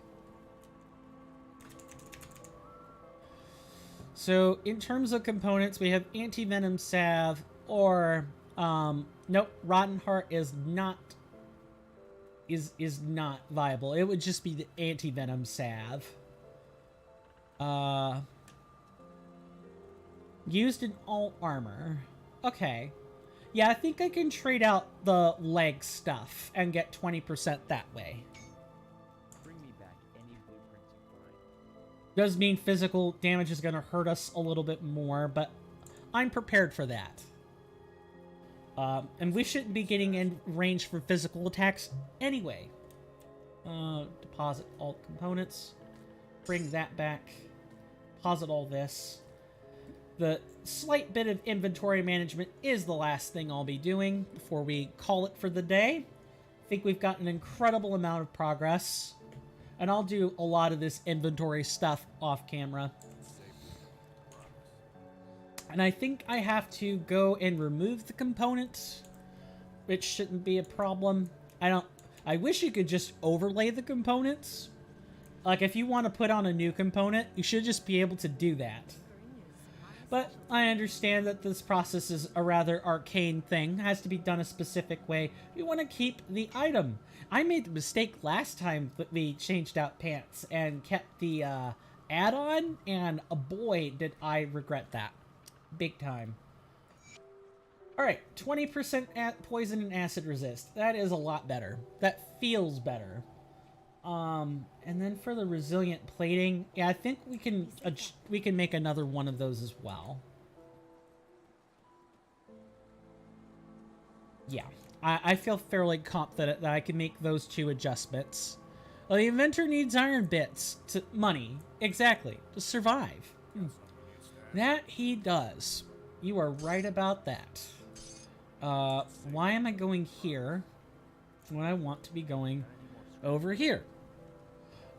So in terms of components, we have anti-venom salve, or nope, rotten heart is not viable. It would just be the anti-venom salve. Used in all armor. Okay. Yeah, I think I can trade out the leg stuff and get 20% that way. Bring me back any blueprints you find. Does mean physical damage is going to hurt us a little bit more, but I'm prepared for that. And we shouldn't be getting in range for physical attacks anyway. Deposit all components. Bring that back. Deposit all this. The slight bit of inventory management is the last thing I'll be doing before we call it for the day. I think we've got an incredible amount of progress. And I'll do a lot of this inventory stuff off camera. And I think I have to go and remove the components, which shouldn't be a problem. I wish you could just overlay the components. Like, if you want to put on a new component, you should just be able to do that. But I understand that this process is a rather arcane thing. It has to be done a specific way. You want to keep the item. I made the mistake last time that we changed out pants and kept the add-on, and boy, did I regret that. Big time. Alright, 20% poison and acid resist. That is a lot better. That feels better. And then for the resilient plating, yeah, I think we can make another one of those as well. Yeah, I feel fairly confident that I can make those two adjustments. Well, the inventor needs iron bits to money, exactly, to survive. That he does. You are right about that. Why am I going here when I want to be going over here?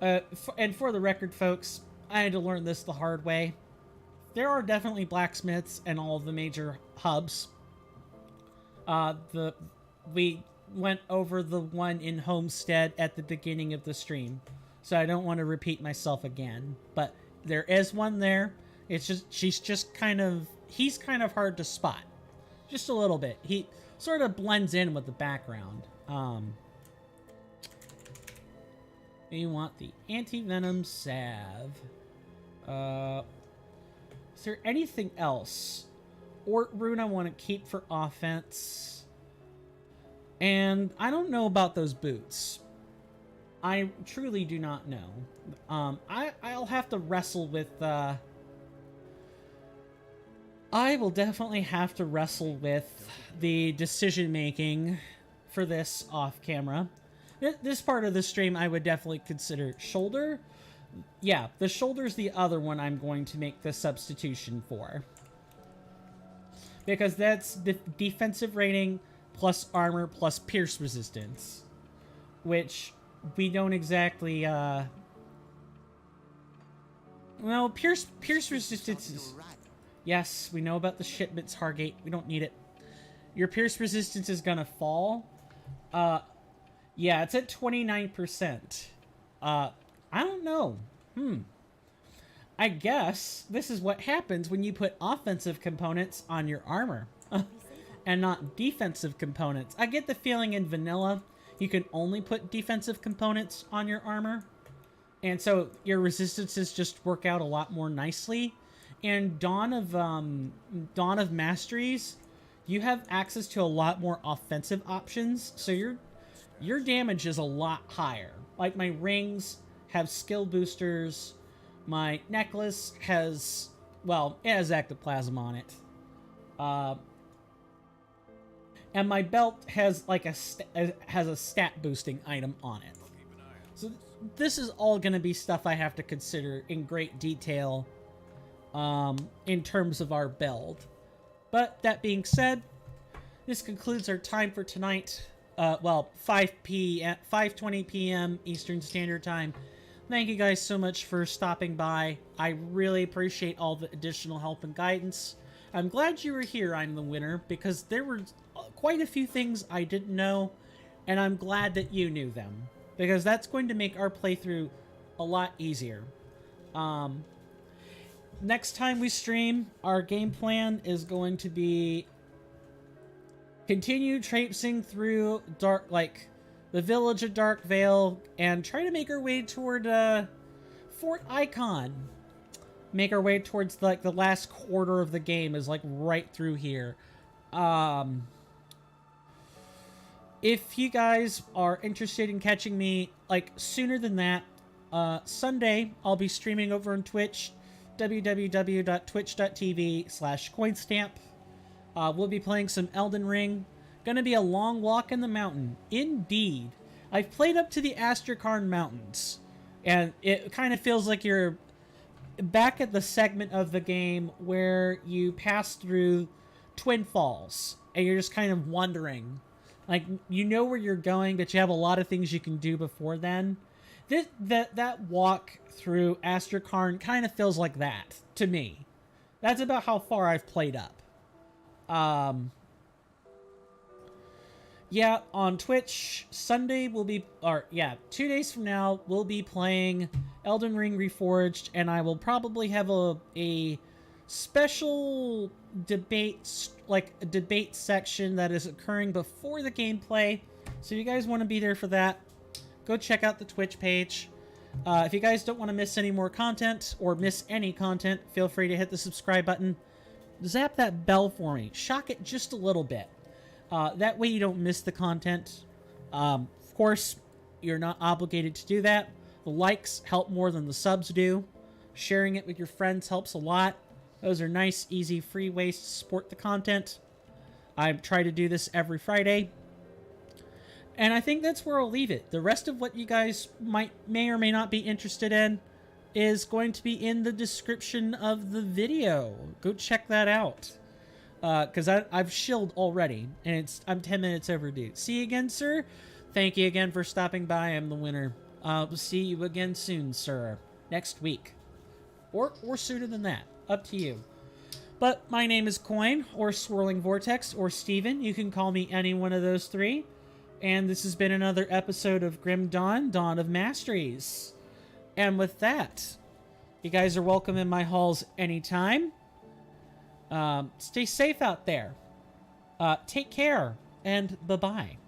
And for the record, folks, I had to learn this the hard way. There are definitely blacksmiths in all of the major hubs. We went over the one in Homestead at the beginning of the stream, so I don't want to repeat myself again. But there is one there. It's just, he's kind of hard to spot. Just a little bit. He sort of blends in with the background. You want the anti-venom salve. Is there anything else? Ort rune I want to keep for offense. And I don't know about those boots. I truly do not know. I'll have to wrestle with, I will definitely have to wrestle with the decision-making for this off-camera. This part of the stream I would definitely consider shoulder. Yeah, the shoulder's the other one I'm going to make the substitution for. Because that's the defensive rating plus armor plus pierce resistance. Which we don't exactly, well, pierce resistance is... Yes, we know about the shipments, Hargate. We don't need it. Your pierce resistance is gonna fall. Yeah, it's at 29%. I don't know. I guess this is what happens when you put offensive components on your armor. And not defensive components. I get the feeling in vanilla, you can only put defensive components on your armor. And so your resistances just work out a lot more nicely. And Dawn of Masteries, you have access to a lot more offensive options. So your damage is a lot higher. Like my rings have skill boosters. My necklace has, well, it has ectoplasm on it. And my belt has like a stat boosting item on it. So this is all going to be stuff I have to consider in great detail in terms of our build. But that being said, this concludes our time for tonight. Well, 5:20 p.m. Eastern Standard Time. Thank you guys so much for stopping by. I really appreciate all the additional help and guidance. I'm glad you were here, I'm the winner, because there were quite a few things I didn't know, and I'm glad that you knew them, because that's going to make our playthrough a lot easier. Next time we stream, our game plan is going to be continue traipsing through the village of Dark Vale and try to make our way toward Fort Icon. Make our way towards the last quarter of the game is like right through here. If you guys are interested in catching me like sooner than that, Sunday I'll be streaming over on Twitch, www.twitch.tv/coinstamp. We'll be playing some Elden Ring. Gonna be a long walk in the mountain. Indeed. I've played up to the Astrakarn Mountains, and it kind of feels like you're back at the segment of the game where you pass through Twin Falls, and you're just kind of wondering. Like, you know where you're going, but you have a lot of things you can do before then. That walk through Astrakarn kind of feels like that, to me. That's about how far I've played up. Yeah, on Twitch, Sunday will be, 2 days from now, we'll be playing Elden Ring Reforged, and I will probably have a special debate section that is occurring before the gameplay. So if you guys want to be there for that, go check out the Twitch page. If you guys don't want to miss any more content, or miss any content, feel free to hit the subscribe button. Zap that bell for me. Shock it just a little bit. That way you don't miss the content. Of course, you're not obligated to do that. The likes help more than the subs do. Sharing it with your friends helps a lot. Those are nice, easy, free ways to support the content. I try to do this every Friday. And I think that's where I'll leave it. The rest of what you guys may or may not be interested in is going to be in the description of the video. Go check that out. Because I've shilled already, and I'm 10 minutes overdue. See you again, sir. Thank you again for stopping by. I'm the winner. We'll see you again soon, sir. Next week. Or sooner than that. Up to you. But my name is Coin, or Swirling Vortex, or Steven. You can call me any one of those three. And this has been another episode of Grim Dawn, Dawn of Masteries. And with that, you guys are welcome in my halls anytime. Stay safe out there. Take care, and bye-bye.